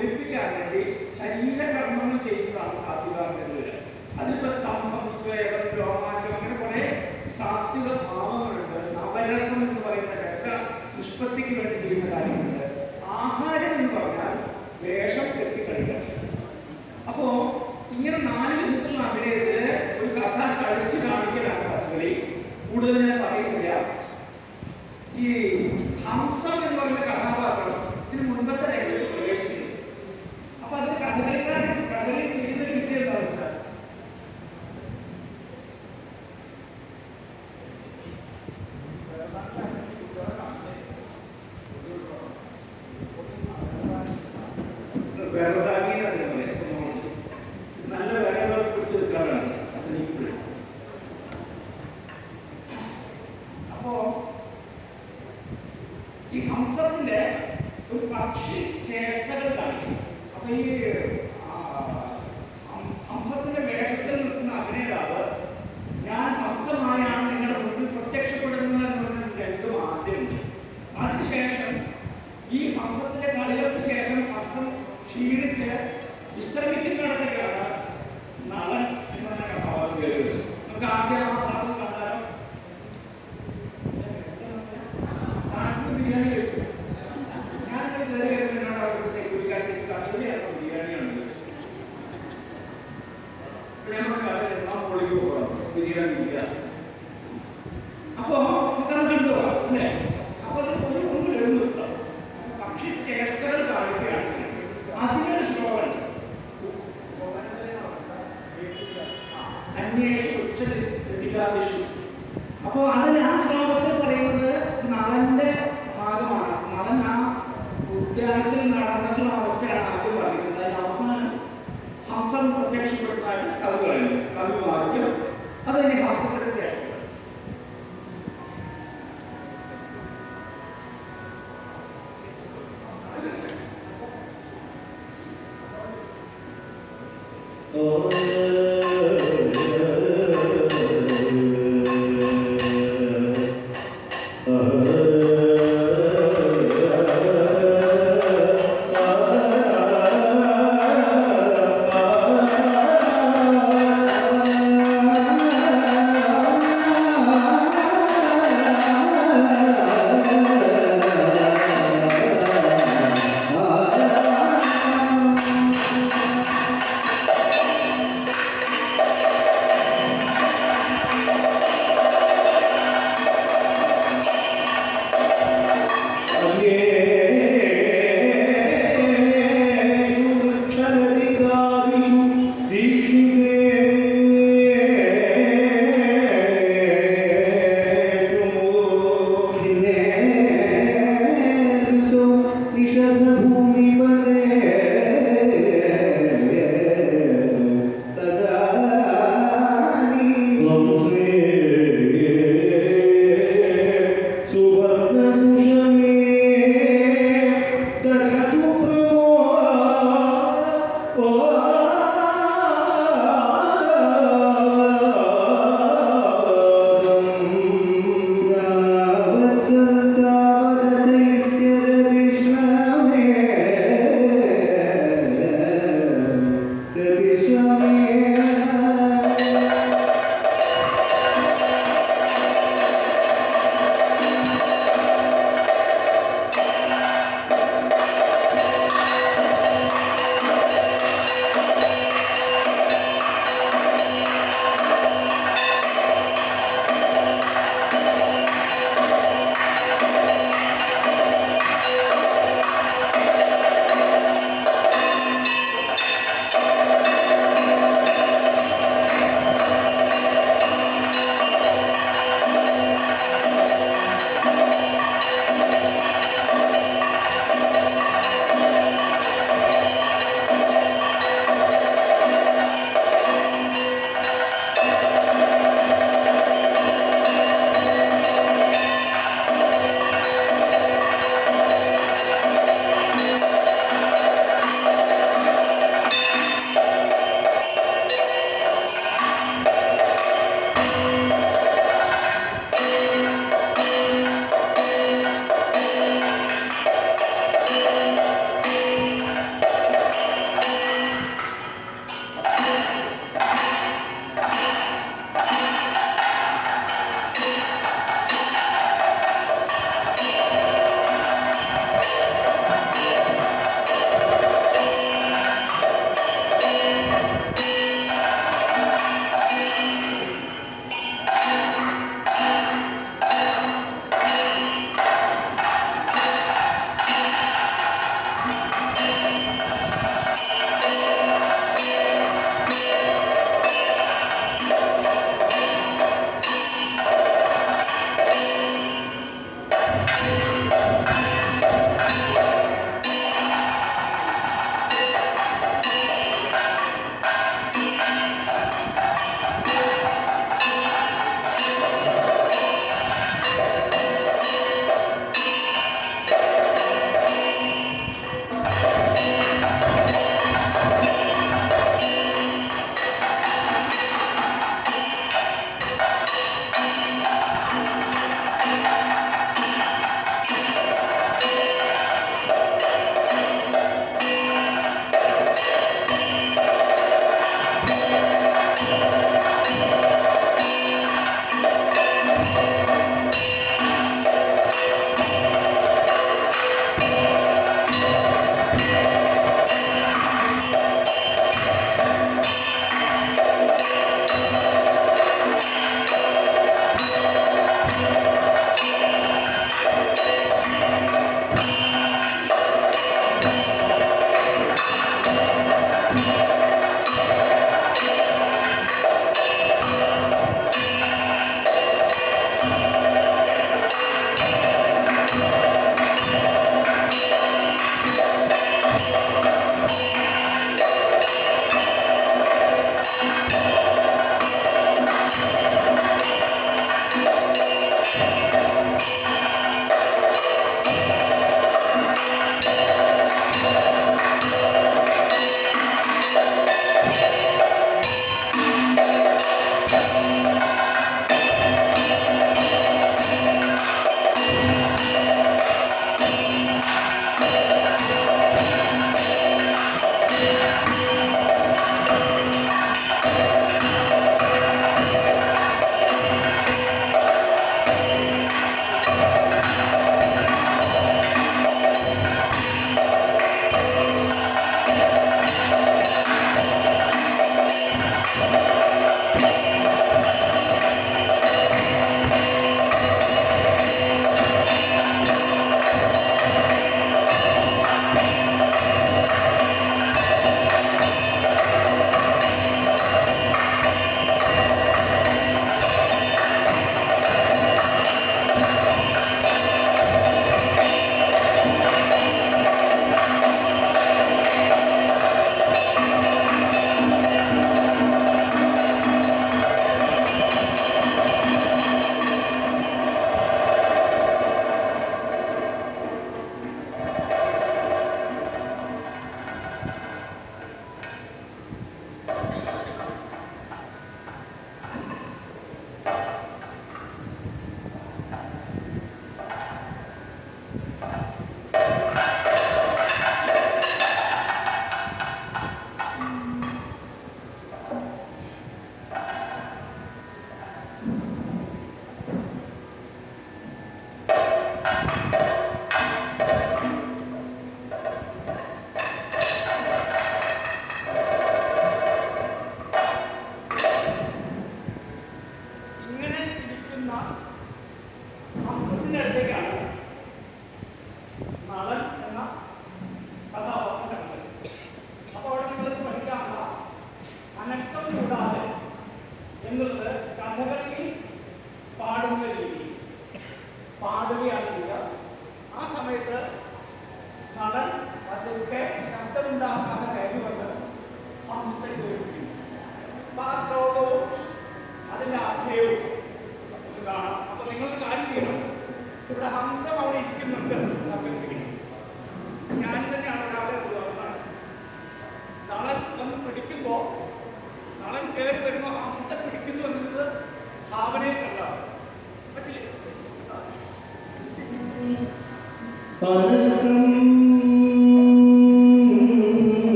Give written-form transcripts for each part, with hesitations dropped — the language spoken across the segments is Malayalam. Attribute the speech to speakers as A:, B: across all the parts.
A: ഒലിപ്പിക്കാൻ വേണ്ടി ശരീരകർമ്മങ്ങൾ ചെയ്യുന്നതാണ് സാത്വികാർഗത്തിൽ. അതിലിപ്പോൾ സ്തംഭം, സ്വേദം, രോമാഞ്ചം അങ്ങനെ കുറെ സാത്വിക ഭാവങ്ങളുണ്ട്. നവരസം എന്ന് പറയുന്ന രസ നിഷ്പത്തിക്ക് വേണ്ടി ചെയ്യുന്ന കാര്യങ്ങളുണ്ട്. ആഹാരം എന്ന് പറഞ്ഞാൽ വേഷം കെട്ടിക്കളിക്കുക. അപ്പോ ഇങ്ങനെ 4 വിധത്തിലുള്ള അഭിനയത്തില് ഒരു കഥ കളിച്ച് കാണിക്കലാണ് കഥകളി. കൂടുതൽ ഞാൻ പറയുന്നില്ല. ഈ ഹംസം എന്ന് പറയുന്ന കഥാപാത്രം ഇതിന് മുൻപത്തെ രംഗത്ത് പ്രവേശിക്കുന്നു. അപ്പൊ അത് കഥകളി ചെയ്ത് കിട്ടിയതാണ്. നല്ല വിലകൾ കൊടുത്തു വെക്കാറാണ്. അപ്പോ ഈ ഹംസത്തിന്റെ ഒരു പക്ഷി ചേഷ്ടകൾ കാണിക്കും. അപ്പൊ ഈ ഹംസത്തിന്റെ വേഷത്തിൽ നിൽക്കുന്ന അഭിനേതാവ് ഞാൻ ഹംസമായാണ് നിങ്ങളുടെ മുന്നിൽ പ്രത്യക്ഷപ്പെടുന്നത് എന്ന് രണ്ടും ആദ്യമുണ്ട്. അതിനുശേഷം ഈ ഹംസത്തിന്റെ കളികൾക്ക് ശേഷം ഹംസം ക്ഷീണിച്ച് വിശ്രമിക്കുന്നിടത്തേക്കാണ് നളൻ എന്ന് പറഞ്ഞ കഥാപാത്രം കയറുന്നത്. നമുക്ക് ആദ്യം ആ ഭാഗം കണ്ടാലോ? ബിരിയാണി കഴിച്ചു. ഞാനിവിടെ കയറിയാണ് അവർക്ക് സെക്യൂരിറ്റി കടലിലാണ് ബിരിയാണിയാണ്. ഞങ്ങൾ കടലിൽ പൊളിക്ക് പോകണം, ബിരിയാണി ഇല്ല. അപ്പോ നമുക്കത് കണ്ടുപോകാം അല്ലേ? അപ്പൊ അത് ഒന്ന് എഴുന്നേൽക്കാം. പക്ഷി ചേഷ്ടകൾ കാണിക്കുകയാണ്. അതിനൊരു ശ്ലോകം അന്വേഷണം ഉച്ചതിലാദിഷു. അപ്പോൾ അതിന് ആ ശ്ലോകത്തിൽ പറയുന്നത് നളന്റെ ഭാഗമാണ്. നളൻ ആ ഉദ്യാനത്തിൽ നടന്നിട്ടുള്ള അവസ്ഥയാണ് ആദ്യം പറയുന്നത്. അതിന് അവസാനം ഹംസം പ്രത്യക്ഷപ്പെടുത്താൻ കവി പറയുന്നു. കവി വാക്യം അതിന് ഹംസത്തിന്റെ ചേഷ്ടം.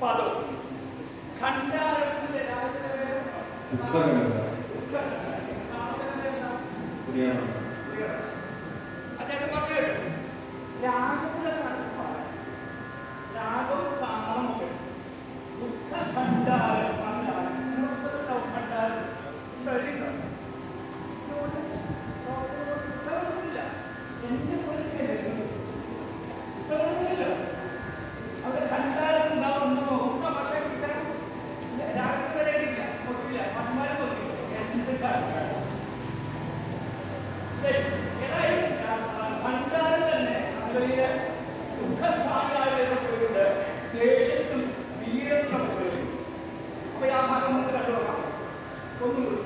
A: പദം ഖണ്ഡാരത്തിന്റെ അദ്ദേഹം പറഞ്ഞു രാഗത്തിലെ കണക്കാണ് രാഗവും താളമൊക്കെ ദുഃഖഖണ്ഡാരം ഖണ്ഡാരം കഴിയുന്നുണ്ട് എന്റെ പുസ്തകമില്ല അവിടെ ഖണ്ഡാരം ഉണ്ടാവുന്നതോ ഒന്ന ഭാഷ ഇത്തരം രാഗത്തിൽ വരേണ്ടില്ല നോക്കില്ല ഭാഷമാരെ നോക്കില്ല ശരി ഏതായാലും ഖണ്ഡാരം തന്നെ അതിലെ ദുഃഖസ്ഥാനിയായതുകൊണ്ട് ദേഷ്യത്തും വീരത്തിനും ഉപയോഗിക്കും. അപ്പൊ ആ ഭാഗം നമുക്ക് കണ്ടുപോകാം. ഒന്നുകൂടി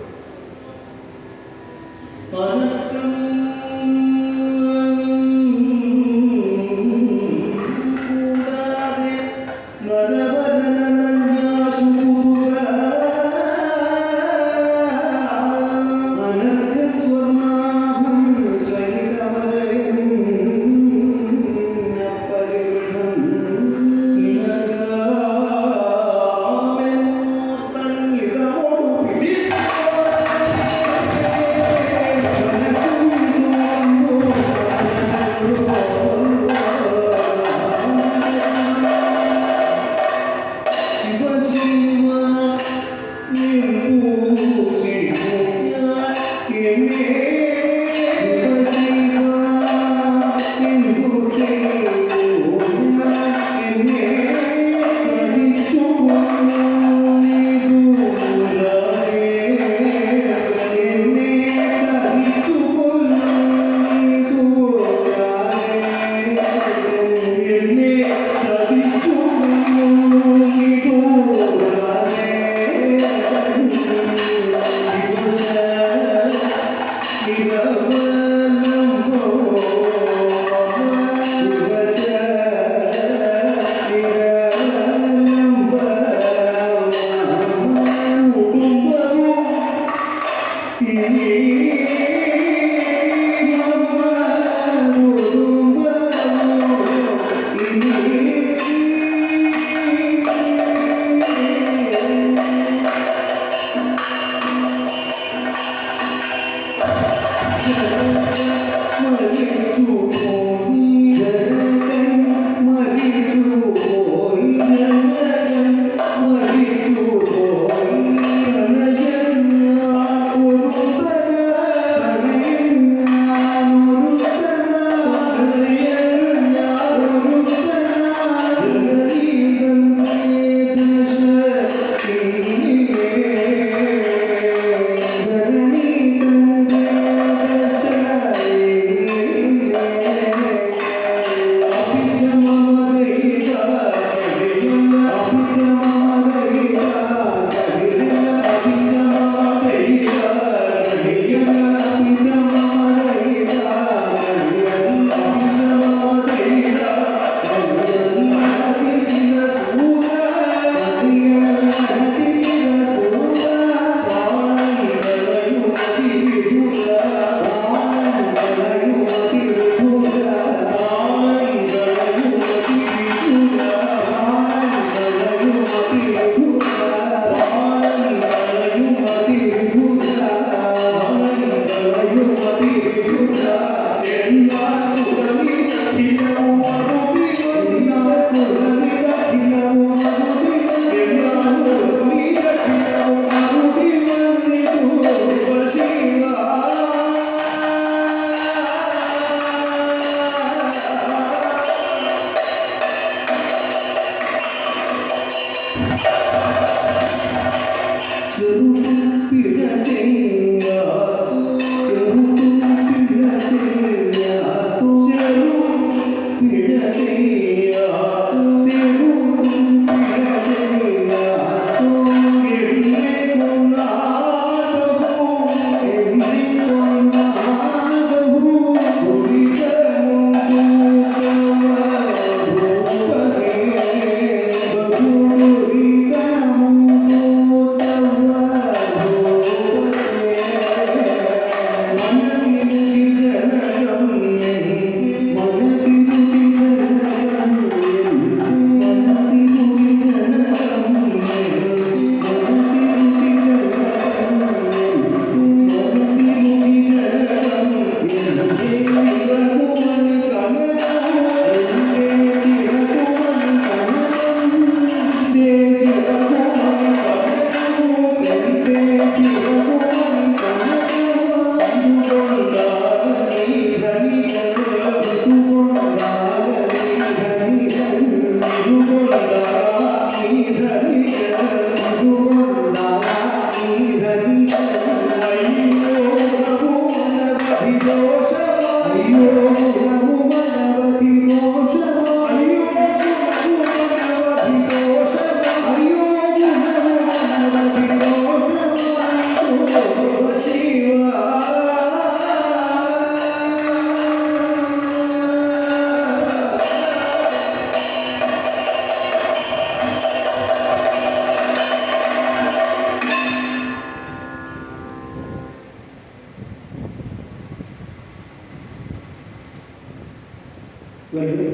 A: വെറുതെ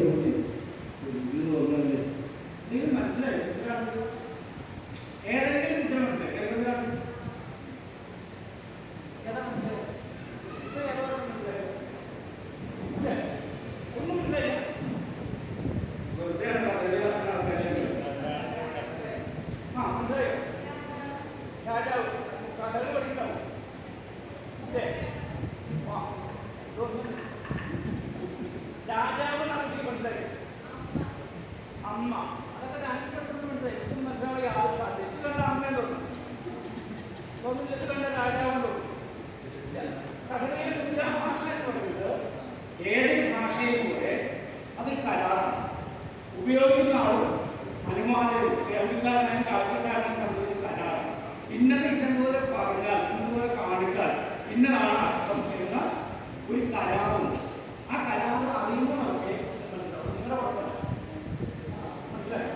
A: നിങ്ങൾ മനസ്സിലായി ഏതെങ്കിലും കുറ്റം മനസ്സിലായി ഒന്നും മനസ്സിലായില്ല വെറുതെ ആ മനസ്സിലായോ രാജാവ് കഥകൾ പഠിക്കണോ അല്ലേ രാജാവ് നമുക്ക് മനസ്സിലായി അമ്മ അതൊക്കെ ഡാൻസ് കണ്ടു മനസ്സിലായി ഇത് മനസ്സിലാവുക യാതൊരു സാധ്യത ഇത് കണ്ട അമ്മയെ തോന്നുന്നു ഇത് കണ്ട രാജാവുണ്ടോ കഥകളിൽ ഭാഷ എന്ന് പറയുന്നത് ഏതൊരു ഭാഷയും പോലെ അതൊരു കലാറാണ് ഉപയോഗിക്കുന്ന ആളും അനുമാനവും കേൾവിക്കാരനും കാഴ്ചക്കാരനും തമ്മിൽ കലാറാണ് ഇന്നത് ഇന്നതുപോലെ പറഞ്ഞാൽ ഇന്നതുപോലെ കാണിച്ചാൽ ഇന്നതാണ് അർത്ഥം എന്ന ഒരു കലാറുണ്ട് ആ കലാറ് അറിയുമ്പോൾ നമുക്ക് മനസ്സിലാവും നിങ്ങളുടെ കുഴപ്പമില്ല മനസ്സിലായോ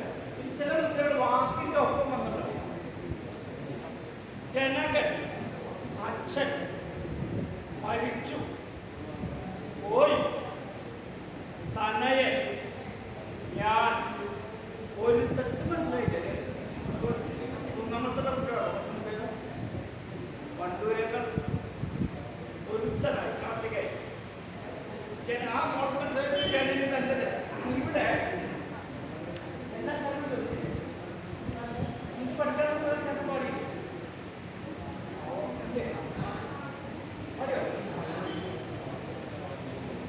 A: ചില വൃത്തിയുടെ വാക്കിന്റെ ഒപ്പം വന്നിട്ടുണ്ട് ജനകൻ അച്ഛൻ മരിച്ചു പോയി തനയെ ഞാൻ ഒരു തെറ്റ് മനസ്സിലായില്ലേ കുന്നമത്തുള്ള കുട്ടികളോ വണ്ടൂരേക്കാൾ ഒരുത്തനായി കാർത്തികയായി ആ മോട്ടർ ജനന് നല്ലത് ഇവിടെ എല്ലാ സ്ഥലങ്ങളും എനിക്ക് പഠിക്കാനുള്ള ചേട്ടൻ പാടി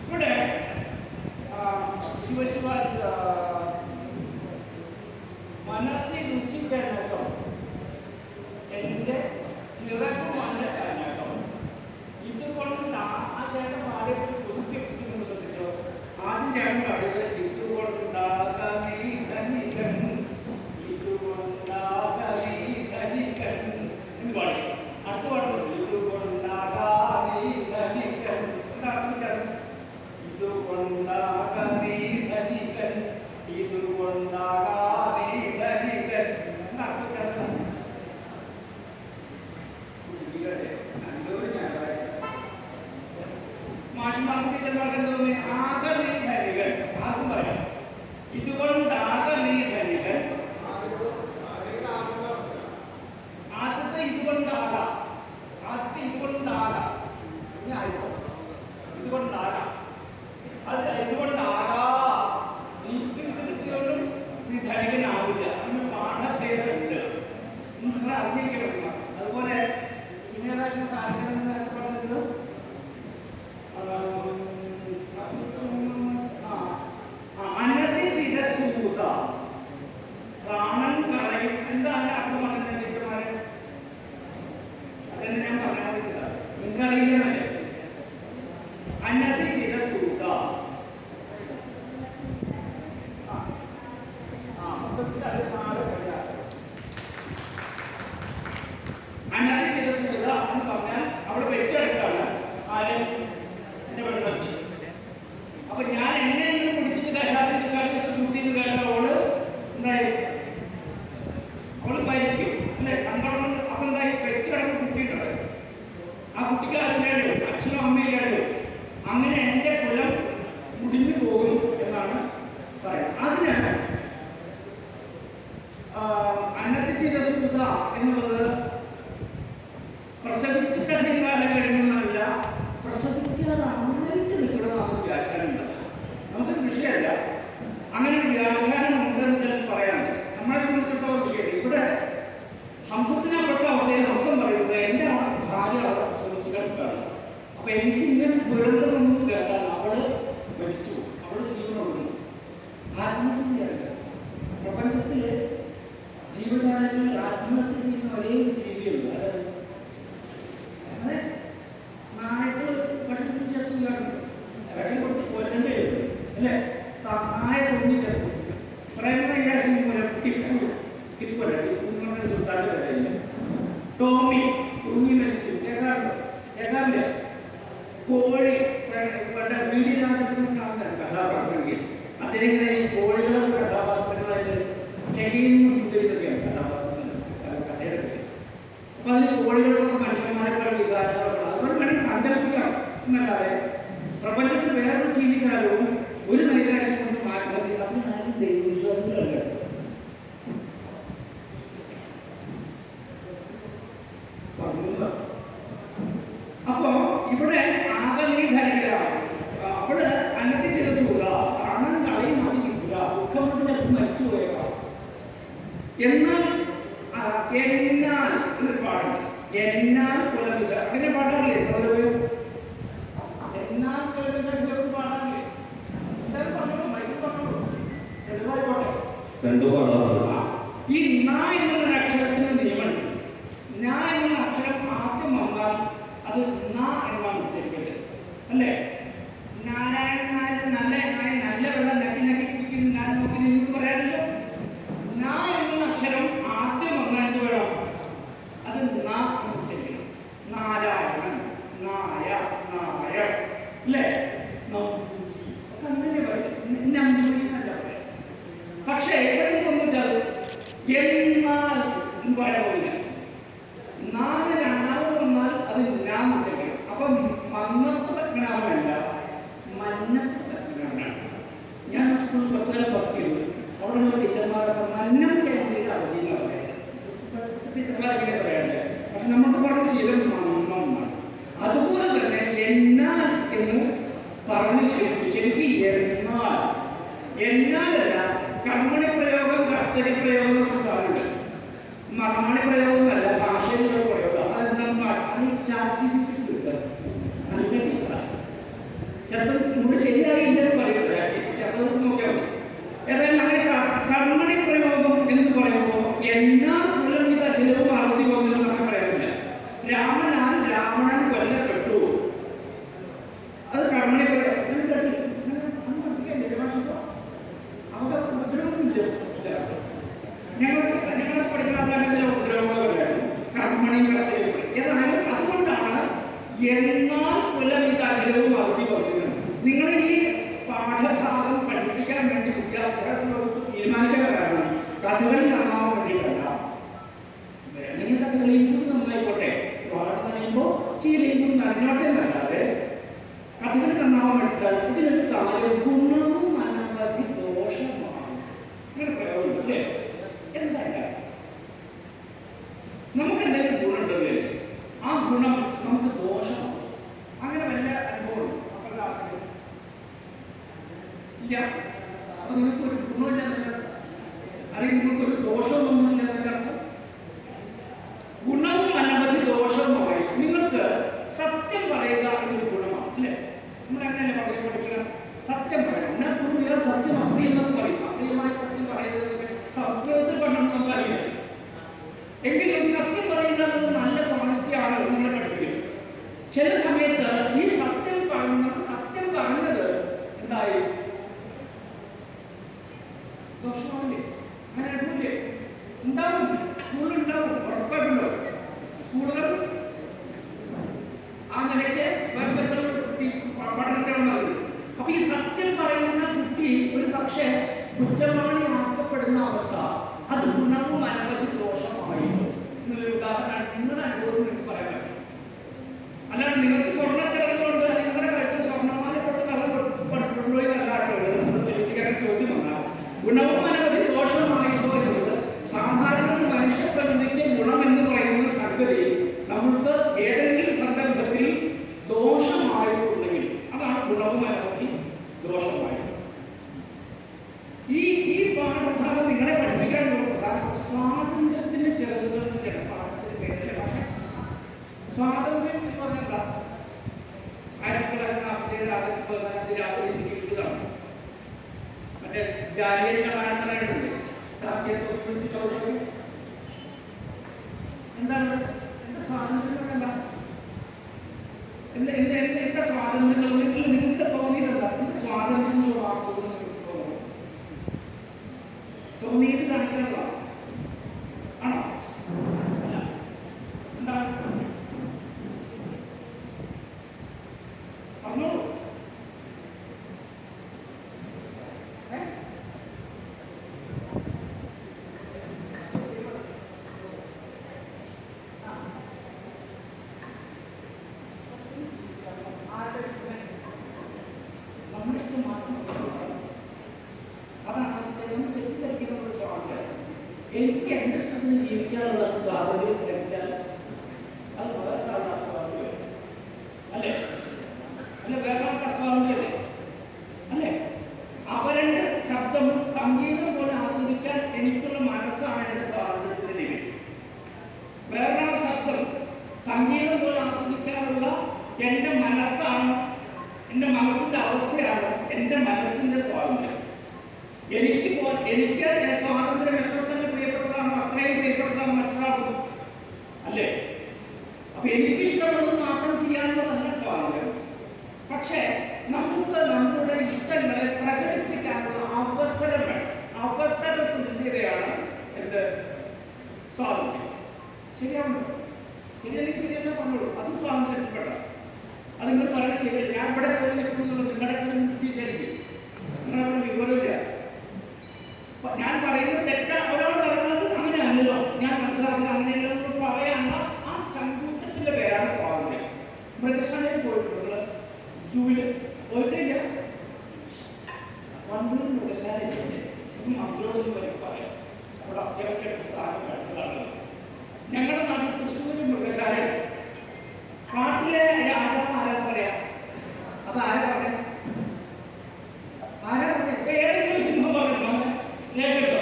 A: ഇവിടെ ശിവശിവ മനസ്സിൽ രുചിച്ചനകം എൻ്റെ ചിറകു മനക്കനകം ഇതുകൊണ്ട് ആ ചേട്ടൻ പാടിയപ്പോൾ പുസ്തകം ശ്രദ്ധിച്ചോ ആദ്യം ചേട്ടൻ പാടിയത് ഇതുകൊണ്ടാകമേ ധനികൻ ഇതുകൊണ്ടാകമേ ധനികൻ എന്ന് പാടി അടുത്ത പാടുന്നത് ഇതുകൊണ്ടാകാമേ ധനികൻ ഇതുകൊണ്ടാകമേ ധനികൻ ഇതുകൊണ്ടാകാമേ ധനികൻ മാഷിമാർക്ക് ചെന്നാക്കുന്നത് ആകമീധനികൾ ആർക്കും പറയാം ഇതുകൊണ്ടാകമീധനികൾ ആദ്യത്തെ ഇതുകൊണ്ടാകാം ആദ്യത്തെ ഇതുകൊണ്ടാകാം പിന്നെ ആയിക്കോ ഇതുകൊണ്ടാകാം അത് ഇതുകൊണ്ടാകാം ഇത് കിട്ടിയോണ്ടും നീ ധനികനാവില്ല അതിന് പാഠഭേദമുണ്ട് നിങ്ങൾ അറിഞ്ഞിരിക്കാൻ പറ്റില്ല അതുപോലെ പിന്നീടായിട്ട് സാധിക്കണം പറഞ്ഞത് അന്നത്തെ ചിരസൂത പ്രാണൻ കളയും എന്താണ് അർത്ഥമാക്കുന്നത് ടീച്ചർമാരെ അതെന്നെ ഞാൻ പറയാറില്ല നിങ്ങൾക്കറിയില്ലേ അന്നത്തെ ചിരസൂത അന്നത്തെ ചിരസൂത എന്ന് പറഞ്ഞാൽ അവിടെ വെച്ചെടുത്താണ് ആരും എന്നെ വെള്ളത്തി അപ്പൊ ഞാൻ എങ്ങനെയെങ്കിലും കുടിച്ചിട്ട് കശാപ്പിച്ച് കൂട്ടിന്ന് കേട്ടാൽ അവള് എന്തായി അവള് മരിക്കും അല്ലെ സങ്കടം അപ്പൊ എന്തായി വെച്ചിടന്ന് കുട്ടിയിട്ടുണ്ട് ആ കുട്ടിക്ക് അതിനേടും അച്ഛനും അമ്മയിലേടും അങ്ങനെ എന്റെ കുലം മുടിഞ്ഞു പോകും എന്നാണ് പറയുന്നത് അതിനാണ് അന്നത്തെ ചിരസൂത എന്നുള്ളത് പ്രസവിച്ചിട്ട് കാലം കഴിഞ്ഞല്ല പ്രസവിക്കാതെ അങ്ങനെയിട്ട് നിൽക്കുന്നതാണ് വ്യാഖ്യാനം നമുക്കത് വിഷയമല്ല അങ്ങനെ ഒരു വ്യാഖ്യാനം ഉണ്ടെന്ന് പറയാൻ നമ്മളെ സംബന്ധിച്ചിടത്തോളം വിഷയം ഇവിടെ ഹംസത്തിനപ്പെട്ട അവസ്ഥയിൽ ഹംസം പറയുന്നത് എൻ്റെ ഭാര്യ അവിടെ പ്രസവിച്ച് കിടക്കുകയാണ് അപ്പൊ എനിക്ക് ഇങ്ങനെ ദുരന്തമൊന്നും കേട്ടാൽ അവള് മരിച്ചു അവള് ജീവനുള്ളൂ ആത്മഹത്യയല്ല പ്രപഞ്ചത്തില് ജീവജാലങ്ങളിൽ ആത്മഹത്യ ചെയ്യുന്ന ഒരേ ജീവിയുള്ളൂ അതായത് നായകള് ഭക്ഷണത്തിൽ ചേർക്കുകയാണ് വിഷം കൊടുത്ത് കൊല്ലേണ്ടി വരും അല്ലേ നായ തൊണ്ണി ചേർക്കും പ്രേമയാശം ടിപ്പല്ല സുൽത്താൻ്റെ വരയില്ല ടോമി തൂങ്ങി മരിച്ചു കേൾക്കാറില്ല കോഴി വീഡിയോ കാണുന്ന കഥാപാത്രങ്ങൾ അദ്ദേഹം ഈ കോഴികളുടെ കഥാപാത്രങ്ങളായിട്ട് ചെയ്യുന്ന സുന്ദരിതൊക്കെയാണ് കഥാപാത്രങ്ങൾ കഥയുടെ പേര് അപ്പൊ അതിൽ കോഴികളൊക്കെ മനുഷ്യന്മാരുടെ വികാരങ്ങളൊക്കെ അതുകൊണ്ട് വേണമെങ്കിൽ സങ്കല്പിക്കാം എന്നല്ലാതെ പ്രപഞ്ചത്തിൽ വേറൊരു ജീവിക്കാലവും ഒരു നൈരാശ്യം എന്നാൽ എന്നാൽ എന്നൊരു പാടുണ്ട്. എന്നാൽ കുലവിത അങ്ങനെ പാടാറില്ലേ സൗരഭ്യം? എന്നാൽ കുലവിത ഇതൊക്കെ പാടാറില്ലേ? എന്തായാലും പറഞ്ഞോളൂ, മൈക്ക് പറഞ്ഞോളൂ, ചെറുതായിക്കോട്ടെ. ഈ ന എന്നുള്ള അക്ഷരത്തിന് നിയമമുണ്ട്. ന എന്നുള്ള അക്ഷരം ആദ്യം വന്നാൽ അത് ന എന്നാണ് ഉച്ചരിക്കേണ്ടത്, അല്ലേ? നാരായണ നായ നല്ല നായ നല്ല വെള്ളം നക്കി നക്കി കുടിക്കുന്നു ഞാൻ നോക്കി നിങ്ങൾക്ക് പറയാറില്ലോ. ന എന്നുള്ള അക്ഷരം ആദ്യം വന്നാൽ എന്ത് വേണം? അത് ന എന്ന് ഉച്ചരിക്കണം. നാരായണൻ, നായ, നായ, അല്ലേ? അങ്ങനെ പറയും, നമ്പൂരി എന്നല്ല പറയാം. പക്ഷേ എന്ത് വെച്ചാൽ എന്നാൽ പോയില്ല. നാല് രണ്ടാമത് വന്നാൽ അത് ഞാൻ ഉച്ചരിക്കണം. അപ്പം മന്നത്ത് പത്മനാഭനല്ല, മന്നത്ത് പത്മനാഭനാണ്. ഞാൻ സ്കൂളിൽ കുറച്ചുകാലം വർക്ക് ചെയ്തു. അവിടെയുള്ള ടീച്ചർമാരൊക്കെ മന്നം കേന്ദ്രീയ അവധി എന്ന് പറയുന്നത് ടീച്ചർമാരെങ്ങനെ പറയാണ്ട്. പക്ഷെ നമുക്ക് പറഞ്ഞ ശീലം മന്നമാണ്. അതുപോലെ തന്നെ എന്നാൽ എന്ന് പറഞ്ഞ് ശരിക്കും എന്നാൽ എന്നാലല്ല. കർമ്മണി പ്രയോഗം, കർത്തരി പ്രയോഗം എന്നൊക്കെ സാധനമുണ്ട്. മർമ്മണി പ്രയോഗം എന്നല്ല, ഭാഷയിലുള്ള പ്രയോഗം. അതെന്താ അത് ചാച്ചി ചിലപ്പോൾ ഇവിടെ ശരിയായില്ലെന്ന് പറയുന്നത്, ചിലപ്പോൾ നോക്കിയാൽ മതി. ഏതായാലും അങ്ങനെ കർമ്മണി പ്രയോഗം എന്ന് പറയുമ്പോൾ എന്നാ പുലർവിത ചിലവ് മാറുതി പോകുന്നത് നമുക്ക് പറയാനില്ല. രാമനാൽ രാവണൻ കൊല്ലപ്പെട്ടു, അത് കർമ്മണി പ്രയോഗം. ഞങ്ങളെ പഠിക്കുന്ന ഉപദ്രവങ്ങളായിരുന്നു കർമ്മണി കടത്തിലേക്ക്. ഏതായാലും അതുകൊണ്ടാണ് എന്നാൽ കൊല്ലവിതാചരവും അവധി പറയുന്നത്. നിങ്ങൾ ഈ പാഠഭാഗം പഠിപ്പിക്കാൻ വേണ്ടി വിദ്യാഭ്യാസ വകുപ്പ് തീരുമാനിക്കുന്നവരാണ്. കഥകളി നന്നാവാൻ വേണ്ടിയിട്ടല്ല. വേണമെങ്കിൽ കഥകളിയും കൂടി നന്നായിക്കോട്ടെ, പാഠം നനയുമ്പോൾ ചീലയും കൂടി നനഞ്ഞോട്ടെ എന്നല്ലാതെ കഥകളി നന്നാവാൻ വേണ്ടിയിട്ടാൽ ഇതിനൊരു കാര്യം ഗുണവും അനവധി ദോഷമാണ്. ഇങ്ങനെ പ്രയോഗം അല്ലേ? എന്തായാലും നമുക്ക് എന്തെങ്കിലും ഗുണമുണ്ടല്ലേ, ആ ഗുണം നമുക്ക് ദോഷമാണ്. അങ്ങനെ വല്ല അനുഭവം ഇല്ല. അപ്പൊ നിങ്ങൾക്ക് ഒരു ഗുണമില്ല എന്നർത്ഥം, അല്ലെങ്കിൽ നിങ്ങൾക്കൊരു ദോഷമൊന്നുമില്ല എന്നർത്ഥം. ഗുണവും അനവധി ദോഷവുമായി നിങ്ങൾക്ക് സത്യം പറയുക എന്നൊരു ഗുണമാണ്, അല്ലേ? നമ്മൾ അങ്ങനെ പഠിക്കുക, സത്യം പറയണം. എന്നാൽ കൂടുതൽ സത്യം അപ്രിയെന്നൊക്കെ പറയും. അപ്രിയമായി സത്യം പറയുന്നത് സംസ്കൃതത്തിൽ പഠനം നമുക്കറിയില്ല. എങ്കിലും സത്യം പറയുന്നത് നല്ല ക്വാളിറ്റിയാണ് നമ്മൾ പഠിക്കുന്നത്. ചില സമയത്ത് ഈ സത്യം പറഞ്ഞ് നമുക്ക് സത്യം പറഞ്ഞത് എന്തായി ദോഷമാവില്ലേ? അങ്ങനെ അനുഭവില്ലേ? ഉണ്ടാവും, സ്കൂളുണ്ടാവും, ഉറപ്പായിട്ടുണ്ടോ? സ്കൂളുകൾ ആ നിലയ്ക്ക് പഠനത്തിലുണ്ടാവും. അപ്പൊ ഈ സത്യം പറയുന്ന കുട്ടി ഒരു പക്ഷേ കുറ്റവാളിയാക്കപ്പെടുന്ന അവസ്ഥ, അത് ഗുണവും അനവധി ദോഷമായിരുന്നു എന്നൊരു ഉദാഹരണമാണ്. നിങ്ങളുടെ അനുഭവം നിങ്ങൾക്ക് പറയാൻ പറ്റും. അല്ലാണ്ട് നിങ്ങൾക്ക് സ്വർണ്ണ ചെലവുകളുണ്ട്, നിങ്ങളുടെ കഴുത്തിൽ സ്വർണ്ണമാലപ്പെട്ട് കഥപ്പെട്ടുള്ളൂ എന്നല്ലാട്ടുള്ളത് വ്യക്തികാരൻ ചോദ്യം വന്നാൽ ഗുണവും അനവധി ദോഷമായിരുന്നു എന്നത് സാധാരണ മനുഷ്യപ്രകൃതിക്ക് ഗുണം എന്ന് പറയുന്ന സംഗതി നമുക്ക് ഏതെങ്കിലും സന്ദർഭത്തിൽ ദോഷമായിട്ടുണ്ടെങ്കിൽ അതാണ് ഗുണവും അനവധി ദോഷമായത്. ഈ പാഠഭാഗം നിങ്ങളെ പഠിപ്പിക്കാൻ സ്വാതന്ത്ര്യത്തിന്റെ ചെറുതുകൾ പാഠത്തിന്റെ പേരിലെ ഭാഷ. സ്വാതന്ത്ര്യം എന്ന് പറഞ്ഞാൽ 1947 ആഗസ്റ്റ് 14 രാത്രി എനിക്ക് കിട്ടുകയാണ്. മറ്റേ ജാലിയൻവാലാബാഗിലുണ്ട് എന്താണ് എന്താ സ്വാതന്ത്ര്യം? എന്താ എന്താ സ്വാതന്ത്ര്യങ്ങൾ നിങ്ങൾക്ക് തോന്നിയതല്ല. സ്വാതന്ത്ര്യം വാക്കുകൾ തോന്നിയത് കാണിക്കാനുള്ള ആണോ? എന്താണ് പറഞ്ഞോളൂ. നമ്മളിഷ്ടം മാത്രം അതാണ് തെറ്റിദ്ധരിക്കുന്ന ഒരു സ്വാതന്ത്ര്യം. എനിക്ക് എന്റെ ഇഷ്ടത്തിന് ജീവിക്കാനുള്ളതാണ് സ്വാതന്ത്ര്യം. ധരിച്ചാൽ അത് വേറെ സ്വാതന്ത്ര്യം അല്ലേ? അല്ലെ വേറെ സ്വാതന്ത്ര്യമല്ലേ? അല്ലേ? അവരുടെ ശബ്ദം സംഗീതം പോലെ ആസ്വദിക്കാൻ എനിക്കുള്ള മനസ്സാണ് എന്റെ സംഗീതം പോലെ ആസ്വദിക്കാനുള്ള എൻ്റെ മനസ്സാണ്, എൻ്റെ മനസ്സിൻ്റെ അവസ്ഥയാണ് എൻ്റെ മനസ്സിൻ്റെ സ്വാതന്ത്ര്യം. എനിക്ക് സ്വാതന്ത്ര്യം എത്ര തന്നെ പ്രിയപ്പെട്ടതാണോ അത്രയും പ്രിയപ്പെട്ടതാണ് മറ്റൊരാൾക്കും, അല്ലേ? അപ്പൊ എനിക്കിഷ്ടമുള്ളത് മാത്രം ചെയ്യാനുള്ളതല്ല സ്വാതന്ത്ര്യം. പക്ഷേ നമുക്ക് നമ്മുടെ ഇഷ്ടങ്ങളെ പ്രകടിപ്പിക്കാനുള്ള അവസരം വേണം. അവസര തുല്യതയാണ് എന്ത്? സ്വാതന്ത്ര്യം. ശരിയാണോ? ശരിയല്ലെങ്കിൽ ശരിയെന്നാ പറഞ്ഞോളൂ, അതും സ്വാതന്ത്ര്യപ്പെട്ട. അത് നിങ്ങൾ പറയുന്നത് ശരിയല്ല. ഞാൻ ഇവിടെ പോയി നിൽക്കുന്നുള്ളത് നിങ്ങളുടെ വിചാരിക്കും, നിങ്ങളത്ര വിവരമില്ല. ഞാൻ പറയുന്നത് തെറ്റാ, ഒരാൾ പറയുന്നത് അങ്ങനെയല്ലോ, ഞാൻ മനസ്സിലാക്കുന്നത് അങ്ങനെയല്ലെന്ന് പറയാനുള്ള ആ സങ്കൂച്ചത്തിന്റെ പേരാണ് സ്വാതന്ത്ര്യം. മൃഗശാലയിൽ പോയിട്ടുള്ളത്, സൂവില് പോയിട്ടില്ല, വണ്ടൂർ മൃഗശാലയിലെ മക്കളോടൊന്നും വരെ പറയാം. അവിടെ അത്യാവശ്യം സ്ഥാനം കണ്ടതാണ്. ഞങ്ങളുടെ നാട്ടിൽ തൃശ്ശൂർ മൃഗശാല, കാട്ടിലെ രാജാവ് ആരാ പറയാ? അത് ആരാ പറയാ? ആരാ പറയാ? ഏതെങ്കിലും സിംഹം പറഞ്ഞു കേട്ടോ?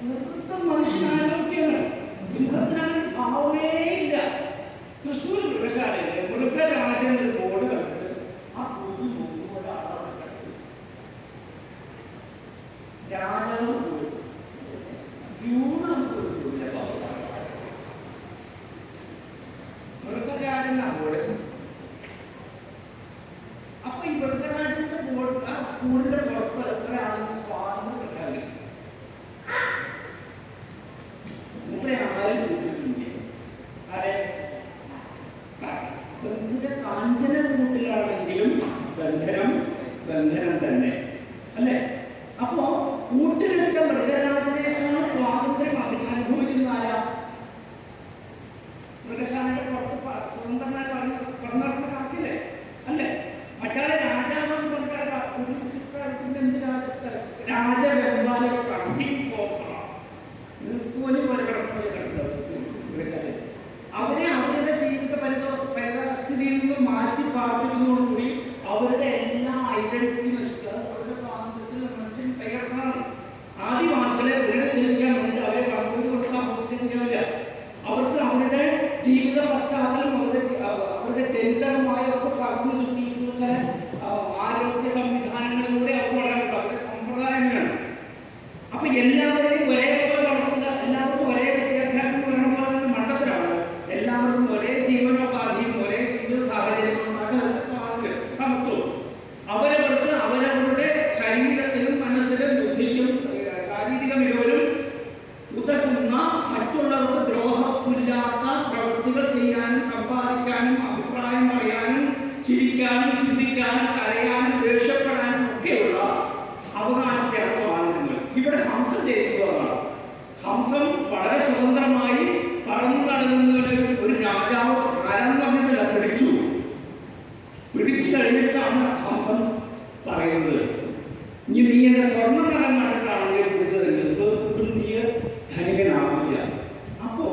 A: നിർത്തം മനുഷ്യനാരോഗ്യമാണ്. സിംഹത്തിനാണ് ഭാവമേ ഇല്ല. തൃശ്ശൂർ മൃഗശാലയിലെ മൃഗരാജൻ ഒരു ബോർഡ് കണ്ടിട്ട് ആ പൊതു രാജാവ് മൃഗരാജന്റെ ബോർഡ്. അപ്പൊ ഈ മൃഗരാജന്റെ ബോർഡ് ആ സ്കൂളിന്റെ പുറത്ത് എത്രയാണെന്ന് സ്വാതന്ത്ര്യം പ്രഖ്യാപിക്കും. കാഞ്ചന കൂട്ടിലാണെങ്കിലും ബന്ധനം തന്നെ, അല്ലേ? അപ്പോ കൂട്ടിലിട്ട മൃഗരാജനേക്കാൾ സ്വാതന്ത്ര്യം അനുഭവിക്കുന്ന ആരാ? മൃഗശാലയുടെ പുറത്ത് സ്വതന്ത്രമായി പറഞ്ഞിറങ്ങുന്ന കാക്കില്ലേ, അല്ലേ? മറ്റാരെ രാജാവെന്ന് പറഞ്ഞാൽ എന്ത് രാജവ്യവഹാരങ്ങൾ കണക്കി പോലെ കിടക്കുന്നത് അവരെ അവരുടെ ജീവിത പരിതസ്ഥിതിയിൽ നിന്ന് മാറ്റി പാർപ്പിക്കുന്നതോടുകൂടി അവരുടെ എല്ലാ ഐഡന്റിറ്റി നശിക്കുക. അവരുടെ സ്വാതന്ത്ര്യത്തിൽ മനുഷ്യൻ കൈകടക്കണം. ആദിവാസികളെ പുനരുദ്ധരിക്കാൻ വേണ്ടി അവരെ കണ്ണൂർ കൊടുക്കാൻ പറ്റില്ല. അവർക്ക് അവരുടെ ജീവിത പശ്ചാത്തലം അവരുടെ ചരിത്രമായി അവർക്ക് പറഞ്ഞു നിർത്തിയിട്ടുള്ള ചില ആരോഗ്യ സംവിധാനങ്ങളിലൂടെ അവർ വളരണം. അവരുടെ സമ്പ്രദായങ്ങളാണ്. അപ്പൊ എല്ലാവരെയും ഒരേപോലെ വളർത്തുക, എല്ലാവർക്കും ഒരേ വിദ്യാഭ്യാസം വരണമെന്ന് മണ്ഡലത്തിലാണ്. എല്ലാവർക്കും ഒരേ ജീവനോപാധിയും ഒരേ ജീവിത സാഹചര്യങ്ങളും സമത്വം. അവരവർക്ക് അവരവരുടെ ശരീരത്തിലും മനസ്സിലും ബുദ്ധിയും ശാരീരിക മികവിലും ഉതകുന്ന മറ്റുള്ളവർക്ക് ദ്രോഹമില്ലാത്ത പ്രവൃത്തികൾ ചെയ്യാനും സമ്പാദിക്കാനും അഭിപ്രായം പറയാനും ചിരിക്കാനും ചിന്തിക്കാനും കരയാനും ദേഷ്യപ്പെടാനും ഒക്കെയുള്ള അവകാശത്തെയാണ് സ്വാതന്ത്ര്യങ്ങൾ. ഇവിടെ ഹംസം ജയിക്കുന്നതാണ്. ഹംസം വളരെ സ്വതന്ത്രമായി പറന്നു നടന്നതിന് ഒരു രാജാവ് ആരെന്ന് പറഞ്ഞിട്ടില്ല, പിടിച്ചു കഴിഞ്ഞിട്ടാണ് ഹംസം പറയുന്നത്, ഇനി നീ എന്റെ സ്വർണ്ണ തരം കണ്ടിട്ടാണെങ്കിൽ പിടിച്ചതെങ്കിൽ നീ ധനികനാവില്ല. അപ്പോ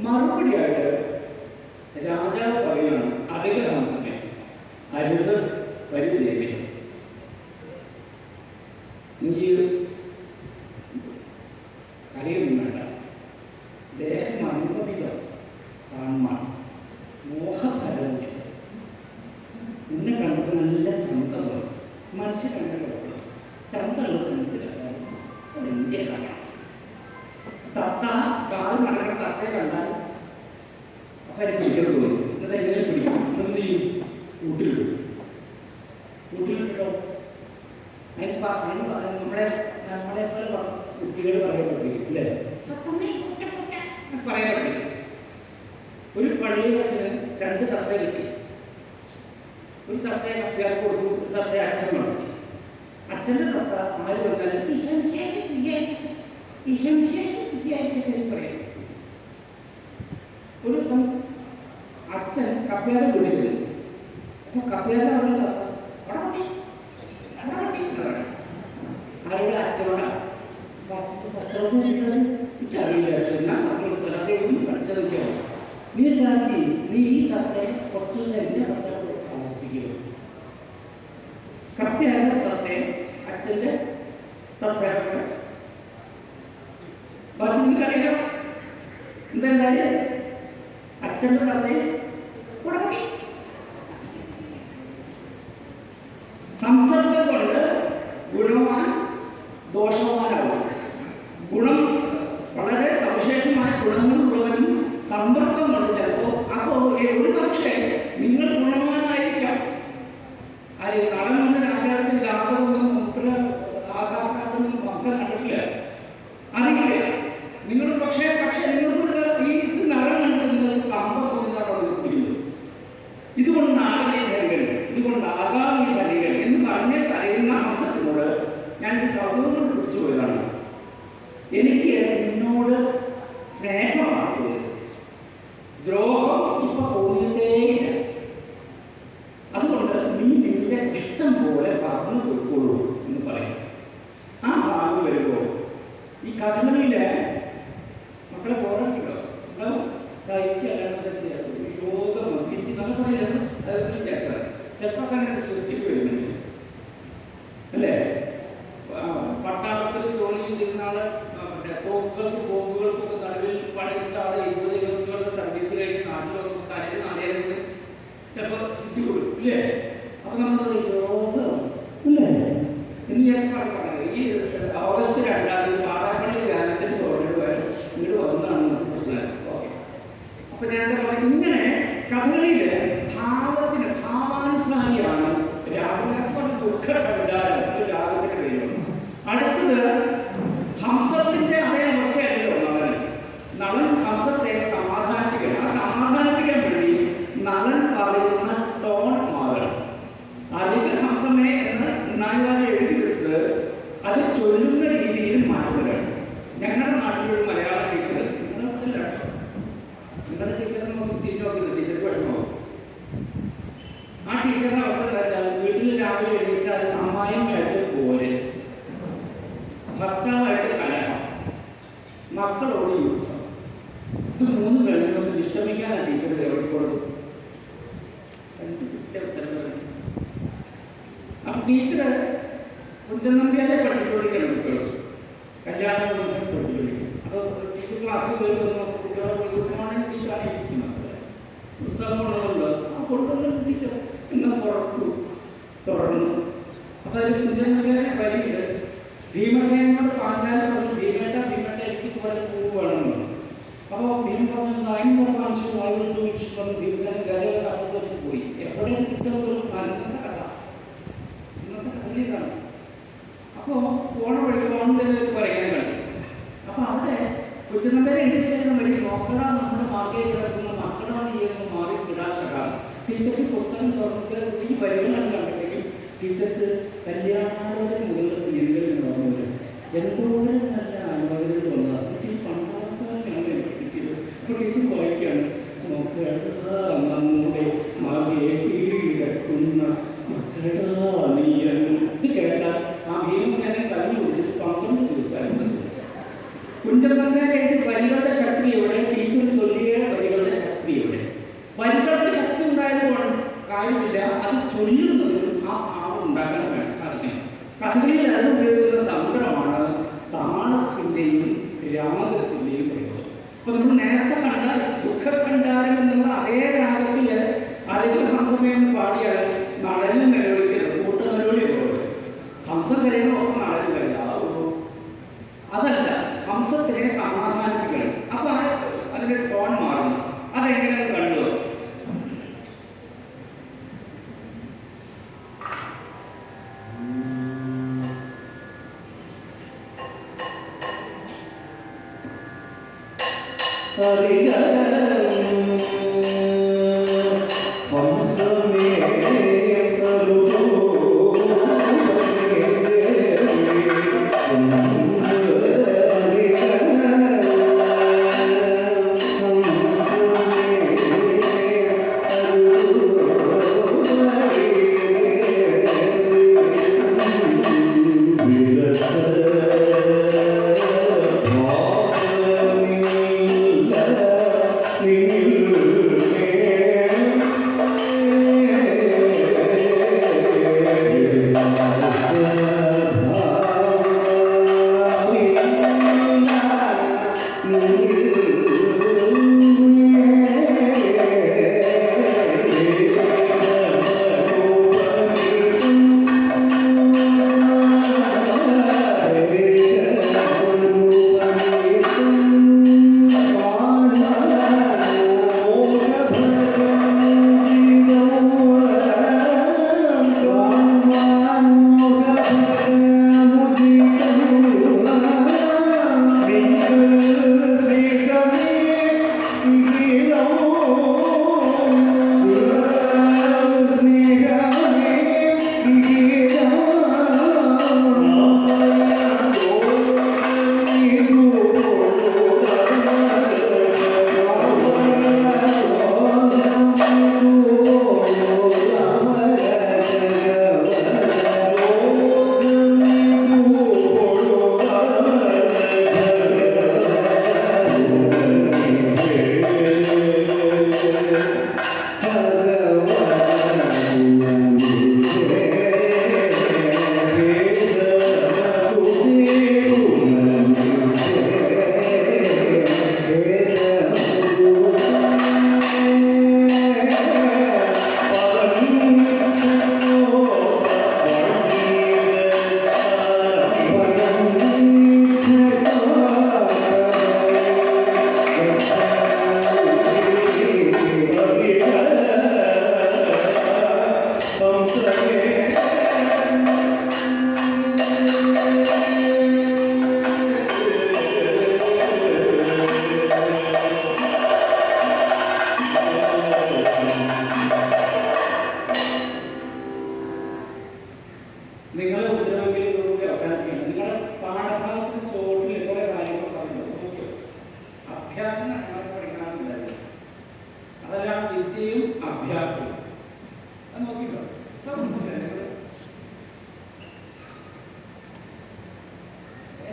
A: മറുപടിയായിട്ട് രാജാവ് പറയുകയാണ്, അരുത് ഹംസമേ, അരുത് പരിദേവി, നീ കരയൊന്നും വേണ്ട, ദേഹം അനുഭവിക്കാം കാണുമ്പോൾ മോഹകരമില്ല. നിന്നെ കണ്ടിട്ട് നല്ല ചന്തകൾ മനുഷ്യ കണ്ടുള്ളത് ചന്തകൾ കണ്ടില്ല. അതെന്ത്യ കാണാം. തത്ത കാൽ മരണ തത്തയെ കണ്ടാൽ അപ്പൊ പിടിക്കാൻ തോന്നും. എന്നിട്ട് എങ്ങനെ പിടിക്കും? എന്ത് ചെയ്യും? കൂട്ടിലിടും. കൂട്ടിലിട്ടോ നമ്മളെ പോലെ കുട്ടികൾ പറയാൻ പറ്റില്ല, അല്ലേ? പറയാൻ പറ്റില്ല. ഒരു പള്ളിയിൽ വെച്ച് 2 തത്ത കിട്ടി. ഒരു തത്തയെ അഭ്യാസം കൊടുത്തു, ഒരു തത്തയെ അച്ഛൻ നടത്തി. അച്ഛൻ്റെ തത്ത ആര് വന്നാലും പറയും. ഒരു ദിവസം അച്ഛൻ കപ്പ്യാരെ വിളിക്കുന്നു. അപ്പൊ കപ്പ്യാരെ അവിടെ തത്ത ആരുടെ അച്ഛനോടാ അറിയില്ല. അച്ഛൻ അതേ ഒന്നും പഠിച്ചതൊക്കെ നീ എന്താക്കി, നീ ഈ തത്തെ കുറച്ചു എന്നെ തത്ത താമസിപ്പിക്കുക. കപ്പ്യാരുടെ തത്തെ അച്ഛൻ്റെ തത്തയുടെ ബാക്കി നിങ്ങൾക്കറിയാം. എന്തുണ്ടായി? അച്ഛൻ മറ്റൊന്ന് പറഞ്ഞേ ഉടമി. സംസർഗം കൊണ്ട് ഗുണവാൻ ദോഷവാനാവും. ഗുണം വളരെ സവിശേഷമായ ഗുണങ്ങളുള്ളവനും സമ്പർക്കം കൊണ്ട് ചിലപ്പോൾ ഒരു പക്ഷേ നിങ്ങൾ ഗുണവാനായിരിക്കാം. നടൻ വന്ന് രാജാവിന്റെ ജാതകമൊന്നും ആധാർ കാർഡൊന്നും വംശം കണ്ടിട്ടില്ല, അറിയില്ല. നിങ്ങൾ പക്ഷേ നിങ്ങൾക്ക് ഈ നടൻ കണ്ടിരുന്നത് കമ്പ ഇതുകൊണ്ടാകാം ഈ ധനികൻ എന്ന് പറഞ്ഞ് കരയുന്ന ഹംസത്തിനോട് ഞാനിത് കൗതുകം പിടിച്ചു പോയതാണ്. എനിക്ക് നിന്നോട് സ്നേഹമാണ് തോന്നിയത്, ദ്രോഹം ഇപ്പൊ തോന്നിയിട്ടേയില്ല. അതുകൊണ്ട് നീ നിന്റെ ഇഷ്ടം പോലെ പറഞ്ഞു കൊടുക്കോളൂ എന്ന് പറയും. ആ ഭാഗം വരുമ്പോൾ ഈ കഥകളിയില് മക്കളെ പോരാട്ടില്ലോ സഹിക്കല്ലാതെ യോഗം മന്ദിച്ച് നമ്മൾ പറയുന്നത് ചിലപ്പോൾ അങ്ങനെ സൃഷ്ടിക്ക് വരുന്നുണ്ട് അല്ലേ? പട്ടാളത്തിൽ ജോലി ചെയ്യുന്ന ആള് ബോംബുകൾക്കൊക്കെ നടുവിൽ പണിയെടുത്ത ആള് 20 സർവീസ് കഴിഞ്ഞ് നാട്ടിലൊക്കെ കരയിൽ നാളെ ചിലപ്പോൾ സ്ഥിതി കൊടുക്കും ഇല്ലേ? അപ്പൊ നമ്മൾ യോഗം ഇല്ലേ എന്ന് ഞാൻ പറഞ്ഞത് ഈ ഓഗസ്റ്റ് 2 പാറാപ്പള്ളി ധ്യാനത്തിന് ഇങ്ങോട്ട് വന്നതാണ് പ്രശ്നം. ഓക്കെ, അപ്പൊ ഞാൻ ഇങ്ങനെ കഥകളിയില് ഭാവാനുസാരിയാണ് രാഗം. ദുഃഖകണ്ടാരം രാഗത്തിന്റെ പേര്. അടുത്തത് ഹംസത്തിന്റെ അതേ അവസ്ഥയല്ലോ നളൻ ഹംസത്തെ സമാധാനിപ്പിക്കണം. ആ സമാധാനിപ്പിക്കാൻ വേണ്ടി നളൻ പറയുന്ന ടോൺ മാറണം. അധിക ഹംസമേ എന്ന് നായവാരി എഴുതി വെച്ചത് അത് ചൊല്ലുന്ന രീതിയിൽ മാറ്റം വരണം. ഞങ്ങളുടെ നാട്ടിലൊരു മലയാള ടീച്ചർ നിങ്ങളുടെ ടീച്ചർ നമുക്ക് തിരിഞ്ഞു നോക്കുന്നത് ടീച്ചർക്ക് വിഷമമാകും. ആ ടീച്ചറിന്റെ അവസ്ഥ എന്താ വെച്ചാൽ വീട്ടിൽ രാവിലെ എഴുതിച്ചാൽ അമ്മായിമായിട്ട് പോര്, ഭർത്താവായിട്ട് കലഹം, മക്കളോട് യുദ്ധം. ഇത് 3 കഴിഞ്ഞൊന്ന് വിശ്രമിക്കാനാണ് ടീച്ചർ എവിടെക്കൊടുക്കും. അപ്പൊ ടീച്ചർ കുഞ്ചനമ്പ്യാരെ പഠിപ്പിക്കൊണ്ടിരിക്കണം കുട്ടികൾ, കല്യാണ പഠിപ്പിക്കൊണ്ടിരിക്കും. അപ്പൊ ടീച്ചർ ക്ലാസ്സിൽ വരുമ്പോൾ കുട്ടികളെ ഗുഡ്മോർണിംഗ് ടീച്ചറാണ് ഇരിക്കുന്നത്. പുസ്തകം കൊണ്ടുണ്ട് ആ കൊണ്ടുവന്ന ടീച്ചർ എന്നെ തുറന്നു. അപ്പൊ അതിൽ കുഞ്ചനമ്പ്യാരെ വരിയുണ്ട്. ഭീമസേനോട് പാഞ്ചാലി പറഞ്ഞു, ഭീമേട്ട എനിക്ക് പോലെ പൂവ് വേണമെന്ന്. അപ്പോൾ ഭീമ പറഞ്ഞു ഭീമസേന ഗരകത്ത് പോയി. എവിടെയും കിട്ടുന്ന ഒരു നല്ല കഥ, ഇന്നത്തെ കഥയിലാണ്. അപ്പോൾ പോണ വഴി പോകണമെന്ന് പറയാൻ കഴിയും. അപ്പൊ അവിടെ കുഞ്ചനമ്പേരെ എഴുതിച്ചേരുന്ന വഴി നോക്കടാ നമ്മുടെ മാർഗയിൽ കിടക്കുന്ന മക്കളാണ് ചെയ്യുന്ന മാറി കിടാശകാണ്. ടീച്ചർക്ക് പുസ്തകം തുറന്നിട്ട് ഈ പരിഗണന കണ്ടിട്ടെങ്കിൽ ടീച്ചർക്ക് കല്യാണാലോചന മുതലുള്ള സീനുകളിൽ നടന്നത് എന്തോരം നല്ല അനുഭവങ്ങൾ വന്നത് ഈ പണ്ടാക്കാനാണ് എനിക്ക് കിട്ടിയത്. അപ്പോൾ ടീച്ചർ വായിക്കുകയാണ്, നോക്കുക നമ്മുടെ മകയെ കിടക്കുന്ന മക്കളാ നീയെന്ന്. ഇത് കേട്ടാൽ ആ ഭീമസേന കഴിഞ്ഞു കുറിച്ചിട്ട് 12 ദിവസമായിരുന്നു. കുഞ്ചനമ്പേരെ വരികളുടെ ശക്തി എവിടെ? ടീച്ചർ ചൊല്ലിയ വരികളുടെ ശക്തി എവിടെ? വരികളുടെ ശക്തി ഉണ്ടായതുകൊണ്ട് കാര്യമില്ല, അത് ചൊല്ലുന്നതിനും ആ ഭാവം ഉണ്ടാക്കാൻ സാധിക്കണം. കഥകളിൽ അത് ഉപയോഗിക്കുന്ന തന്ത്രമാണ് താളത്തിൻ്റെയും രാഗത്തിൻ്റെയും പ്രയോഗം. അപ്പൊ നമ്മൾ നേരത്തെ കണ്ട ദുഃഖഖണ്ഡാരം എന്നുള്ള അതേ രാഗത്തിൽ അരകിൽ ഹംസമേന്ന് പാടിയാൽ നടനും നിലവിളിക്കരുത്, കൂട്ട നിലവിളി പോകുന്നത്. ഹംസം കരയുമ്പോൾ നടനും കരയാവുള്ളൂ. അതല്ല, ഹംസത്തിനെ സമാധാനിപ്പിക്കണം. അപ്പൊ അതിന്റെ ടോൺ മാറുന്നു. അതെങ്ങനെയാണ് കണ്ടു?
B: Thank you.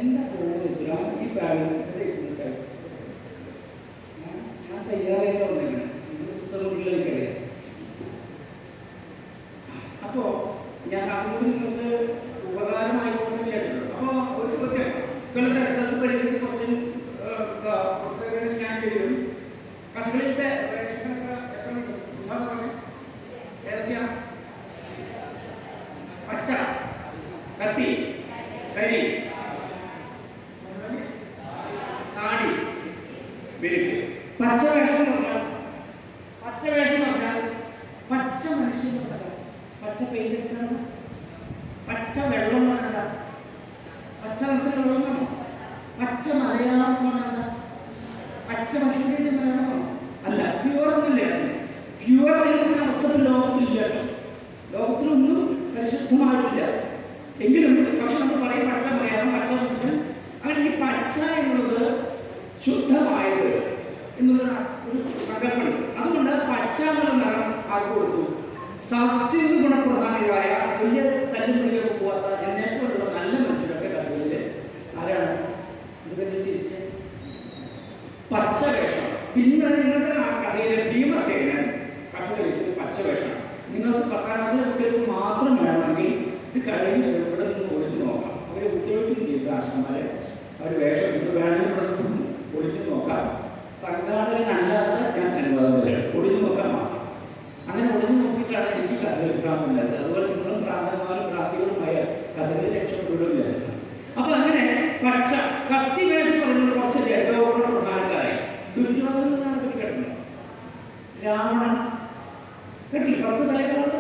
A: എന്താ തോന്നുന്നു ഈ ബാലൻസ് ഞാൻ തയ്യാറായിട്ട് വന്നേക്കണം പുസ്തകങ്ങളിലേക്കറിയാം. അപ്പോൾ ഞാൻ അതുകൊണ്ട് നിങ്ങൾക്ക് ഉപകാരമായിക്കൊണ്ട് വിചാരിച്ചു. അപ്പോൾ ഒരു മക്കളുടെ സ്ഥലത്ത് പഠിക്കുന്ന കുറച്ച് ഞാൻ ചെയ്യും. കഥകളിലത്തെ ഏതൊക്കെയാ? പച്ച, കത്തി, കരി, താടി, വെളുപ്പ്. പച്ചവേഷം എന്ന് പറഞ്ഞാൽ പച്ച മനുഷ്യൻ, പച്ച പെയിന്റാണ്. പച്ച വെള്ളം വേണ്ട, പച്ച നിറത്തിൽ വെള്ളം, പച്ച മലയാളം വേണ്ട, പച്ച മനുഷ്യൻ്റെ മലയാളമോ അല്ല. പ്യുവർ ഒന്നുമില്ല. പ്യുവർ ആയിരിക്കുന്ന അവസ്ഥ ലോകത്തില്ല. ലോകത്തിലൊന്നും പരിശുദ്ധമായിട്ടില്ല. എങ്കിലും പക്ഷെ നമ്മൾ പറയും പച്ച മലയാളം, പച്ച മനുഷ്യൻ. അങ്ങനെ ഈ പച്ച എന്നുള്ളത് ശുദ്ധമായത് എന്നുള്ള ഒരു സങ്കല്പമുണ്ട്. അതുകൊണ്ട് പച്ച എന്നുള്ള നിറം ആർക്ക് കൊടുത്തു? സാത്വിക ഗുണപ്രധാനമായ വലിയ തല്ലുമുള്ളിയൊക്കെ പോകാത്ത എന്നെപ്പോലുള്ള നല്ല മനുഷ്യരൊക്കെ കഥകളിൽ ആരാണ് ചിരിച്ച് പച്ച വേഷം. പിന്നെ നിങ്ങൾക്ക് ആ കഥയിലെ ഭീമസേനൻ കഥ കഴിച്ചത് പച്ച വേഷമാണ്. നിങ്ങൾക്ക് 10ാം ക്ലാസ്സിലെ കുട്ടികൾക്ക് മാത്രം വേണമെങ്കിൽ ഇത് കഴിഞ്ഞ് ഇവിടെ നിന്ന് ഒളിച്ചു നോക്കാം. അവരെ ഉദ്യോഗത്തിന് ചെയ്ത ആശന്മാരെ അവർ വേഷം ഇത് വേണമെങ്കിൽ ഒളിച്ചു നോക്കാം. സംഘാടകനല്ലാതെ ഞാൻ അനുവാദം തരാം. ഒളിച്ചു നോക്കാൻ മാത്രം. അങ്ങനെ ഒളിഞ്ഞു നോക്കിയിട്ടാണ് എനിക്ക് കഥ എടുക്കാമെന്നുള്ളത്. അതുപോലെ നിങ്ങളും പ്രാന്തന്മാരും പ്രാന്തികളുമായ കഥകളിൽ രക്ഷപ്പെടുകയില്ല. അപ്പൊ അങ്ങനെ പച്ച കത്തി വേഷം പറയുന്നത് കുറച്ച് രജോഗുണ പ്രധാനക്കാരായി. ദുര്യോധനാണ് കേട്ടിട്ടുണ്ടോ? രാവണൻ കേട്ടില്ല? 10 തലകളാണ്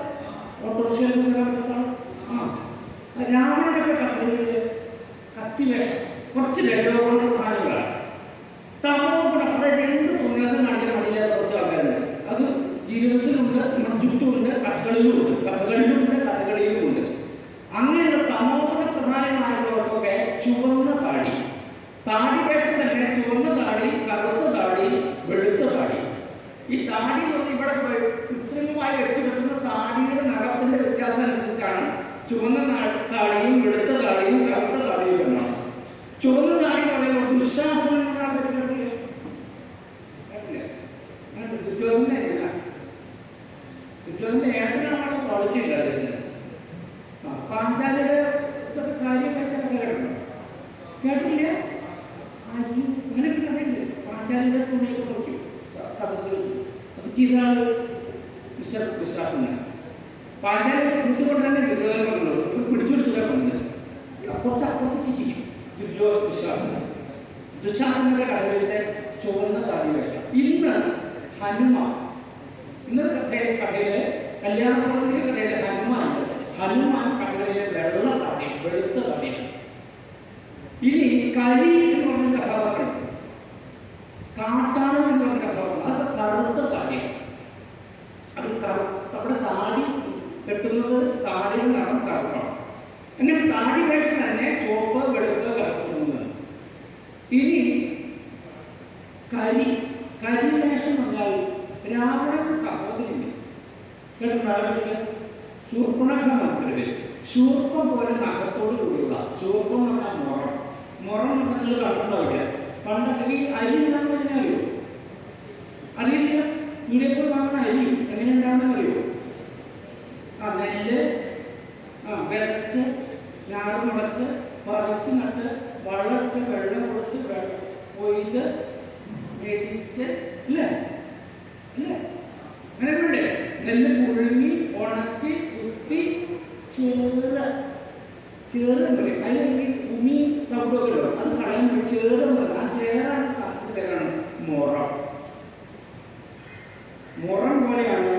A: ഓട്ടോറിക്ഷയിൽ രാവണനൊക്കെ കഥകളിൽ കത്തി വേഷം കുറച്ച് രജോഗുണ പ്രധാനങ്ങളാണ്. തമോ ഗുണം, അതായത് എന്ത് തോന്നിയാലും കാണിക്കാൻ മടിയില്ലാത്ത കുറച്ച് ആൾക്കാരുണ്ട്. അത് ജീവിതത്തിലുണ്ട്, ചുറ്റുമുണ്ട്, കഥകളിലുമുണ്ട്. അങ്ങനെയുള്ള തമോ ഗുണ പ്രധാനമായവർക്കൊക്കെ ചുവന്ന താടി, താടി വേഷം തന്നെ ചുവന്ന താടി, കറുത്ത താടി, വെളുത്ത താടി. ഈ താടി ഇവിടെ കൃത്രിമമായി വെച്ച് കിട്ടുന്ന താടിയുടെ നിറത്തിന്റെ വ്യത്യാസം അനുസരിച്ചാണ് ചുവന്ന താടിയും വെളുത്ത താടിയും കറുത്ത താടിയും എന്നാണ്. ചുവന്ന താടി എന്ന് പറയുമ്പോൾ ദുശാസനം എന്നാണ് പറ്റുന്നത്. ചുറ്റുവതിന്റെ ഏട്ടനാണ് ക്വാളിറ്റി ഉണ്ടായിരുന്നത്. പാഞ്ചാലിയുടെ കാര്യം കേട്ടില്ല? അങ്ങനെ ഒരു കഥയുണ്ട്. പാഞ്ചാലിയുടെ തുണിയൊക്കെ നോക്കി സദസ് വെച്ചു. അത് ചെയ്ത ആള് മിസ്റ്റർ വിശ്വാസനാണ്. പാഞ്ചാലിയുടെ കൂട്ടുകൊണ്ടാണ് ദുര്യോധനുള്ളത്. പിടിച്ചു വന്നത് അപ്പുറത്തേക്ക് ചെയ്യും. ദുശാസനയുടെ കഥകളിലെ ചുവന്ന താടി വേഷം. ഇന്ന് ഹനുമാൻ, ഇന്നത്തെ കഥയിലെ കല്യാണ സമിതി കഥയിലെ ഹനുമാൻ കഥകളിലെ വെള്ള താടി, വെളുത്ത താടിയാണ്. ഇനി കരി എന്ന് പറഞ്ഞ കഥാപാത്രം, കാട്ടാളൻ എന്ന് പറഞ്ഞ കഥാപാത്രം, അത് കറുത്ത താടിയാണ്. അത് അവിടെ താടി കെട്ടുന്നത് താടിയുടെ നിറം കറുപ്പാണ്. അങ്ങനെ താടി വേഷം തന്നെ ചുവപ്പ്, വെളുപ്പ്, കറുപ്പ്. ഇനി കരിവേഷം പറഞ്ഞാൽ രാവണൻ സഹോദരിയുണ്ട്. കേട്ടിട്ടുണ്ടാവില്ല? ശൂർപ്പണഖ മന്ത്രില് ശൂർപ്പം പോലെ നഖത്തോട് കൂടിയുള്ള ശൂർപ്പം എന്ന് പറഞ്ഞാൽ മുറം നിങ്ങൾ കണ്ടിട്ടുണ്ടാവില്ല. പണ്ടൊക്കെ ഈ അരി ഉണ്ടാകുന്നതിനെ അറിയോ? അറിയില്ല. വീടിപ്പോൾ വാങ്ങുന്ന അരി എങ്ങനെ ഉണ്ടാകുന്ന അറിയോ? നെല്ല് വിതച്ച് ഞാറ് മുളച്ച് പറിച്ച് നട്ട് വളർത്ത് വെള്ളം കൊടുത്ത് കൊയ്ത് മെതിച്ച് അല്ലേ അങ്ങനെ വേണ്ടേ? നെല്ല് പുഴുങ്ങി ഉണക്കി കുത്തി ചേർന്ന് പറയും. അല്ലെങ്കിൽ ഉമി തവിടൊക്കെ അത് കളയുമ്പോൾ ചേർന്ന് പറയും. ആ ചേരാൻ സാധ്യത പേരാണ് മുറം പോലെയാണ്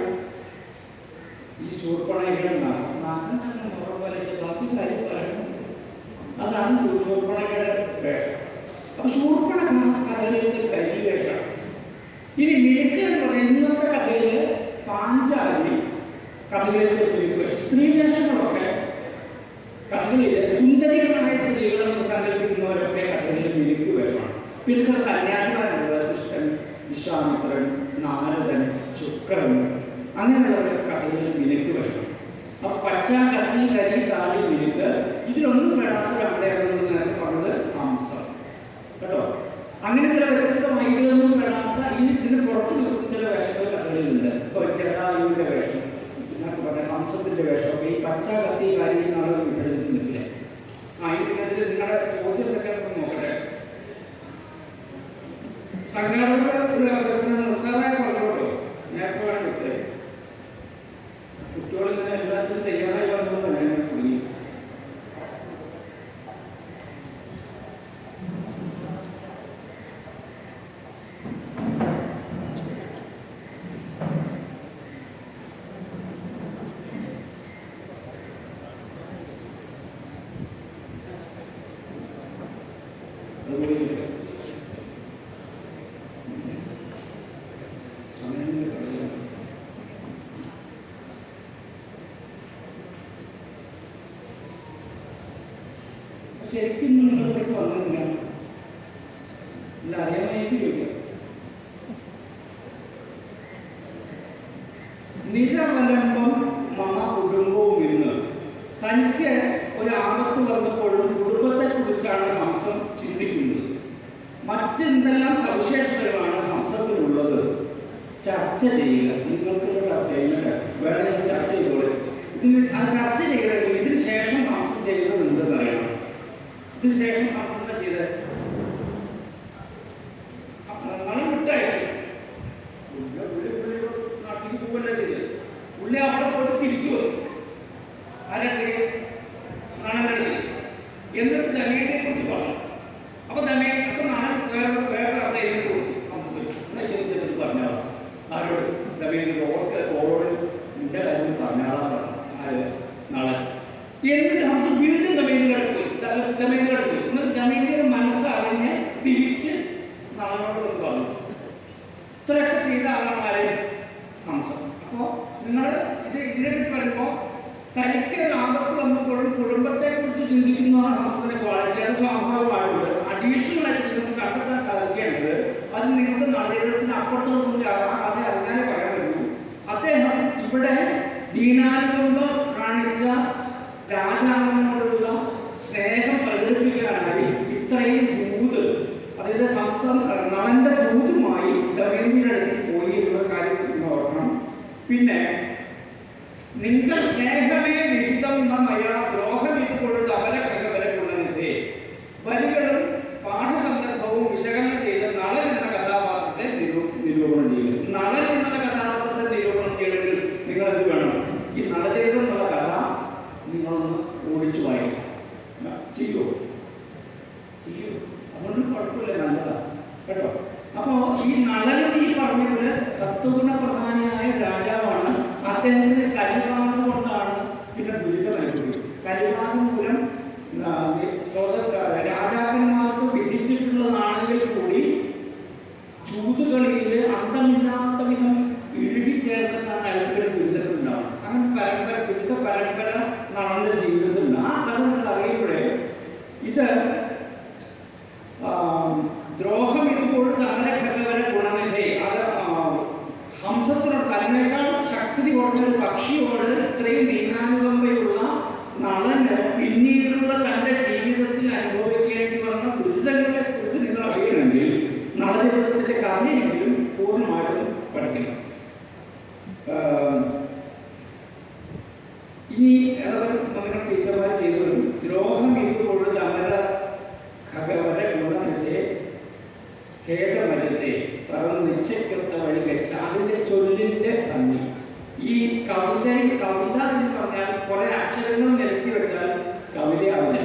A: ഈ ശൂർപ്പണയുടെ നാഥൻ തന്നെ മുറം പോലെ ബാക്കി കാര്യം പറയുന്നത്. അതാണ് ശൂർപ്പണയുടെ വേഷം. അപ്പൊ ശൂർപ്പണ കഥകളിൽ കരി വേഷം. ഇനി മിനുക്ക് എന്ന് പറയുന്നത് ഇന്നത്തെ കഥയില് പാഞ്ചാലി കഥകളിലെ മിനുക്ക് വേഷം. സ്ത്രീ വേഷങ്ങളൊക്കെ കഥകളിലെ സുന്ദരികളായ സ്ത്രീകളെന്ന് സങ്കല്പിക്കുന്നവരൊക്കെ കഥകളിൽ മിനുക്ക് വേഷമാണ്. പിന്നെ സന്യാസിമാരുണ്ട്, ശിഷ്ടൻ, വിശ്വാമിത്രൻ, നാരദൻ, ശുക്രൻ, അങ്ങനെയുള്ള കഥകളിൽ മിനുക്ക് വേഷം. അപ്പൊ പച്ച, കത്തി, കരി, താടി, മിനുക്ക് ഇതിലൊന്നും വേണ്ടാത്ത കഥയാണെന്ന് പറഞ്ഞത് വ്യത്യസ്തമായി ഇതിലൊന്നും വേണ്ടാത്ത ഇതിന് പുറത്ത് നിൽക്കുന്ന ചില വേഷങ്ങൾ കഥകളിലുണ്ട്. ഇപ്പോൾ ജടായുവിൻ്റെ വേഷം, എന്നൊക്കെ പറഞ്ഞ ഹംസത്തിൻ്റെ വേഷമൊക്കെ ഈ പച്ച കത്തി കാര്യങ്ങൾ ആളുകൾ വിട്ടെടുക്കുന്നില്ലേ? ഇതിൽ നിങ്ങളുടെ ചോദ്യത്തൊക്കെ നോക്കട്ടെ. സംഘാടകർ നിർത്താനായ പറഞ്ഞോട്ടോ, ഞാൻ എപ്പോഴാണ് നിർത്തത്? കുട്ടികളിൽ നിന്ന് എല്ലാത്തിനും തയ്യാറായി വന്നതുകൊണ്ടാണ് ഞാൻ കുടുങ്ങി. ശരിക്കും നിങ്ങളിലേക്ക് വന്നില്ല, ഇല്ല അറിയാനായിട്ട് ചോദിക്കാം. നിരവലംബം മമ കുടുംബവും ഇന്ന്. തനിക്ക് ഒരാപത്ത് വന്നപ്പോഴും കുടുംബത്തെക്കുറിച്ചാണ് ഹംസം ചിന്തിക്കുന്നത്. മറ്റെന്തെല്ലാം സവിശേഷതകളാണ് ഹംസത്തിനുള്ളത് ചർച്ച ചെയ്യുക. നിങ്ങൾക്ക് വേണമെങ്കിൽ ചർച്ച ചെയ്തോളൂ. അത് ചർച്ച ചെയ്യണമെങ്കിൽ ഇതിന് ശേഷം ഹംസം ചെയ്യുന്നത് എന്തെന്ന് അറിയണം. ഇതിന് ശേഷം ഹംസം എന്താ ചെയ്തത്? നളം വിട്ടയച്ചു. നാട്ടിലേക്ക് പോവല്ല ചെയ്തത്. പുള്ളി അവിടെ പോയിട്ട് തിരിച്ചു വന്നു. ആരൊക്കെ? നളനെടുത്ത്. എന്നിട്ട് ദമയനെ കുറിച്ച് പറഞ്ഞു. അപ്പൊ ദമയൻ അപ്പൊ നളൻ വേറെ അസൈനിൽ കൊടുത്തു. ഹംസത്തിൽ പറഞ്ഞാളാ ആരോട്? ദമയന് ഓരോട് നിന്റെ കാര്യം പറഞ്ഞാളാ നളൻ. എന്നിട്ട് ഹംസം വീണ്ടും ദമയനിലടുത്ത് എന്നിട്ട് ദമയന്റെ മനസ്സറിഞ്ഞ് തിരിച്ച് നളനോട് പറഞ്ഞു. ഇത്രയൊക്കെ ചെയ്ത ആളാണ് ഹംസം. അപ്പോൾ നിങ്ങൾ ഇതിനെപ്പറ്റി പറയുമ്പോൾ തനിക്ക് ആപത്ത് വന്നപ്പോഴും കുടുംബത്തെക്കുറിച്ച് ചിന്തിക്കുന്നതാണ് ഹംസത്തിന്റെ ക്വാളിറ്റി. അത് സ്വാഭാവികമായിട്ട് അഡീഷണൽ ആയിട്ട് നിങ്ങൾക്ക് കണ്ടെത്താൻ സാധിക്കേണ്ടത് അത് നിങ്ങളുടെ നടീരത്തിന് അപ്പുറത്തോടുകൂടി ആ കഥ അറിഞ്ഞാലേ പറയാൻ പറ്റൂ. അദ്ദേഹം ഇവിടെ ദീനാനുകമ്പ കാണിച്ച രാജാവിനോടുള്ള സ്നേഹം പ്രകടിപ്പിക്കാനായി ഇത്രയും ദൂത്, അതായത് ഹംസം നളന്റെ ദൂതുമായി ദമയന്തിയുടെ അടുത്ത് പോയി എന്നുള്ള കാര്യം ഓർക്കണം. പിന്നെ നിങ്ങൾ സ്നേഹമേ വിഹിതം മയാ ദ്രോഹം ഇപ്പോഴത്തെ അവരെ കൊണ്ടുവന്നേ വരികളും പാഠസന്ദർഭവും വിശകലനം ചെയ്ത് നളൻ എന്ന കഥാപാത്രത്തെ നിരൂപണം ചെയ്യുന്നു. നളൻ എന്നുള്ള കഥാപാത്രത്തെ നിരൂപണം ചെയ്യണമെങ്കിൽ നിങ്ങൾ എന്ത് വേണം? ഈ നളചരിതം എന്നുള്ള കഥ നിങ്ങളൊന്ന് ഓടിച്ചു വായിക്കും. ചെയ്യോ? അതുകൊണ്ട് കുഴപ്പമില്ല, നല്ലതാണ് കേട്ടോ. അപ്പോൾ ഈ നളനും ഈ പറഞ്ഞ സത്വഗുണ പ്രധാനിയായ രാജാവാണ്. അദ്ദേഹത്തിന് കരിവാദം കൊണ്ടാണ് പിന്നെ ദുരിതമായിപ്പോയി. കരിവാദം മൂലം രാജാക്കന്മാർക്ക് വിധിച്ചിട്ടുള്ളതാണെങ്കിൽ കൂടി ചൂതുകളിയിൽ അന്തമില്ലാത്ത വിധം ഇഴുകിച്ചേർന്നിട്ടാണ് അയാൾക്ക് ദുരിതമുണ്ടാവും. അങ്ങനെ ദുരിത പരമ്പര നടന്ന ജീവിതത്തിൽ ആ കഥ നിങ്ങൾ അറിയുമ്പോഴേ ഇത് ദ്രോഹം ഇതുകൊണ്ട് താരഖവരെ ഗുണനിധി, അത് ഹംസത്തിനോട് തന്നേക്കാൾ ശക്തി കൊണ്ടൊരു പക്ഷിയോട് ഇത്രയും ദീനാനുകമ്പയുള്ള നളന് പിന്നീടുള്ള തൻ്റെ ജീവിതത്തിൽ അനുഭവിക്കേണ്ടി വന്ന ദുരിതങ്ങളെ കുറിച്ച് നിങ്ങൾ അറിയണമെങ്കിൽ നളചരിതത്തിൻ്റെ കഥയെങ്കിലും പൂർണ്ണമായിട്ടും പഠിക്കണം. ഇനി നമ്മുടെ ടീച്ചർമാർ ചെയ്തതും ദ്രോഹം ഇതുകൊണ്ട് അമര ഖഗവരെ ഗുണനിധി ഖേദമരത്തെ പറന്ന് നിശ്ചയിക്കപ്പെട്ട വഴി വെച്ച അതിൻ്റെ ചൊല്ലിൻ്റെ ഭംഗി. ഈ കവിത എന്ന് പറഞ്ഞാൽ കുറെ അക്ഷരങ്ങൾ നിരത്തി വെച്ചാൽ കവിതയാവില്ല.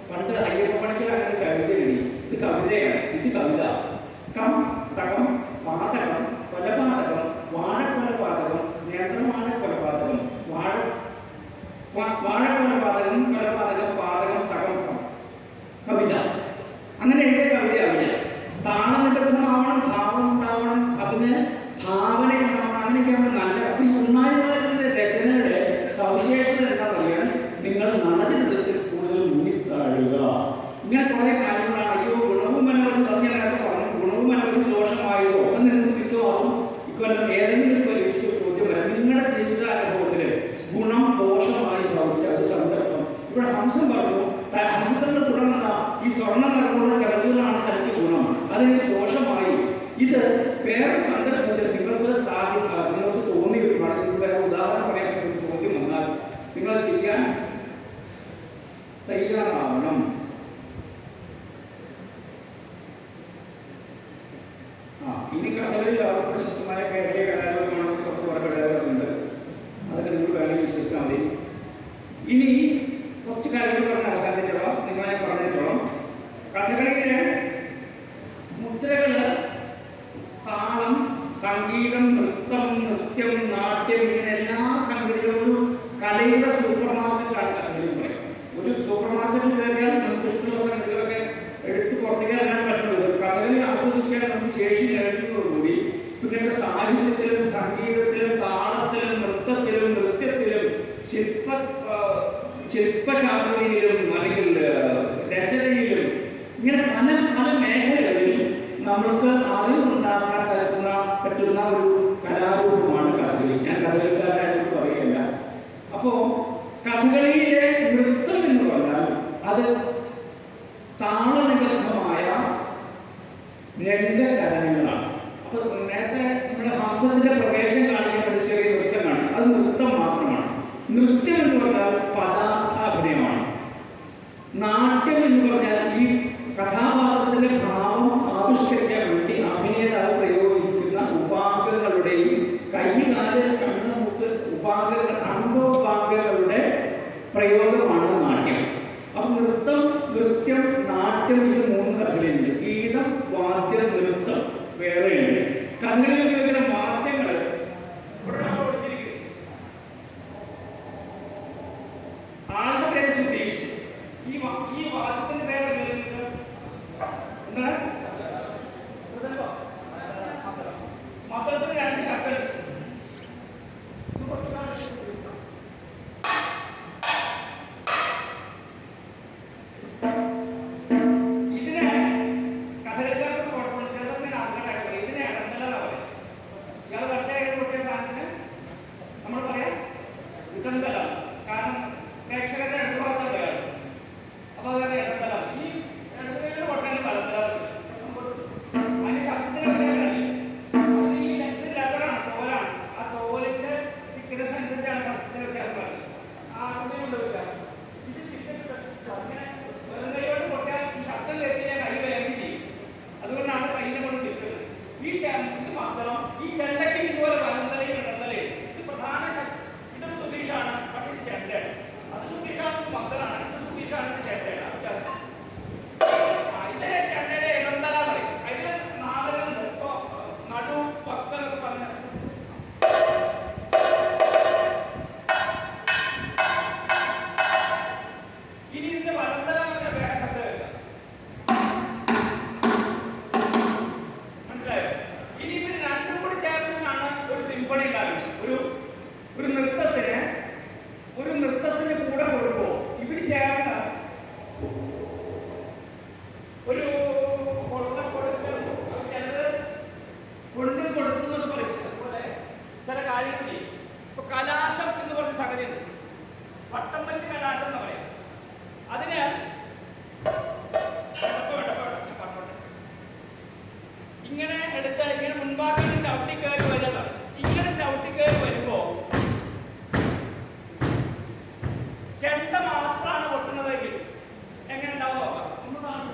A: പണ്ട് അയ്യപ്പപ്പണിക്കൽ അങ്ങനെ കവിത എഴുതി. ഇത് കവിതയാണ്. ഇത് കവിത. കം തകം പാതകം കൊലപാതകം വാഴക്കൊലപാതകം നേത്രമാഴ കൊലപാതകം വാഴക്കൊലപാതകം കൊലപാതകം പാതകം തകം കം കവിത. അങ്ങനെ എഴുതിയ കവിതയാവില്ല. താളനിബദ്ധമാവണം, ഭാവം ഉണ്ടാവണം, അതിന് ഭാവന ഉണ്ടാവണം. അങ്ങനെയൊക്കെയാണ് നല്ല. അപ്പൊ ഈ ഉണ്ണായിയുടെ രചനയുടെ സവിശേഷത എന്താ പറയാൻ നിങ്ങൾ നളചരിതത്തിൽ കൂടുതൽ മുന്നിത്താഴുക. ഇങ്ങനെ കുറെ കാര്യങ്ങളാണ്. അയ്യോ ഗുണവും മനോഹരം അത് ഞാനൊക്കെ പറഞ്ഞു കഥകളിയിലെ മുദ്രകള് താളം, സംഗീതം, നൃത്തം, നൃത്യം, നാട്യം ഇങ്ങനെ എല്ലാ സംഗതികളും കലയുടെ സൂപ്പർ മാർക്കറ്റാണ് കഥകളി പറയും. ഒരു സൂപ്പർ മാർക്കറ്റിൽ കയറിയാൽ നമുക്ക് ഇഷ്ടമുള്ള സംഗതികളൊക്കെ എടുത്ത് പുറത്തേക്ക് ഇറങ്ങാൻ പറ്റുള്ളൂ. കഥകളി ആസ്വദിക്കാൻ നമുക്ക് ശേഷി നേടുന്നതോടുകൂടി പിന്നെ സാഹിത്യത്തിലും സംഗീതത്തിലും താളത്തിലും നൃത്തത്തിലും നൃത്യത്തിലും ശില്പചാതുരിയിലും അല്ലെങ്കിൽ രചനയിലും ഇങ്ങനെ പല പല മേഖലകളിൽ നമ്മൾക്ക് അറിവുണ്ടാക്കാൻ പറ്റുന്ന ഒരു കലാരൂപമാണ് കഥകളി. ഞാൻ കഥകളിക്കാരായിട്ട് പറയുകയില്ല. അപ്പോ കഥകളിയിലെ നൃത്തം എന്ന് പറഞ്ഞാൽ അത് താളനിബദ്ധമായ രംഗചലനങ്ങളാണ്. അപ്പൊ നേരത്തെ നമ്മുടെ ഹംസത്തിന്റെ പ്രവേശം കാണിക്കുന്ന ചെറിയ നൃത്തമാണ്, അത് നൃത്തം മാത്രമാണ്. നൃത്യം എന്ന് പറഞ്ഞാൽ പദാർത്ഥാഭിനയമാണ്. നാട്യം എന്ന് പറഞ്ഞാൽ ഈ കഥാപാത്രത്തിന്റെ ഭാവം ആവിഷ്കരിക്കാൻ വേണ്ടി അഭിനേതാവ് പ്രയോഗിക്കുന്ന ഉപാംഗങ്ങളുടെയും കൈകാല് കണ്ണ് മൂക്ക് ഉപാംഗങ്ങൾ അംഗോപാംഗങ്ങളുടെ പ്രയോഗമാണ് നാട്യം. അപ്പൊ നൃത്തം, നൃത്യം, നാട്യം ഇത് മൂന്ന് കഥകളിയുണ്ട്. ഗീതം, വാദ്യം, നൃത്തം വേറെയുണ്ട്. കഥകളിൽ ഉപയോഗിക്കുന്ന വാദ്യങ്ങൾ ആളുടെ പേര് സുധീഷ്. ഈ വാദ്യത്തിന്റെ പേര് എന്താണ്? മക്കളത്തിന് രണ്ട് ശക്തി. ഇതിനെ കഥകളിക്കാർക്ക് കുഴപ്പമില്ല, ചെറുതിന് ആൾക്കാരായിട്ട് ഇതിനെ ഇടന്തല പറയും. ഇയാൾ വെറുതെ കൊടുക്കുന്ന സാധനത്തിന് നമ്മൾ പറയാം ഇടന്തല. കാരണം പ്രേക്ഷകരുടെ അടുത്ത് ഭാഗത്ത് പറയാം. അപ്പൊ അതാണ് ഇടന്തല. ഈ ഇടതുകൈയിൽ കൊട്ടാൻ വലന്തല. അതിന് ശബ്ദത്തിന് വ്യത്യാസമല്ലേ? അത് ഈ ലെൻസ് ലെതറാണ്, തോലാണ്. ആ തോലിന്റെ തിക്നെസ് അനുസരിച്ചാണ് ശബ്ദത്തിന് വ്യത്യാസം പറയുന്നത്. ആ അതിനുള്ള വ്യത്യാസം. ഇത് അങ്ങനെ വെറും കൈയോട് കൊട്ടാൻ ഈ ശബ്ദം കേൾക്കില്ല, കൈ വേഗം ചെയ്യും. അതുകൊണ്ടാണ് കൈയിനെ കൊണ്ട് ചിരിച്ചത്. ഇത് മാത്രം ഈ ചെണ്ടയ്ക്ക് ഇതുപോലെ വലന്തലയും ഇടന്തലയും. ഇത് പ്രധാന ഇതും സുധീഷാണ്, പക്ഷേ ഇത് ചെണ്ടയാണ്. അത് സുധീഷാണ്, മക്കളാണ്. ഇത് സുധീഷാണ്, ഇത് ചെണ്ടയാണ്. ഇതിലെ ചെണ്ടയുടെ ഇടന്തല പറയും. അതിന് നാളുകളുണ്ട്. ഇപ്പൊ നടു പക്കെന്നൊക്കെ പറഞ്ഞ ഇനി ഇതിന്റെ വലന്തല വേറെ ശബ്ദം കേൾക്കാം. മനസ്സിലായോ? ഇനി ഇവര് രണ്ടും കൂടി ചേർന്നാണ് ഒരു സിംഫണി ഉണ്ടാകുന്നത്. ഒരു നൃത്തത്തിന് കൂടെ കൊടുക്കുമോ ഇവര് ചേർന്ന് ഒരു ചിലത് കൊണ്ടും കൊടുക്കുന്നൊക്കെ പറയും. അതുപോലെ ചില കാര്യങ്ങൾ ചെയ്യും. ഇപ്പൊ കലാശം എന്ന് പറഞ്ഞ സംഗതിയുണ്ട്. പട്ടം വെച്ച് കലാശം എന്ന് പറയും. അതിന് ഇങ്ങനെ എടുത്ത് ഇങ്ങനെ മുൻഭാഗത്ത് ചവിട്ടിക്കയറി വരുന്നത്. ഇങ്ങനെ ചവിട്ടിക്കയറി വരുമ്പോ ചെണ്ട മാത്രമാണ് കൊട്ടുന്നതെങ്കിൽ എങ്ങനെ ഉണ്ടാവും നോക്കാം. ഒന്ന് കാണിച്ചു.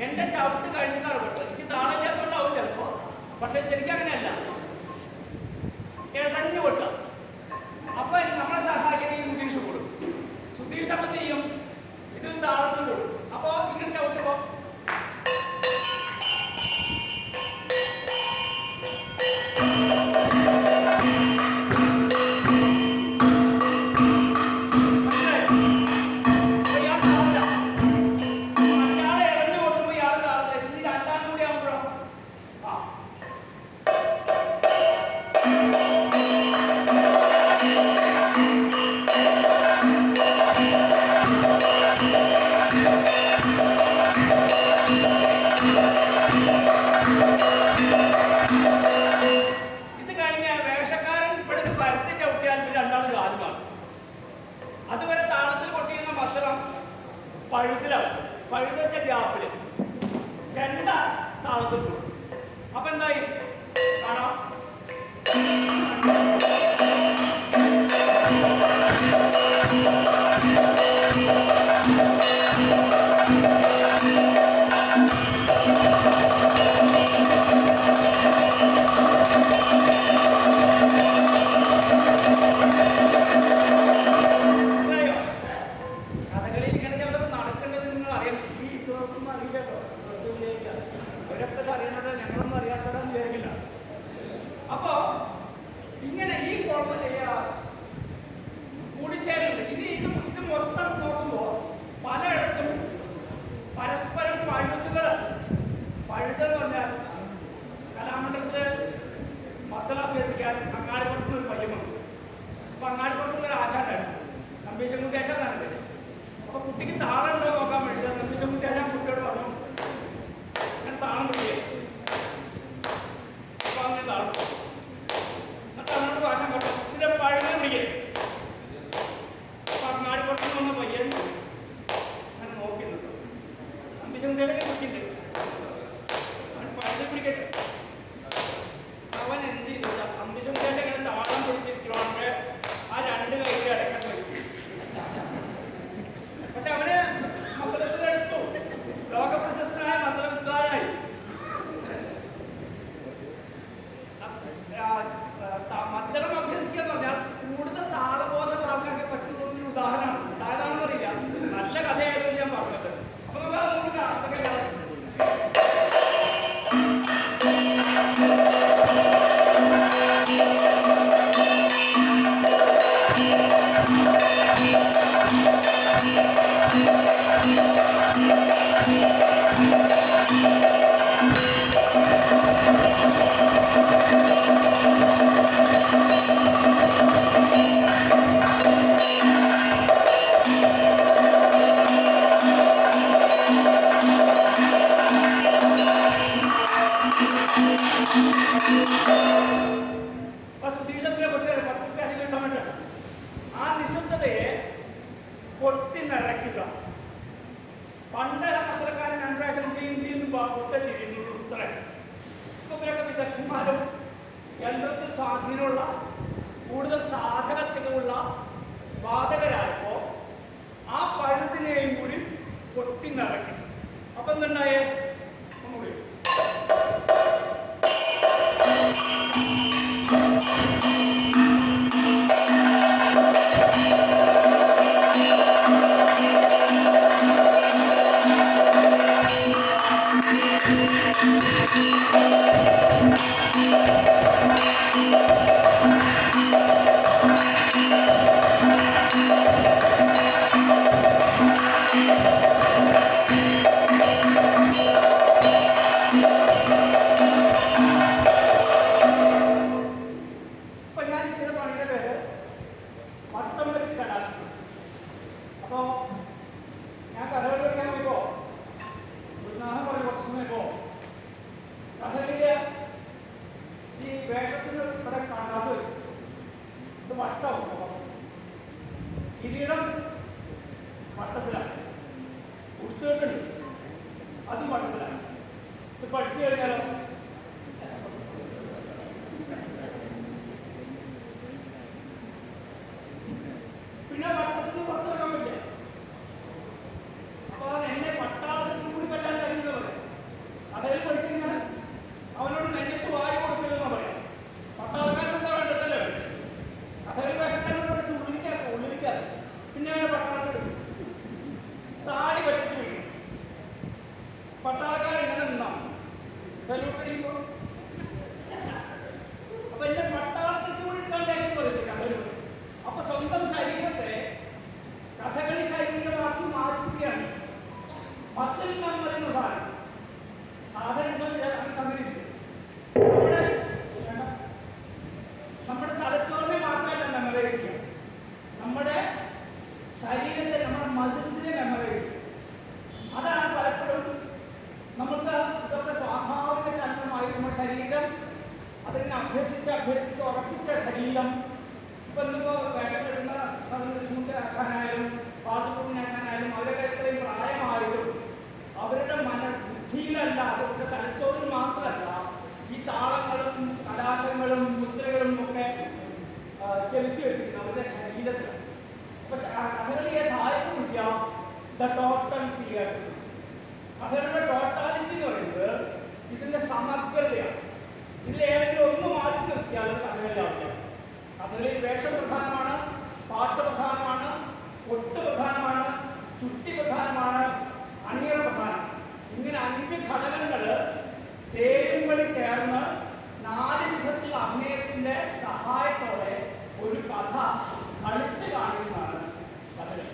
A: എന്റെ ചവിട്ട് കഴിഞ്ഞിട്ടാണ് കൊട്ടത്. എനിക്ക് താളമില്ലാത്തോണ്ടാവും ചിലപ്പോ, പക്ഷെ ശരിക്കും അങ്ങനെയല്ല, ഇടഞ്ഞു കൊട്ടാം. അപ്പൊ നമ്മളെ സഹായിക്കുന്ന ഈ സുധീഷ് കൂടും. സുധീഷ് അപ്പം ചെയ്യും, ഇത് താളത്തിൽ കൂടും. അപ്പൊ ഇങ്ങനെ ചവിട്ടുമ്പോ പഴുതച്ച ഗ്യാപ്പില് ചെണ്ട താളത്തിൽ കൊടുക്കും. അപ്പൊ എന്തായി കാണാം. എനിക്ക് താളം ഉണ്ടോ നോക്കാൻ വേണ്ടി നിമിഷം മുന്നേ ഞാൻ കുട്ടിയോട് പറഞ്ഞു ഞാൻ താളം പിടിക്കേ. അപ്പൊ അങ്ങനെ താളം എന്നിട്ട് അങ്ങോട്ട് ഭാഷ കേട്ടോ ഇതിന്റെ പഴയ പിടിക്കേ. അപ്പൊ അങ്ങാടിപ്പുറത്ത് വന്ന പയ്യൻ അങ്ങനെ നോക്കി നിന്നു. നിമിഷം മുന്നേലൊക്കെ പിടിക്കുന്നുണ്ട്. അവൻ പഴയ പിടിക്കട്ടെ. അവൻ എന്ത് ചെയ്തില്ല അമ്പിച്ചും ഇങ്ങനെ താളം പിടിച്ചിട്ടുണ്ട്. ആ രണ്ട് കൈയിൽ അടക്കാൻ പറ്റും. പക്ഷെ അവന് മന്ത്രത്തിലെടുത്തു. ലോകപ്രശസ്തനായ മന്ത്രവിദ്വാനായി. മന്ത്രം അഭ്യസിക്കുക എന്ന് പറഞ്ഞാൽ കൂടുതൽ താളബോധമുള്ള ആൾക്കാർക്ക് പറ്റുന്ന ഒരു ഉദാഹരണമാണ്. ഉണ്ടായതാണെന്ന് അറിയില്ല. നല്ല കഥയായിരുന്നു ഞാൻ പറഞ്ഞത്. അപ്പൊ നമുക്ക് അതൊന്നും കാണാം. ആ നിശബ്ദതയെ പൊട്ടി നിറയ്ക്കുക. പണ്ട് പത്രക്കാരൻ രണ്ടാഴ്ച പൊട്ടിരിക്കുന്നു ഉത്തരം. ഇപ്പൊ ഇവരൊക്കെ വിദഗ്ധന്മാരും യന്ത്രത്തിൽ സ്വാധീനമുള്ള കൂടുതൽ സാധകത്തിലുള്ള വാദകരായപ്പോ ആ പഴുതിനെയും കൂടി പൊട്ടി നിറയ്ക്കും. അപ്പൊ എന്തുണ്ടായേ നമുക്ക് കിരീടം വട്ടത്തിലാണ്, ഉടുത്തുകെട്ടുണ്ട് അതും വട്ടത്തിലാണ്. ഇത് പഠിച്ചു കഴിഞ്ഞാലോ പിന്നെ വട്ടത്തിന് പുറത്ത് വെക്കാൻ പറ്റില്ല. അപ്പൊ അത് എന്നെ പട്ടാളത്തിൽ കൂടി പറ്റാൻ കഴിയുന്ന പറയാം. അതായത് പഠിച്ചു കഴിഞ്ഞാൽ അവനോട് നെഞ്ഞത്ത് വായി കൊടുക്കരുതെന്ന് പറയാം. പട്ടാളക്കാരൻ എന്താ വേണ്ടതല്ലേ അതായത് വേഷക്കാരനോട് ഉള്ളിരിക്കാതെ പിന്നെ അവനെ പട്ടാളത്തിൽ താടി പറ്റിച്ചു വീഴും. പട്ടാളക്കാരൻ ഇങ്ങനെ നിന്നാണ് സല്യൂട്ട് ചെയ്യുമ്പോൾ. അപ്പൊ എന്റെ പട്ടാളത്തിൽ കൂടി ഇട്ടാൻ കഴിയുന്ന പറയില്ല കഥകളി. അപ്പൊ സ്വന്തം ശരീരത്തെ കഥകളി ശരീരമാക്കി മാറ്റുകയാണ്. മസിൽ മെമ്മറി എന്ന സാധനം സംഘടിപ്പിക്കും. നമ്മുടെ തലച്ചോറിനെ മാത്രമല്ല മെമ്മറൈസ് ചെയ്യുക, നമ്മുടെ ശരീരത്തെ, നമ്മുടെ മസിൽസിനെ മെമ്മറൈസ് ചെയ്യും. അതാണ് പലപ്പോഴും നമുക്ക് ഇതൊക്കെ സ്വാഭാവിക ചലനമായി നമ്മുടെ ശരീരം അതിനെ അഭ്യസിച്ച് ഉറപ്പിച്ച ശരീരം. ഇപ്പൊ ഇന്നിപ്പോ വേഷം കെട്ടുന്ന കൃഷ്ണന്റെ ആശാനായാലും വാസുദേവൻ ആശാനായാലും അവരൊക്കെ എത്രയും പ്രായമായിട്ടും അവരുടെ ബുദ്ധിയിലല്ല, അവരുടെ തലച്ചോറിൽ മാത്രമല്ല ഈ താളങ്ങളും കലാശങ്ങളും മുദ്രകളും ഒക്കെ ചെലുത്തി വെച്ചിരിക്കുന്നത് അവരുടെ ശരീരത്തിലാണ്. അപ്പൊ കഥകളിയെ സഹായിക്കുന്നില്ല ദ ടോട്ടൽ തിയേറ്റർ. കഥകളുടെ ടോട്ടാലിറ്റി എന്ന് പറയുന്നത് ഇതിന്റെ സമഗ്രതയാണ്. ഇതിൽ ഏതെങ്കിലും ഒന്ന് മാറ്റി നിർത്തിയാൽ കഥകളിയാവില്ല. കഥകളിൽ വേഷം പ്രധാനമാണ്, പാട്ട് പ്രധാനമാണ്, പൊട്ട് പ്രധാനമാണ്, ചുട്ടി പ്രധാനമാണ്, അണിയറ പ്രധാനം. ഇങ്ങനെ 5 ഘടകങ്ങൾ ചേരുമ്പടി ചേർന്ന് 4 വിധത്തിലുള്ള അഭിനയത്തിന്റെ സഹായത്തോടെ ഒരു കഥ കളിച്ച് കാണിക്കുന്നതാണ് കഥകളി.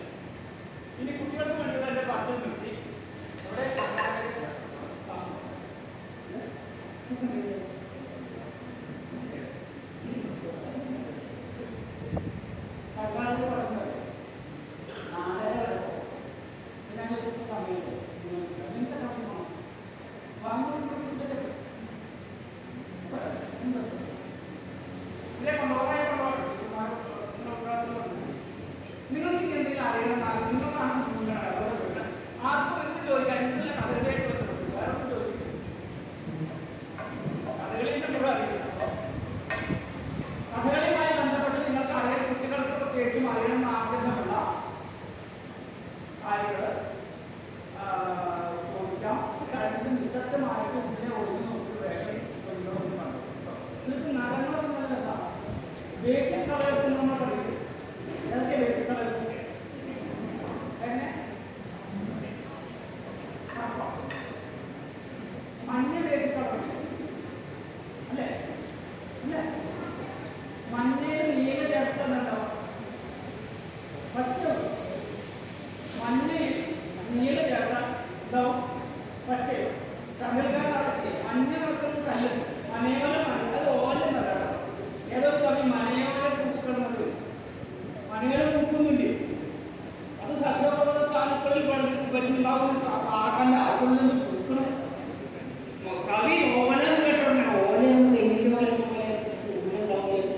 A: ഇനി കുട്ടികൾക്ക് വേണ്ടിയിട്ട് എന്റെ പാട്ട് നിർത്തി ഇവിടെ അറിയണം ആർക്കും എന്ത് ചോദിക്കാൻ ഇന്നലെ കഥകളിയായിട്ട് ബന്ധപ്പെട്ടു വേറെ ഒന്നും ചോദിക്കും കഥകളിയുടെ മുഴുവൻ അറിയില്ല കഥകളിയുമായി ബന്ധപ്പെട്ട് നിങ്ങൾക്ക് അറിയാൻ കുട്ടികൾക്ക് പ്രത്യേകിച്ചും അറിയണം ആഗ്രഹമുള്ള കാര്യങ്ങൾ ചോദിക്കാം കാര്യത്തിൽ നിശബ്ദമായിട്ട് ഇതിനെ ഒഴിഞ്ഞു നോക്കി വേഷം കൊണ്ടുപോകുന്നു കണ്ടു നിങ്ങൾക്ക് നഗരങ്ങളൊന്നും നല്ല സാധനം ബേസിക് കളേഴ്സ് നമ്മൾ പഠിക്കും ഏതൊക്കെ ബേസിക് കളേഴ്സ് മഞ്ഞ ബേസിക് കളർ അല്ലേ അല്ലേ മഞ്ഞയിൽ നീല ചേർത്തുന്നുണ്ടോ പച്ച മഞ്ഞയിൽ നീല ചേർത്ത ഉണ്ടാവും പച്ചയോ തമിഴ്കാർ പച്ച മഞ്ഞ മക്കളും കല്ലും മനയോല മണ്ണ് അത് ഓലം നല്ലതാണ് ഏതോ പറഞ്ഞ് മനയോല പൂക്കളുണ്ട് മനയോല പൂക്കുന്നില്ലേ അത് സഹോദര സ്ഥാനങ്ങളിൽ വരുന്നുണ്ടാവുന്ന ആകല്ല അതിൽ നിന്ന് പൂക്കണം കവി ഓല എന്ന് കേട്ടോണ്ട് ഓലയൊന്നും എനിക്കുപോലെ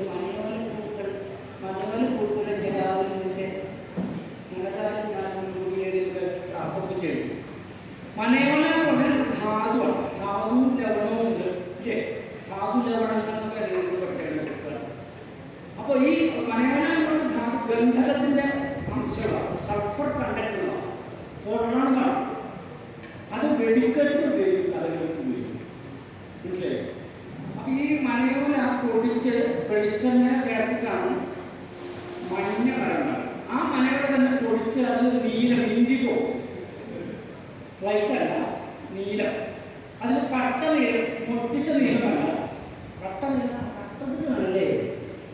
A: മനയോല പൂക്കൾ മനയോല പൂക്കളുടെ ജലാവിന്റെ ആസ്വദിച്ചു മനയോല പറഞ്ഞാൽ ധാതുവാണ് ധാതു ലവണവും ഉണ്ട് ധാതു ലവണങ്ങളൊക്കെ പഠിക്കേണ്ട അപ്പോൾ ഈ മനയോല എന്നുള്ള ധാതു ഗന്ധകത്തിന്റെ അംശങ്ങളാണ് സൾഫർ കണ്ടന്റുള്ള പൊള്ളാണ് അത് വെടിക്കെട്ട് ഉപയോഗിക്കും കഥകൾക്ക് ഉപയോഗിക്കും മനസ്സിലായോ അപ്പൊ ഈ മനയോല പൊടിച്ച് വെളിച്ചെണ്ണ ചേർത്തിട്ടാണ് മഞ്ഞ മരങ്ങൾ ആ മനയോല തന്നെ പൊടിച്ച് അത് നീലം ഇൻഡിഗോ ലൈറ്റ് അല്ല നീലം അതിൽ കട്ട നീലം പൊട്ടിച്ച നീലമല്ല കട്ട നീലം കട്ടതിലാണല്ലേ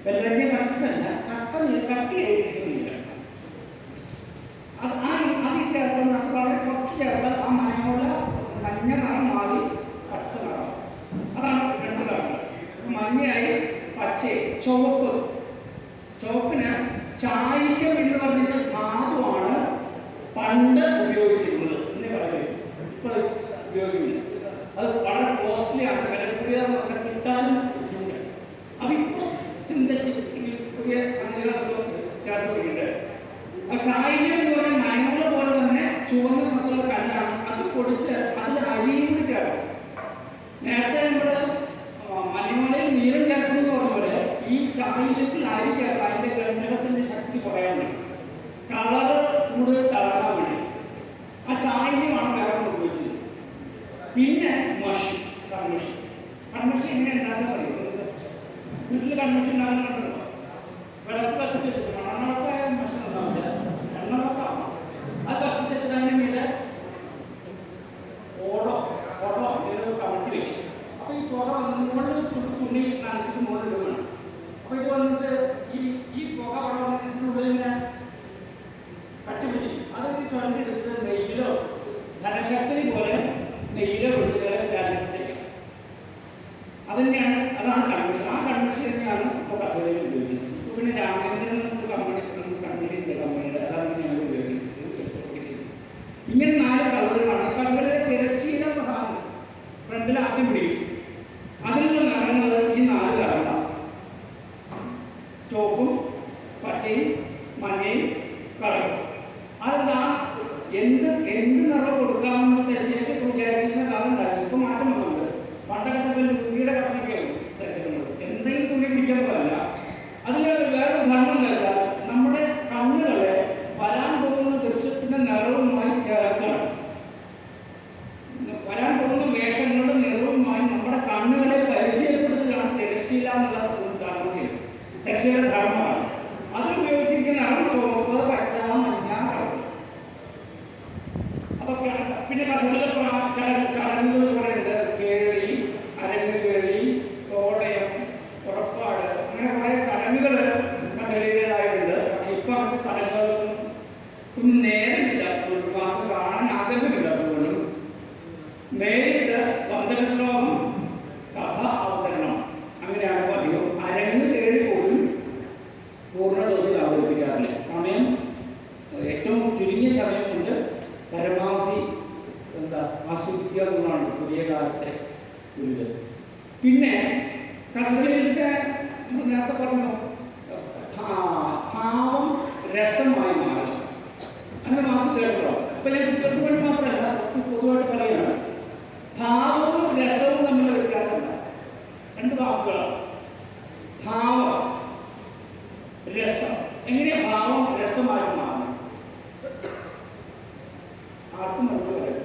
A: വെള്ളത്തെ കട്ടിട്ടല്ല കട്ട നീലം കട്ടിയായിരിക്കും നീലം അത് ചേർക്കുന്ന അത് വളരെ കുറച്ച് ചേർത്താൽ ആ മനയോല മഞ്ഞ നിറം മാറി പച്ച നിറം അതാണ് രണ്ട് നിറങ്ങൾ മഞ്ഞയായി പച്ചയായി ചുവപ്പിന് ചായം എന്ന് പറഞ്ഞിട്ട് ധാതുവാണ് പണ്ട് ഉപയോഗിച്ചിരുന്നത് എന്ന് പറയുന്നത് ഇപ്പോൾ ഉപയോഗിക്കില്ല അത് വളരെ കോസ്റ്റ്ലിയാണ് വില കൂടിയതെന്ന് പറഞ്ഞാൽ കിട്ടാനും ഉണ്ട് അപ്പം ഇപ്പോൾ സിന്തറ്റിക് പുതിയ സംഗതികളൊക്കെ ചേർത്ത് പിടിക്കുന്നത് ആ ചായം എന്ന് പറഞ്ഞാൽ മനോല പോലെ തന്നെ ചുവന്ന നിറത്തിലുള്ള കല്ലാണ് അത് പൊടിച്ച് അതിൽ അരിയും കൂടി ചേർക്കും നേരത്തെ നമ്മൾ മനോലയിൽ നീളം ചേർക്കുന്നത് പറഞ്ഞ പോലെ ഈ ചായത്തിൽ അരി ചേർത്ത് അതിൻ്റെ ഗന്ധകത്തിൻ്റെ ശക്തി കുറയാൻ വേണ്ടി കളറ് കൂടുതൽ തളരാൻ വേണ്ടി ആ ചായമാണ് വേറെ ഉപയോഗിച്ചത് പിന്നെ മഷി കൺമഷി എങ്ങനെ ഉണ്ടാക്കാൻ പറയുന്നത് വീട്ടിൽ കൺമഷി ഉണ്ടാകുന്നുണ്ടല്ലോ വിളക്ക് കത്തിച്ച് വെച്ചിട്ട് മണ്ണൊക്കെ മഷി ഉണ്ടാവില്ല എണ്ണൊക്കെ അത് കത്തിച്ച് വെച്ചതിൻ്റെ മീതെ ഓടോ കമഴ്ത്തി വയ്ക്കും അപ്പോൾ ഈ പുക വന്ന് മുകളിൽ തുണി നനച്ചിട്ട് മുകളിൽ ഇടുകയാണ് അപ്പോൾ ഇത് വന്നിട്ട് ഈ പുക അവിടെ വന്നിട്ട് ഉള്ളിൽ ഇങ്ങനെ കട്ടിപ്പിടിക്കും അത് ചുരണ്ടെടുത്ത് നെയ്യിലോ ധനശക്തി പോലെ നെയ്യിലോ ഒഴിച്ച് ചാലത്തിലേക്ക് അതന്നെയാണ് അതാണ് കൺമഷി ആ കൺമഷി തന്നെയാണ് ഇപ്പോൾ കഥകളിൽ ഉപയോഗിക്കുന്നത് പിന്നെ രാമേന്ദ്രൻ കമ്പനിയുടെ അതാണ് ഞങ്ങൾ ഉപയോഗിക്കുന്നത് ഇങ്ങനെ 4 കളറുകളാണ് കളറുകളിലെ തിരശ്ശീല സാധനം ഫ്രണ്ടിൽ ആദ്യം പിടിക്കും അതിലുള്ള നിറങ്ങൾ ഈ 4 കളറാണ് ചുവപ്പും പച്ചയും മഞ്ഞയും കളറും അതെന്താ എന്ത് നിറം കൊടുക്കാമെന്ന് തെരശ്ശീലയ്ക്ക് വിചാരിക്കുന്ന കാലം ഉണ്ടായിരുന്നു ഇപ്പം മാറ്റം വന്നുണ്ട് പണ്ടൊക്കെ തുണിയുടെ കഷ്ണൊക്കെയാണ് തെരഞ്ഞെടുക്കുന്നത് എന്തെങ്കിലും തുണി പിടിക്കാൻ പോലല്ല അതിൽ വേറെ ധർമ്മം എന്താ നമ്മുടെ കണ്ണുകളെ വരാൻ പോകുന്ന ദൃശ്യത്തിന്റെ നിറവുമായി ചേർക്കണം വരാൻ പോകുന്ന വേഷങ്ങളുടെ നിറവുമായി നമ്മുടെ കണ്ണുകളെ പരിചയപ്പെടുത്തുകയാണ് തിരശ്ശീല എന്നുള്ള ധർമ്മം തിരശ്ശീല ധർമ്മമാണ് അതിലുപയോഗിച്ചിരിക്കുന്ന നിറം ചുവപ്പ് പച്ച മഞ്ഞ കളർ അതൊക്കെയാണ് പിന്നെ കഥകളിലെ ചടങ്ങുകൾ പറയുന്നത് കേളി അരങ്ങ് കേളി തോടയം പുറപ്പാട് അങ്ങനെ കുറേ ചടങ്ങുകൾ കഥകളിയുടേതായിട്ടുണ്ട് പക്ഷെ ഇപ്പം നമുക്ക് ചടങ്ങുകൾക്കും നേരമില്ലാത്തതുകൊണ്ട് നമുക്ക് കാണാൻ ആഗ്രഹമില്ലാത്തതുകൊണ്ടും നേരിട്ട് വന്ദന ശ്ലോകം കഥ അവതരണം അങ്ങനെയാണ് അധികം അരങ്ങ് കേളി പോലും പൂർണ്ണതോതിൽ അവതരിപ്പിക്കാറില്ല സമയം ഏറ്റവും ചുരുങ്ങിയ സമയം കൊണ്ട് പരമാവധി ആസ്വദിക്കുക എന്നുള്ളതാണ് പുതിയ കാലത്തെ ഒരു പിന്നെ കഥകളിലൊക്കെ നമ്മൾ നേരത്തെ പറഞ്ഞു ഭാവം രസമായി മാറും അങ്ങനെ മാത്രം കേട്ടോ. അപ്പൊ ഞാൻ കുട്ടികൾക്ക് വേണ്ടി മാത്രമല്ല, പൊതുവായിട്ട് പറയുകയാണ്. ഭാവവും രസവും തമ്മിലുള്ള വ്യത്യാസമല്ല, രണ്ട് വാക്കുകളാണ്. ഭാവം, രസം. എങ്ങനെയാ ഭാവം രസമായി മാറും? ആർക്കും നമുക്ക് പറയാം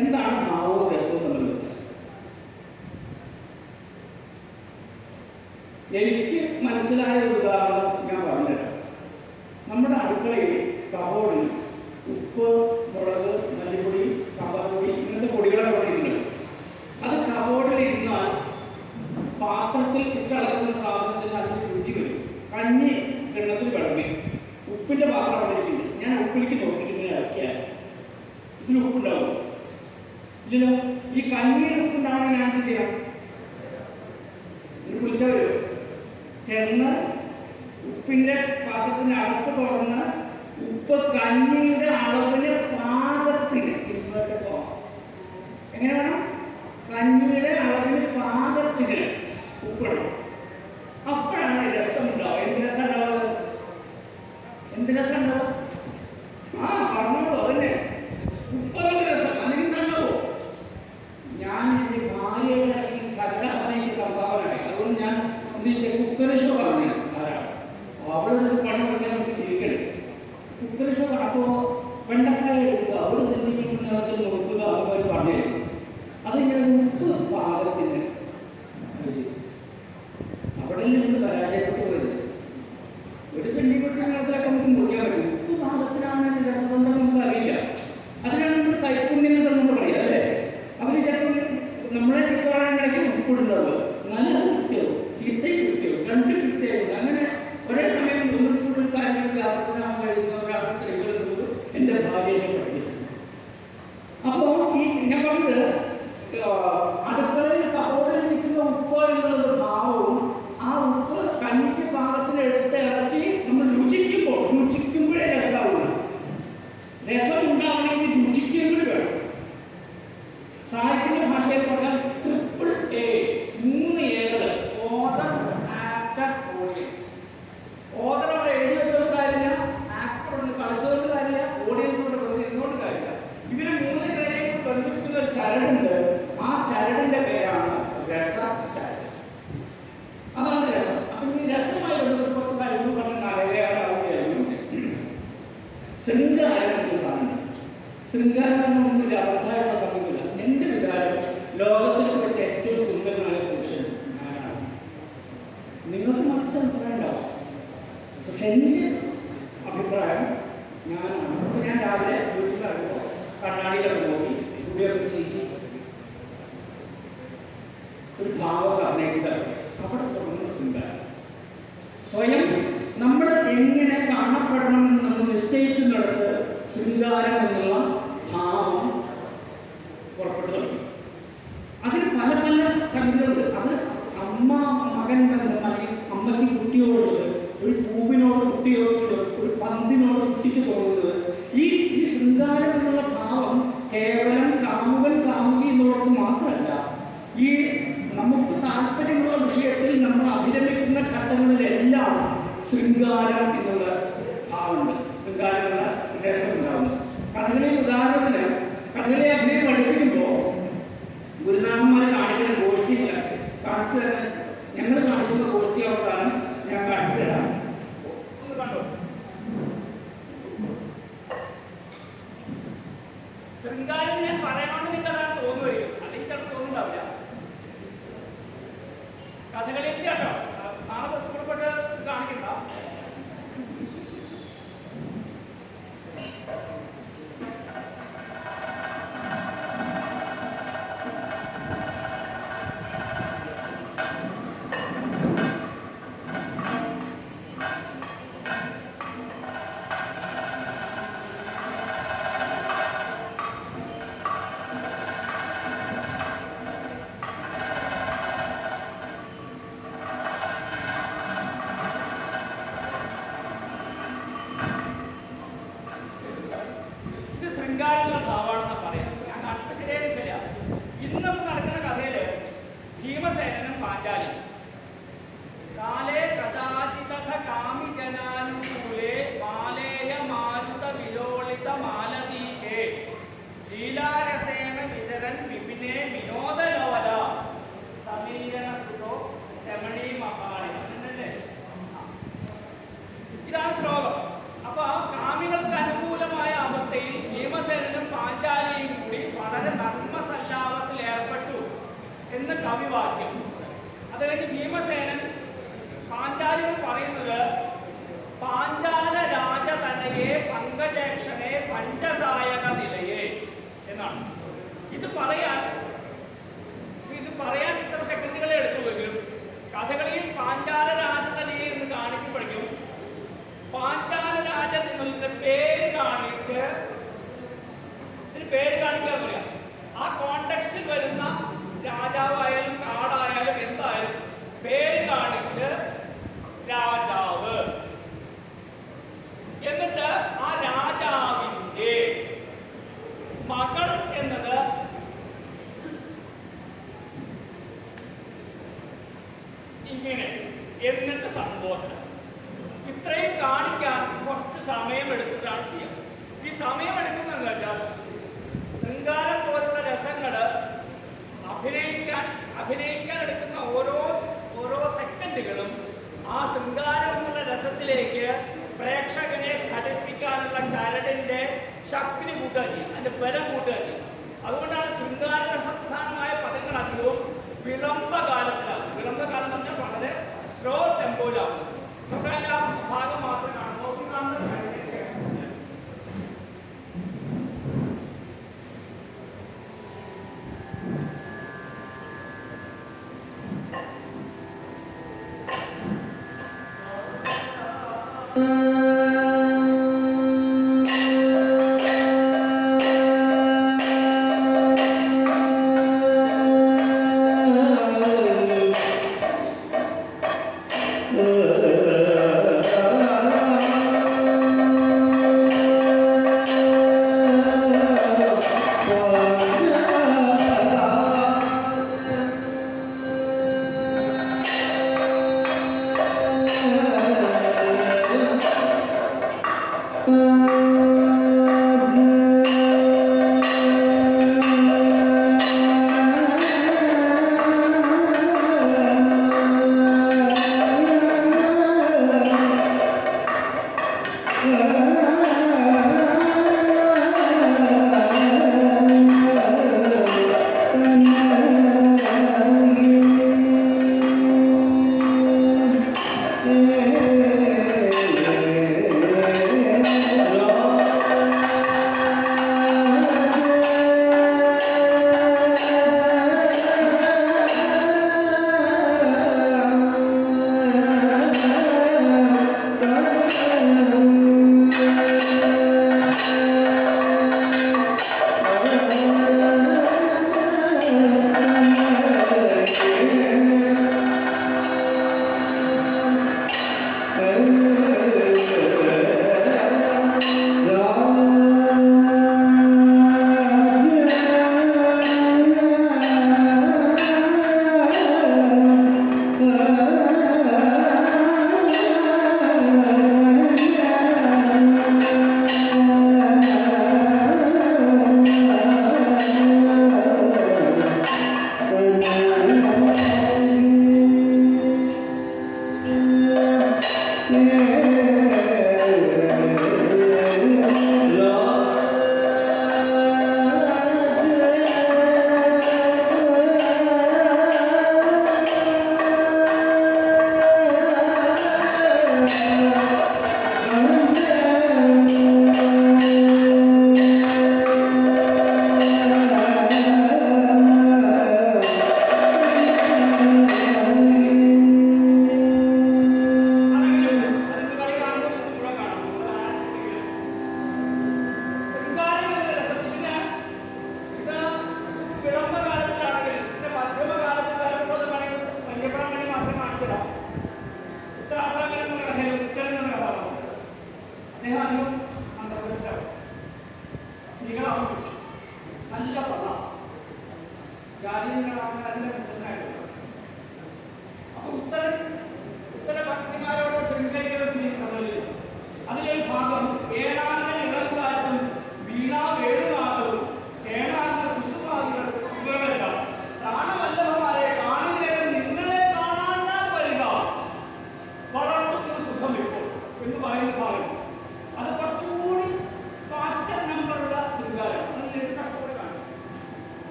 A: എന്താണ് ഭാവവും രസവും തമ്മിലുള്ള വ്യത്യാസം? എനിക്ക് മനസ്സിലായ ഒരു ഉദാഹരണം ഞാൻ പറഞ്ഞുതരാം. നമ്മുടെ അടുക്കളയിൽ കബോർഡിൽ ഉപ്പ്, മുളക്, മല്ലിപ്പൊടി, സാമ്പാർ പൊടി, ഇങ്ങനത്തെ പൊടികളെ കൊണ്ടിട്ടുണ്ട്. അത് കബോർഡിൽ ഇരുന്നാൽ പാത്രത്തിൽ ഇട്ടളക്കുന്ന സാധനത്തിന് അതിന് രുചി വരും. കഞ്ഞി കിണ്ണത്തിൽ വിളമ്പി ഉപ്പിന്റെ പാത്രം അവിടെ ഇരിക്കുന്നു. ഞാൻ ഉപ്പിലേക്ക് നോക്കിയിട്ട് ഇങ്ങനെ ഇറക്കിയാൽ ഇതിന് ഉപ്പുണ്ടാവും ഇല്ലല്ലോ. ഈ കഞ്ഞിയിൽ ഉപ്പുണ്ടാവണമെങ്കിൽ ഞാൻ എന്ത് ചെയ്യണം? ഇത് കുളിച്ചാൽ വരും. ചെന്ന് ഉപ്പിന്റെ പാത്രത്തിന്റെ അടപ്പ് തുറന്ന് ഉപ്പ് കഞ്ഞിയുടെ അളവിന് പാകത്തിന് എങ്ങനെ വേണം? കഞ്ഞിയുടെ അളവിന് പാകത്തിന് ഉപ്പിടണം. അപ്പോഴാണ് രസം ഉണ്ടാവുക. എന്ത് രസം ഉണ്ടാവുക? എന്ത് രസം ഉണ്ടാവും? ആ പറഞ്ഞോളൂ, അതന്നെ ഉപ്പതിന്റെ രസം. അല്ലെങ്കിൽ തണ്ടാവോ? ഞാൻ എൻ്റെ ഭാര്യയുടെ ഈ ചലന എനിക്ക് സംഭാവനയായി. അതുകൊണ്ട് ഞാൻ എന്ത് വെച്ചാൽ കുക്കറി ഷോ പറഞ്ഞു ധാരാളം. അവളൊരു പണി കൊടുക്കാൻ നമുക്ക് ജീവിക്കണേ. കുക്കറി ഷോ അപ്പോൾ വെണ്ടക്കായ എടുക്കുക, അവർ സെന്റിമീറ്റർ നീളത്തിൽ നോക്കുക, അവർ പറഞ്ഞു തരും. അത് ഞാൻ ഉപ്പ് പാകത്തിന് അവിടെ നിന്ന് പരാജയപ്പെട്ടു പോയത്. ഒരു സെന്റിമീറ്റർ നീളത്തിലൊക്കെ നമുക്ക് മുറിക്കാൻ പറ്റും. ഉപ്പ് പാകത്തിനാണ് രസതന്ത്രം നമുക്ക് അറിയില്ല. അതിനാണ് നമ്മൾ കൈപ്പുണ്യം നമ്മൾ പറയുക അല്ലേ? അവർ ചിലപ്പോൾ നമ്മളെ ചിത്രമാണെങ്കിൽ ഉപ്പിടുന്നുള്ളൂ. നല്ല കൃത്യവും ചീത്തയും കൃത്യവും രണ്ട് കൃത്യവും അങ്ങനെ ഒരേ സമയം ഒന്നിൽ കൂടുതൽ കാര്യങ്ങൾ വ്യാപകമാകാൻ കഴിയുന്ന ഒരാൾ സ്ത്രീകൾ എൻ്റെ ഭാര്യയെ പഠിപ്പിച്ചു. അപ്പോൾ ഈ ഞാൻ പറഞ്ഞത് അടുക്കളയിൽ കബോർഡിൽ നിൽക്കുന്ന ഉപ്പ് എന്നുള്ളത് ഭാവവും ആ ഉപ്പ് കഞ്ഞിക്ക് പാകത്തിൽ എടുത്ത് ഇറക്കി നമ്മൾ രുചിക്കുമ്പോഴേ രസമാവുള്ളൂ. രസം ഉണ്ടാവണമെങ്കിൽ രുചിക്കും കൂടി വേണം. സാഹിത്യ ഭാഷയിൽ പറഞ്ഞാൽ ട്രിപ്പിൾ എ, 3 Aകൾ. Order, actor, audience. ഓർഡർ അവിടെ എഴുതി വെച്ചോണ്ട് കാര്യമില്ല, ആക്ടറോട് കളിച്ചതുകൊണ്ട് കാര്യമില്ല, ഓഡിയൻസോട് ഇരുന്നോണ്ട് കാര്യമില്ല. ഇവര് 3 പേരെയും ബന്ധിപ്പിക്കുന്ന ഒരു ചരടുണ്ട്. ആ ചരടിന്റെ പേരാണ് രസചരട്. അതാണ് രസം. അപ്പൊ ഈ രസമായി ബന്ധപ്പെട്ട് കുറച്ച് കാര്യങ്ങൾ പറഞ്ഞ നാളെയാവുകയായിരുന്നു. ശൃംഗാരം എന്ന് പറയുന്നത്, ശൃംഗാരമൊന്നുമില്ല, അർത്ഥമായിട്ടുള്ള സമയമില്ല. എൻ്റെ വിചാരം ലോകത്തിൽ വെച്ച് ഏറ്റവും സുന്ദരനായ പുരുഷൻ ഞാനാണ്. നിങ്ങൾക്ക് മറിച്ച് അഭിപ്രായം ഉണ്ടാവും, പക്ഷെ എൻ്റെ അഭിപ്രായം ഞാനാണ്. അപ്പോൾ ഞാൻ രാവിലെ വീട്ടിലിറങ്ങുമ്പോൾ കണ്ണാടിയിലൊക്കെ നോക്കി ഉപയോഗം ചെയ്ത് ഒരു ഭാവം അഭിനയിച്ചിട്ട് അവിടെ തുടങ്ങുന്ന ശൃംഗാരം. സ്വയം നമ്മൾ എങ്ങനെ കാണപ്പെടണമെന്ന് നമ്മൾ നിശ്ചയിക്കുന്നിടത്ത് ശൃംഗാരം എന്നുള്ള ഭാവം പുറപ്പെട്ടു തുടങ്ങി. അതിന് പല പല സംഗതികളുണ്ട്. അത് അമ്മ മകൻ ബന്ധം, അല്ലെങ്കിൽ അമ്മയ്ക്ക് കുട്ടിയോടുള്ളത്, ഒരു പൂവിനോട് കുട്ടിയോടുള്ളത്, ഒരു പന്തിനോട് കുട്ടിക്ക് തോന്നുന്നത്. ഈ ശൃംഗാരം എന്നുള്ള ഭാവം കേവലം കാമുകൻ കാമുകി എന്നുള്ളത് മാത്രമല്ല, ഈ നമുക്ക് താല്പര്യമുള്ള വിഷയത്തിൽ നമ്മൾ അഭിരമിക്കുന്ന ഘട്ടങ്ങളിലെല്ലാം ശൃംഗാരം എന്നുള്ള ഭാവമുണ്ട്, ശൃംഗാരം എന്നുള്ള രസം ഉണ്ടാവുന്നത്. കഥകളിൽ ഉദാഹരണത്തിന് കഥകളി അഭിനയം പഠിപ്പിക്കുമ്പോൾ ഗുരുനാഥന്മാരെ കാണിക്കുന്ന ഗോഷ്ഠി കാണിച്ചു തരാൻ ഞങ്ങൾ കാണിക്കുന്ന ഗോഷ്ഠി അവർക്കാണ് ഞാൻ കാണിച്ചു തരാം. ഒന്ന് കണ്ടോ? ശൃംഗാരം ഞാൻ പറയണമെന്ന് നിങ്ങൾക്കതാണ് തോന്നുകയും അല്ലെങ്കിൽ ചിലപ്പോൾ തോന്നുന്നുണ്ടാവില്ല. കഥകളിയിൽ കേട്ടോ, നാളെ പുറപ്പെട്ട് കാണിക്കണ്ട. ശൃംഗാരമുള്ള ഭാവമാണെന്ന് പറയാം. ഞാൻ അടുത്ത ശരിയായിട്ടില്ല. ഇന്നും നടക്കുന്ന കഥയില് ഭീമസേനനും പാഞ്ചാലി കാലേ കഥാചിത കാമി ജനാനുകൂലേ മാലേയ തനയെ പങ്കജേക്ഷനെ പഞ്ചസായക നിലയെ എന്നാണ്. ഇത് പറയാൻ ഇത്ര സെക്കൻഡുകളെ എടുത്തുവെങ്കിലും കഥകളിയിൽ പാഞ്ചാല രാജതനയെ എന്ന് കാണിക്കുമ്പോഴേക്കും പാഞ്ചാല രാജൻ നിങ്ങളുടെ പേര് കാണിച്ച് ഇതിന് പേര് കാണിക്കാൻ പറയാം. ആ കോണ്ടെക്സ്റ്റിൽ വരുന്ന രാജാവായാലും കാടായാലും എന്തായാലും പേര് കാണിച്ച് രാജാവ്, എന്നിട്ട് ആ രാജാവിന്റെ മകൾ എന്നത് ഇങ്ങനെ എന്നിട്ട് സംബോധന. ഇത്രയും കാണിക്കാൻ കുറച്ച് സമയം എടുത്തിട്ടാണ് ചെയ്യുക. ഈ സമയം എടുക്കുന്നതെന്ന് വെച്ചാൽ ശൃംഗാരം പോലുള്ള രസങ്ങൾ അഭിനയിക്കാൻ എടുക്കുന്ന ഓരോ സെക്കൻഡുകളും ആ ശൃംഗാരം എന്നുള്ള രസത്തിലേക്ക് പ്രേക്ഷകനെ ഘടിപ്പിക്കാനുള്ള ചരടിന്റെ ശക്തി കൂട്ടുക ചെയ്യും, അതിന്റെ ബലം കൂട്ടുക ചെയ്യും. അതുകൊണ്ടാണ് ശൃംഗാര രസപ്രധാനമായ പദങ്ങൾ അധികവും വിളംബകാലത്തിലാണ്. വിളംബകാലം എന്ന് പറഞ്ഞാൽ വളരെ സ്ലോ ടെമ്പോയിലാണ്. നമുക്ക് അതിന്റെ ആ ഭാഗം മാത്രം കാണാം. നോക്കി കാണുന്നത്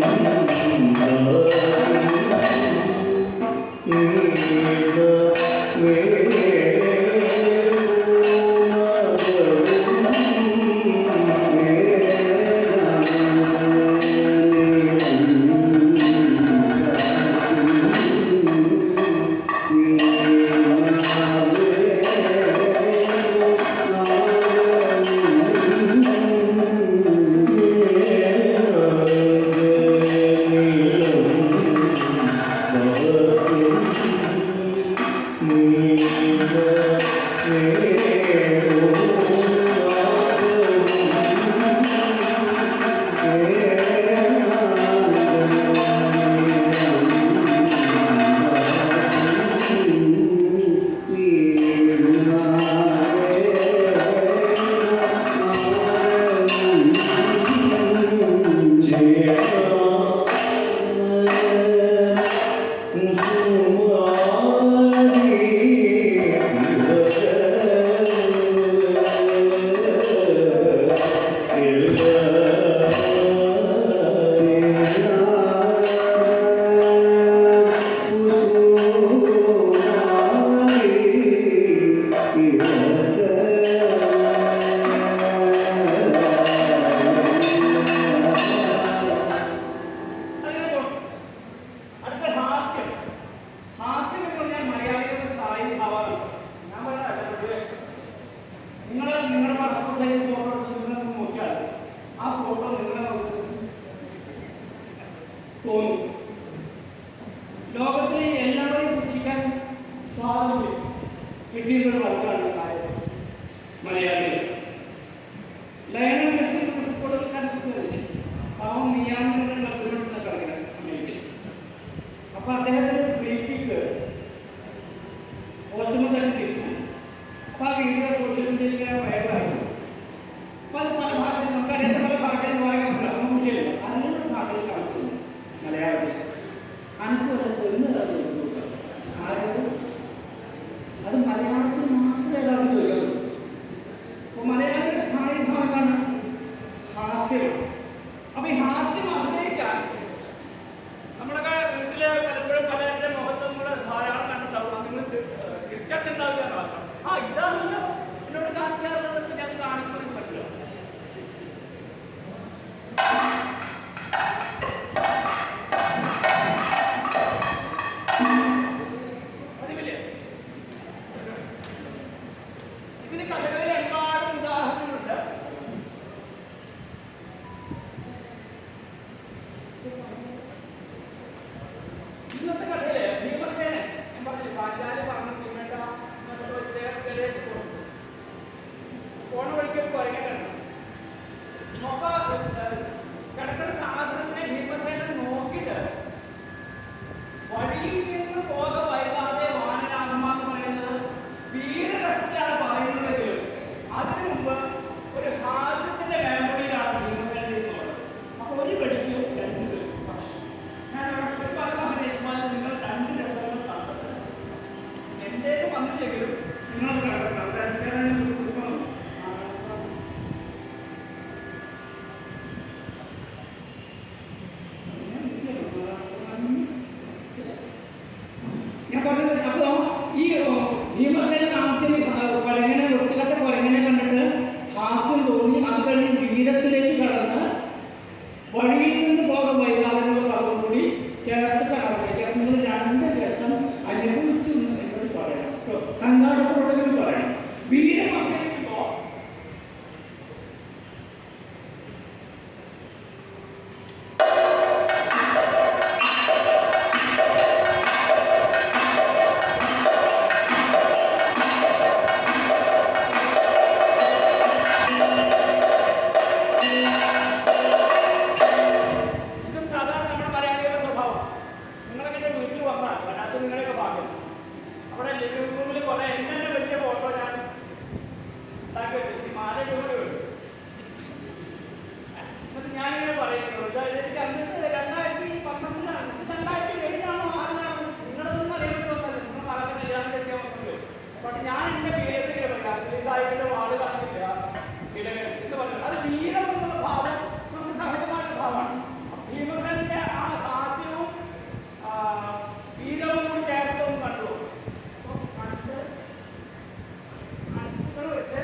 B: Oh
A: തോന്നും. ലോകത്തിലെ എല്ലാവരെയും പുച്ഛിക്കാൻ സ്വാതന്ത്ര്യം കിട്ടിയിട്ടുള്ള വർക്കാണ് മലയാളികൾ. ലയണൽ മെസ്സി ഫുട്ബോളിൽ കണ്ടിട്ടില്ലേ? പാവം നിയാമിനെ കളിക്കുന്ന കളിക്കാൻ അമേരിക്കയിൽ. അപ്പൊ അദ്ദേഹത്തിന് ഫ്രീ കിക്ക് പോസ്റ്റുമ തന്നെ തിരിച്ചു. അപ്പൊ ആ വീഡിയോ സോഷ്യൽ മീഡിയയിൽ വൈറലായിരുന്നു. അപ്പൊ അത് പല ഭാഷയിൽ നമുക്കറിയാത്ത പല ഭാഷയിൽ വായിക്കാൻ പറ്റില്ല. അതിനുള്ള ഭാഷയിൽ കാണിക്കുന്നു മലയാളത്തിൽ. അത് മലയാളത്തിൽ മാത്രമേ എല്ലാവർക്കും ചോദിക്കുള്ളൂ. അപ്പൊ മലയാളിയുടെ സ്ഥായി ഭാഗമാണ് ഹാസ്യം. അപ്പൊ ഈ ഹാസ്യം അഭിനയിക്കാൻ നമ്മളൊക്കെ വീട്ടില് പലപ്പോഴും പലരുടെ മുഖത്ത് നമ്മൾ ധാരാളം കണ്ടിട്ടുണ്ടാവും. നിങ്ങൾ തിരിച്ചറിഞ്ഞിട്ടുണ്ടാവില്ല. ഇതാണല്ലോ എന്നോട് കാണിക്കാറുള്ളത്, ഞാൻ കാണിക്കാൻ പറ്റില്ല. ഇതിന് കഥകളിൽ ഒരുപാട് ഉദാഹരണങ്ങളുണ്ട്. ഇന്നത്തെ കഥയില് ഭീമസേനൻ ഞാൻ പറഞ്ഞു, പാഞ്ചാലി പറഞ്ഞു പോണ വഴിക്ക് ഒരു കുരങ്ങൻ കണ്ടു. അപ്പൊ കിടക്കുന്ന സാധനത്തിനെ ഭീമസേനൻ നോക്കിയിട്ട് വഴിയിൽ നിന്ന് പോക വൈകാതെ വാനരാമ എന്ന് പറയുന്നത് വീരരസത്തിലാണ് പറയുന്നതെങ്കിലും അതിനു മുമ്പ് ഒരു ഹാസ്യത്തിന്റെ മേമ്പൊടിയിലാണ് ഭീമസേനൻ ചെയ്യുന്നത്. അപ്പൊ ഒരു വെടിക്ക് രണ്ട് പക്ഷി. ഞാൻ ഒരു പറഞ്ഞാൽ നിങ്ങൾ രണ്ട് രസങ്ങൾ കണ്ടത് എന്തേലും വന്നില്ലെങ്കിലും നിങ്ങൾ കണ്ടത് ഞാൻ പറഞ്ഞത്. അപ്പോ ഈ ഭീമസേനൻ ആദ്യം കൊരങ്ങനെ വൃത്തികെട്ട കൊരങ്ങനെ കണ്ടിട്ട് ഹാസ്യം തോന്നി. അത് കഴിഞ്ഞ് വീരത്തിലേക്ക് കടന്ന് വഴിയിൽ നിന്ന് പോകാൻ വൈകാതെന്നുള്ള ഭാഗം കൂടി ചേർത്ത് കടന്നേക്ക്. അപ്പം നിങ്ങൾ രണ്ട് രസം അനുഭവിച്ചു എന്നോട് പറയണം. സംഘാടകരോടെങ്കിലും പറയണം. വീരം അഭിനയിക്കുമ്പോ ഞാനിങ്ങനെ പറയുന്നത് എനിക്ക് അന്നത്തെ 2019-ലാണ് 2007-ആണോ 2006-ആണോ നിങ്ങളതൊന്നും അറിയപ്പെട്ടൊന്നല്ല. നിങ്ങൾ പറഞ്ഞ കല്യാണം കഴിക്കാൻ വന്നല്ലോ. പക്ഷെ ഞാൻ എന്റെ പേരസ് ഇങ്ങനെ പറഞ്ഞു, അശ്വതി സാഹിബിന്റെ വാള് പറഞ്ഞില്ല എന്ന് പറഞ്ഞു. അത് വീരം എന്നുള്ള ഭാവം നമുക്ക് സഹജമായിട്ടുള്ള ഭാവമാണ്. ഭീമസേനന്റെ ആ ഹാസ്യവും വീരവും കൂടി ചേർത്തൊന്നും കണ്ടു. അപ്പൊ വെച്ച്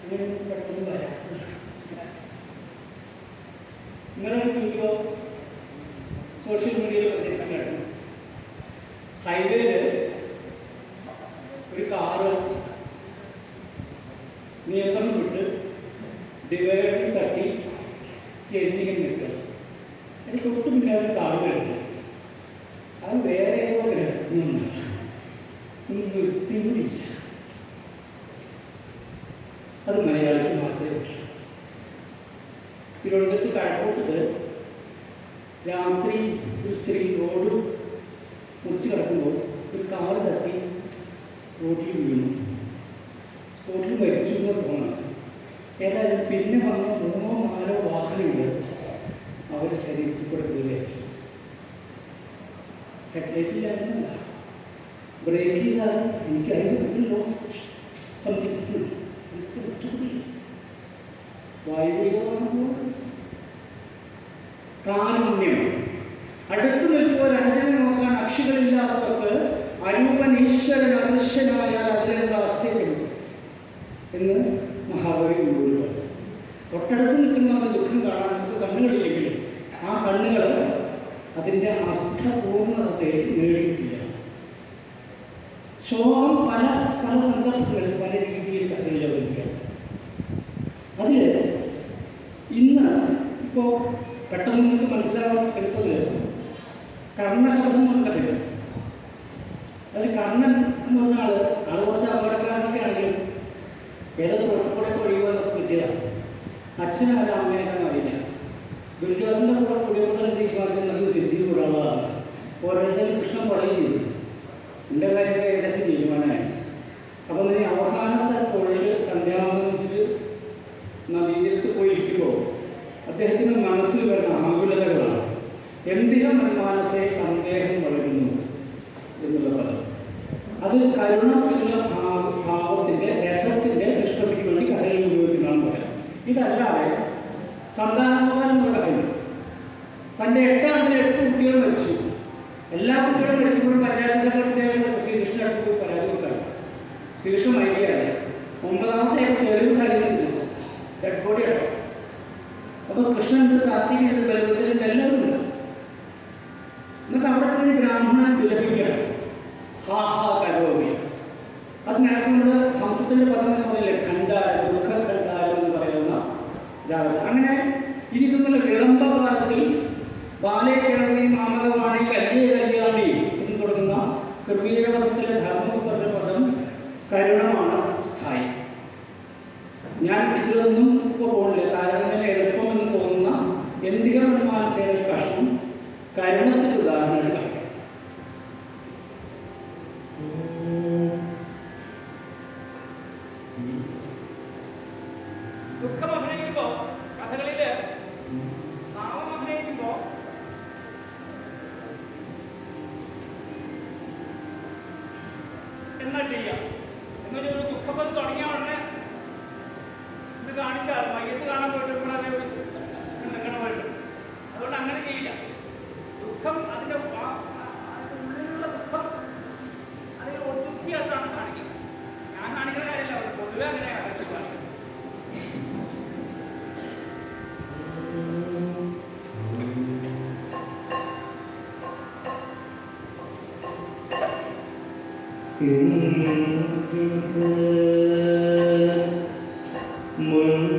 A: പെട്ടെന്ന് വരാം. നിങ്ങളുടെ വീഡിയോ സോഷ്യൽ മീഡിയയിൽ പ്രചരിക്കാൻ കഴിയും. ഹൈവേയിൽ ഒരു കാറ് നിയന്ത്രണം വിട്ട് ഡിവൈഡറിൽ തട്ടി ചെരിഞ്ഞിങ്ങനെ നിൽക്കുക. അതിന് തൊട്ട് പിന്നെ ഒരു കാറ് വരുന്നത് അത് വേറെ ഏതോ ഗ്രഹത്തിനൊന്നല്ല, നിർത്തിയില്ല. അത് മലയാളിക്ക് മാത്രമേ പറ്റൂ. തിരുവനന്തപുരത്ത് കഴക്കൂട്ടത്ത് രാത്രി ഒരു സ്ത്രീ റോഡ് മുറിച്ച് കിടക്കുമ്പോൾ ഒരു കാറ് തട്ടി റോഡിൽ വീണു. സ്പോട്ടിൽ മരിച്ചു എന്ന് തോന്നുന്നു. ഏതായാലും പിന്നെ വന്ന 3-4 വാഹനങ്ങൾ അവരുടെ ശരീരത്തിൽ കൂടെ വീഴായിരുന്നു. ഹെഡ്ലൈറ്റില്ലായിരുന്നല്ല, ബ്രേക്ക് ചെയ്താലും എനിക്കറിയുന്നു സംതിങ് വായുവികമാകുമ്പോൾ കാരുണ്യം. അടുത്തു നിൽക്കുമ്പോൾ രണ്ടിനെ നോക്കാൻ അക്ഷികളില്ലാത്തവർക്ക് അരൂപൻ ഈശ്വരൻ അദൃശ്യനായാൽ അതിലെന്താ ആശ്ചര്യം എന്ന് മഹാകവി ഉള്ളൂരുണ്ട്. തൊട്ടടുത്ത് നിൽക്കുന്നവരുടെ ദുഃഖം കാണാൻ നമുക്ക് കണ്ണുകളില്ലെങ്കിലും ആ കണ്ണുകൾ അതിൻ്റെ അർത്ഥപൂർണ്ണതയെ നേടിയിട്ടില്ല. ശോകം പല സന്ദർഭങ്ങളിൽ പല രീതിയിൽ കഥകളിലവരിക്കുകയാണ്. അതിൽ ഇന്ന് ഇപ്പോൾ പെട്ടെന്ന് നിങ്ങൾക്ക് മനസ്സിലാവാൻ എളുപ്പത്തിൽ കർണശബ്ദം എന്നുള്ളത്. അതിൽ കർണൻ എന്ന് പറഞ്ഞ ആൾ കുറച്ച് അപകടക്കാരനൊക്കെ ആണെങ്കിലും ഏതൊക്കെ പുറത്തുകൂടെ ഒഴിവാക്കി കിട്ടിയതാണ്. അച്ഛനല്ല അമ്മേനൊക്കെ അറിയില്ല. ദുര്യോധൻ്റെ കൂടെ കുടിവെക്കുന്ന തീരുമാനിക്കുന്നത് സിദ്ധി കൂടാനുള്ളതാണ്. ഓരോരുത്തരും കൃഷ്ണൻ പറയുകയും ചെയ്തു. എൻ്റെ കാര്യമൊക്കെ ഏകദേശം തീരുമാനമായി. അപ്പം ഇനി അവസാനത്തെ തൊഴിൽ സന്ധ്യാവനം വെച്ചിട്ട് നദീതീരത്ത് പോയിരിക്കുമ്പോൾ അദ്ദേഹത്തിന് മനസ്സിൽ വരുന്ന ആകുലതകളാണ്. എന്തിനും മനസ്സെ സന്ദേഹം വളരുന്നു എന്നുള്ള പദം. അത് കരുണ എന്നുള്ള ഭാവത്തിൻ്റെ രസത്തിൻ്റെ ദൃഷ്ടതയ്ക്ക് വേണ്ടി കഥയിൽ ഉപയോഗിക്കുന്നതാണ് പറയാം. ഇതല്ലാതെ സന്താനോപാനം നടക്കുന്നു. തൻ്റെ 8 കുട്ടികൾ മരിച്ചു. എല്ലാ കുട്ടികളും മരിക്കുമ്പോഴും പഞ്ചായത്ത് സെക്രട്ടറിയായിട്ട് ശ്രീകൃഷ്ണൻ അടുത്ത് പോയി പരാതി കൊടുക്കാൻ. ശ്രീകൃഷ്ണൻ മരിക്കുകയാണ്. 9ാമത്തെ തെളിവ് സാധിക്കുന്നുണ്ട്, ഡെഡ് ബോഡി അടക്കം. അപ്പോൾ കൃഷ്ണൻ കാർത്തിക് ബലഭദ്രൻ എല്ലാവരും ഉണ്ട്. എന്നിട്ട് അവിടെ തന്നെ ബ്രാഹ്മണൻ വിലപിക്കുകയാണ്. ഹാ ഹാ കരോമി. അത് നടക്കുന്നത് ഹംസത്തിൻ്റെ പദം എന്ന് പറയില്ലേ, ഖണ്ഡാരം, ദുഃഖഖണ്ഡാരം എന്ന് പറയുന്ന രാഗം. അങ്ങനെ ഇരിക്കുന്ന വിളംബകാലത്തിൽ ബാലേക്കിഴങ്ങി മാമകവാണി കല്യേ കല്യാണി എന്ന് തുടങ്ങുന്ന കൃപീരവസത്തിലെ ധർമ്മപുത്രന്റെ പദം കരുണമാണ് സ്ഥായി. ഞാൻ ഇതിലൊന്നും ഇപ്പോൾ പോകില്ല, കാരണം എളുപ്പമെന്ന് തോന്നുന്ന എന്തിക മാനസേന കഷ്ണം കരുണത്തിന് ഉദാഹരണങ്ങൾ. ദുഃഖം അഭിനയിക്കുമ്പോൾ കഥകളില് ഭാവം അഭിനയിക്കുമ്പോ എന്നാ ചെയ്യാം എന്നൊരു ദുഃഖം തുടങ്ങിയ ഉടനെ ഇത് കാണിച്ചാൽ മയ്യത്ത് കാണാൻ പോയിട്ട് നിൽക്കണമായിട്ട്. അതുകൊണ്ട് അങ്ങനെ ചെയ്യില്ല. ദുഃഖം അതിൻ്റെ ഉള്ളിലുള്ള ദുഃഖം അതിൽ ഒതുക്കിയായിട്ടാണ് കാണിക്കുന്നത്. ഞാൻ കാണിക്കുന്ന കാര്യമല്ല, പൊതുവെ അങ്ങനെയാണ് കാണിക്കുന്നത്.
B: Word.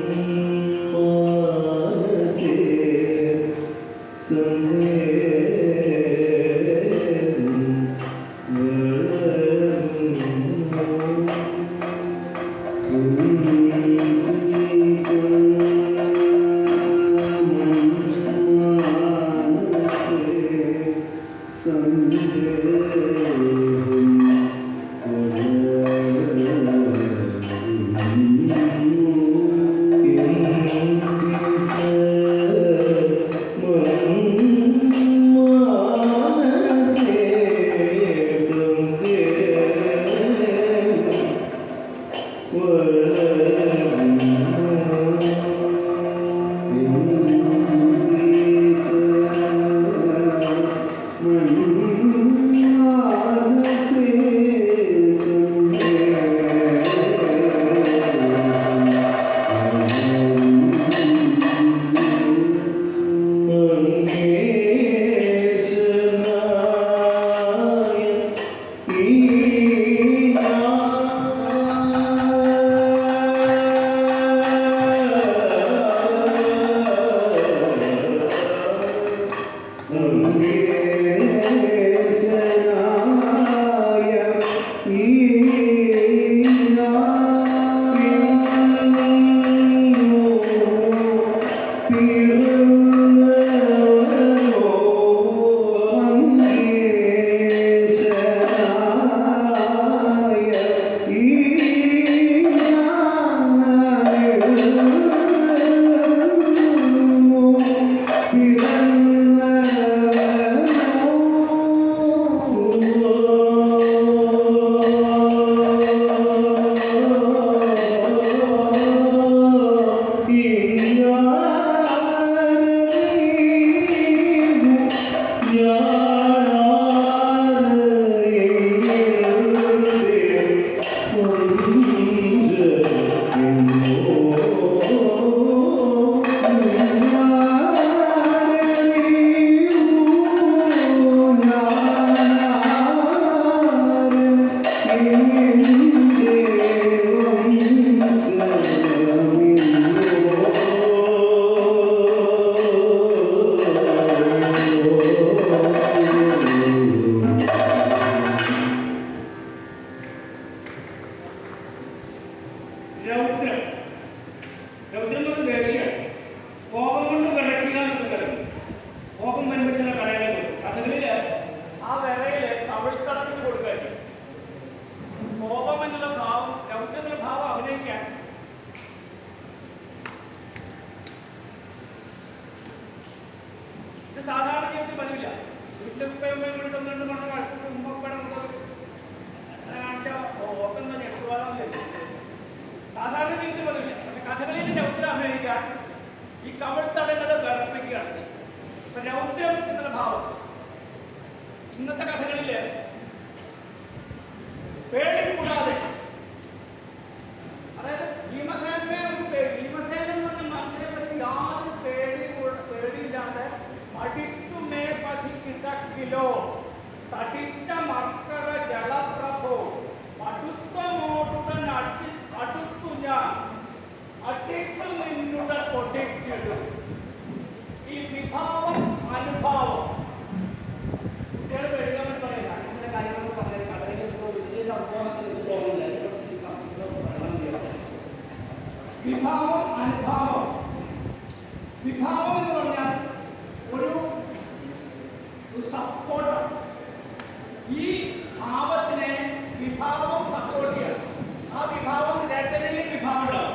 A: സാധാരണ രീതിയിൽ പതിവില്ല. പക്ഷെ കഥകളിൽ രൗദ്രം അഭിനയിക്കാൻ ഈ കവിൾത്തടങ്ങളെ വിറപ്പിക്കുകയാണ്. ഇപ്പൊ രൗദ്രം എന്നുള്ള ഭാവം ഇന്നത്തെ കഥകളില് പേടി കൂടാതെ, അതായത് ഭീമസേനൻ എന്ന് പറഞ്ഞ മനുഷ്യനെ പറ്റി യാതൊരു പേടിയില്ലാതെ പഠിച്ചുമേ പതിക്കിടക്കിലോ തടിച്ച മക്കള ജലപ്രഭോ പടുത്തമോടുടൻ അടുത്തു ഞാൻ അടിച്ചു നിന്നുടെ പൊടിച്ചിടും. ഈ വിഭാവം അനുഭാവം കുട്ടികൾ എഴുതാൻ പറയില്ല. ഇങ്ങനെ കാര്യങ്ങൾ പറഞ്ഞ കഥയിലെന്തോ വലിയ സംഭവത്തിൽ തോന്നില്ല. വിഭാവം അനുഭാവം. വിഭാവം എന്ന് പറഞ്ഞാൽ ഒരു സപ്പോർട്ടാണ്. ഈ ഭാവത്തിനെ വിഭാവം സപ്പോർട്ട് ചെയ്യണം. ആ വിഭാവം രചനയിൽ വിഭാവം ഉണ്ടാവും.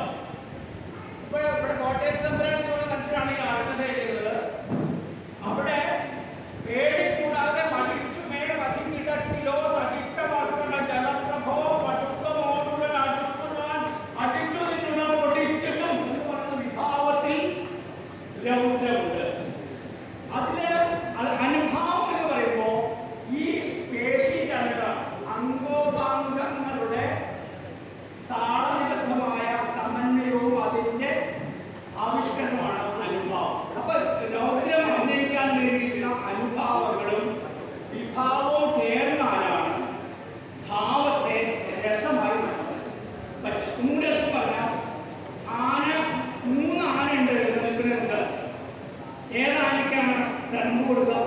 A: ഇപ്പൊ ഇവിടെ കോട്ടയത്ത് തമ്പുരാനെന്നുള്ള മനുഷ്യരാണ് ഈ ആഴ്ച ചെയ്തത്. അവിടെ പേടി കൂടാതെ മടിച്ചുമേ പതിക്കിടക്കിലോ തടിച്ച വാക്കുകളുടെ ജലപ്രഭോ പടുക്കമോടുകൾ അടിച്ചു നിന്നുള്ള പൊടിച്ചിട്ടും എന്ന് പറയുന്ന വിഭാവത്തിൽ രൗദ്രമുണ്ട്. അതില് അനുഭാവം എന്ന് പറയുമ്പോ ഈ പേശിചലന അംഗോപാംഗങ്ങളുടെ താളനിബദ്ധമായ സമന്വയവും അതിന്റെ ആവിഷ്കരണമാണ് അനുഭാവം. അപ്പൊ രൗദ്രം അഭിനയിക്കാൻ വേണ്ടിയിട്ടുള്ള അനുഭാവങ്ങളും വിഭാവവും ചേർന്നാലാണ് ഭാവത്തെ രസമായി നടത്തുന്നത്. ഒന്നുകൂടെ പറഞ്ഞാൽ മൂന്ന് ആന ഉണ്ട് എഴുന്നേൽപ്പിനുണ്ട്. ഏതാനയ്ക്കാണ് രണ്ടു കൊടുക്കുക?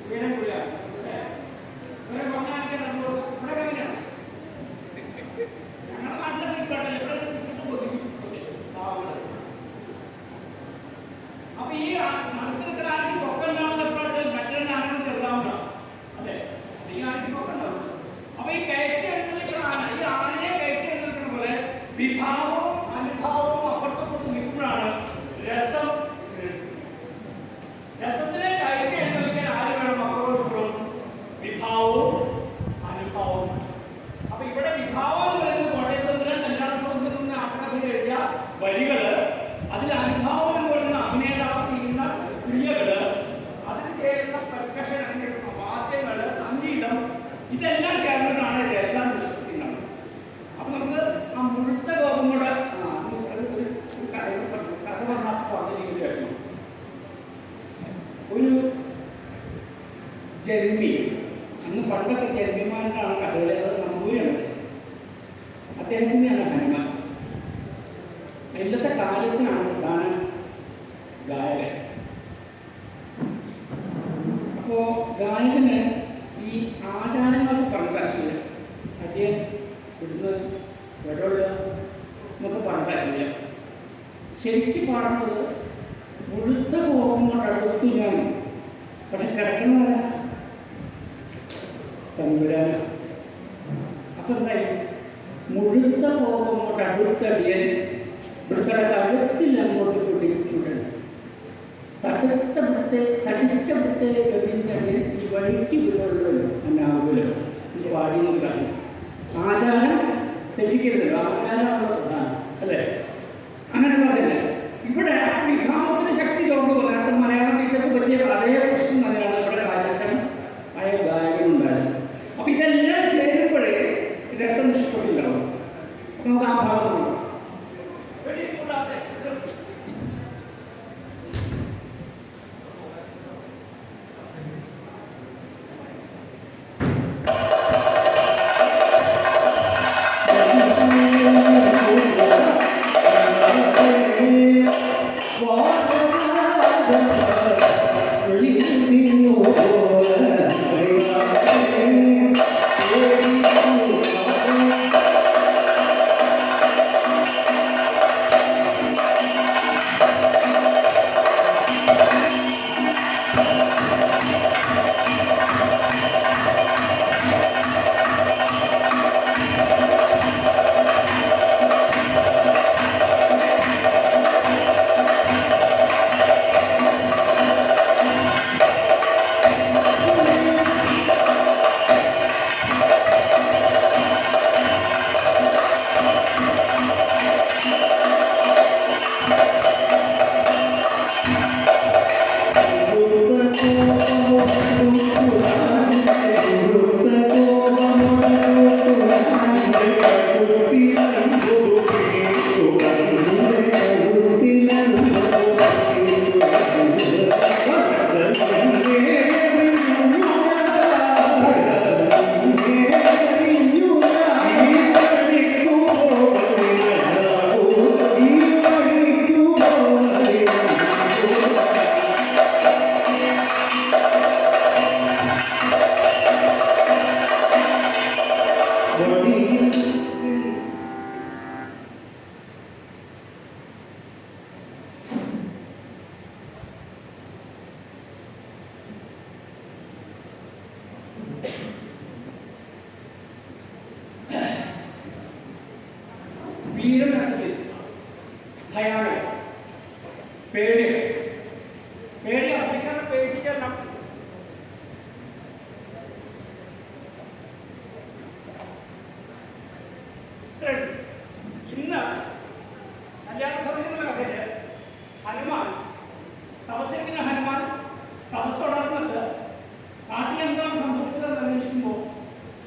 A: ഉയരം കൂടിയാണ്. ഇവിടെ കൊണ്ടാനയ്ക്ക് രണ്ടു കൊടുക്കുക. ഇവിടെ കഴിഞ്ഞാണ് ഞങ്ങളുടെ നാട്ടിലെ കിട്ടട്ടെ. ഇവിടെ കിട്ടും കൊതിക്കും. അപ്പൊ ഈ നടത്തി നിൽക്കുന്ന ആനയ്ക്ക് പൊക്കം ഉണ്ടാവുന്നപ്പോഴത്തെ മറ്റൊരു ആനകൾ ചെറുതാവുന്നതാണ്. അല്ലെ? ഈ ആനയ്ക്ക് പൊക്കം ഉണ്ടാവും. അപ്പൊ ഈ കയറ്റി എടുത്തിരിക്കുന്ന ആന, ഈ ആനയെ കയറ്റി എടുത്തിരിക്കുന്ന പോലെ വിഭാവവും അനുഭാവവും അപ്പുറത്തൊക്കെ നിൽക്കുമ്പോഴാണ് രസം. രസത്തിനെ കയറ്റി എടുത്തിരിക്കാൻ ആര് വേണം? അപ്പുറത്തോടും വിഭാവവും അനുഭാവവും. അപ്പൊ ഇവിടെ വിഭാവം എന്ന് പറയുന്നത് കോട്ടയത്ത് കല്യാണ സൗന്ദര്യം ആത്മകഥയിൽ എഴുതിയ വരികള്, അതിൽ അനുഭാവം എന്ന് പറയുന്ന അഭിനേതാവ് ചെയ്യുന്ന ക്രിയകള്, അതിന് ചേരുന്ന പെർക്കഷൻ, വാദ്യങ്ങള്, സംഗീതം, ഇതെല്ലാം ചേർന്നിട്ടാണ് രസം സൃഷ്ടിക്കുന്നത്. അപ്പൊ നമുക്ക് ആ മുഴുത്ത ലോകം കൂടെ കഥ പറഞ്ഞിരിക്കുകയായിരുന്നു. ഒരു ജന്മി, അന്ന് പണ്ടൊക്കെ ജന്മിമാർക്കാണ് കഥകളെ, അത് നമ്പൂരിയാണ്. അദ്ദേഹത്തിൻ്റെയാണ് ഹനുമ. ഇന്നത്തെ കാലത്തിനാണ് പ്രധാന ഗായകൻ. അപ്പോ ഗായകന് ഈ ആചാരങ്ങൾക്ക് കണക്കാക്കില്ല. അദ്ദേഹം ഇവിടുന്ന് വെടമുള്ള നമുക്ക് കണക്കാക്കില്ല. ശരിക്കും പാടുന്നത് മുഴുത്ത പോകുമ്പോൾ അടുത്തു ഞാൻ, പക്ഷെ കിടക്കുന്നതല്ല തമ്പുരാന. അപ്പൊ എന്തായി? മുഴുത്ത പോകുമ്പോൾ അടുത്തടിയൻ ഇവിടുത്തെ കഴുത്തിൽ അങ്ങോട്ട് കുട്ടിട്ടുണ്ട്. തടിച്ച വിട്ടേ കവിഞ്ഞടിയൻ ഈ വഴിക്ക് വിടുള്ളൂ എന്നാകുമല്ലോ ഇത് പാടിയെന്നാണ്. ആചാരം തെറ്റിക്കരുതല്ലോ. ആചാരമാണ് പ്രധാനം, അല്ലേ? അങ്ങനെയുള്ളതല്ലേ ഇവിടെ വിഭാഗത്തിന് ശക്തി തോന്നുന്നു. നേരത്തെ മലയാളം ടീച്ചർക്ക് പറ്റിയ അതേ പ്രശ്നം തന്നെയാണ് ഇവിടെ രാജസ്ഥൻ ആയ ഗായകനുണ്ടായത്. അപ്പൊ ഇതെല്ലാം ചേരുമ്പോഴേ രസം നിഷ്പത്തിണ്ടാവും. നമുക്ക് ആ ഭാഗത്ത് വീരനത്തിൽ ഭയാനക പേടി പേടി അർപ്പിക്കാൻ പേശിക്കണം. ഇന്ന് കല്യാണ സമിതി മേഖല ഹനുമാൻ തപസ്സിരിക്കുന്ന ഹനുമാൻ തപസ് തുടർന്നത് നാട്ടിലെന്താണ് സംഭവിച്ചതെന്ന് അന്വേഷിക്കുമ്പോൾ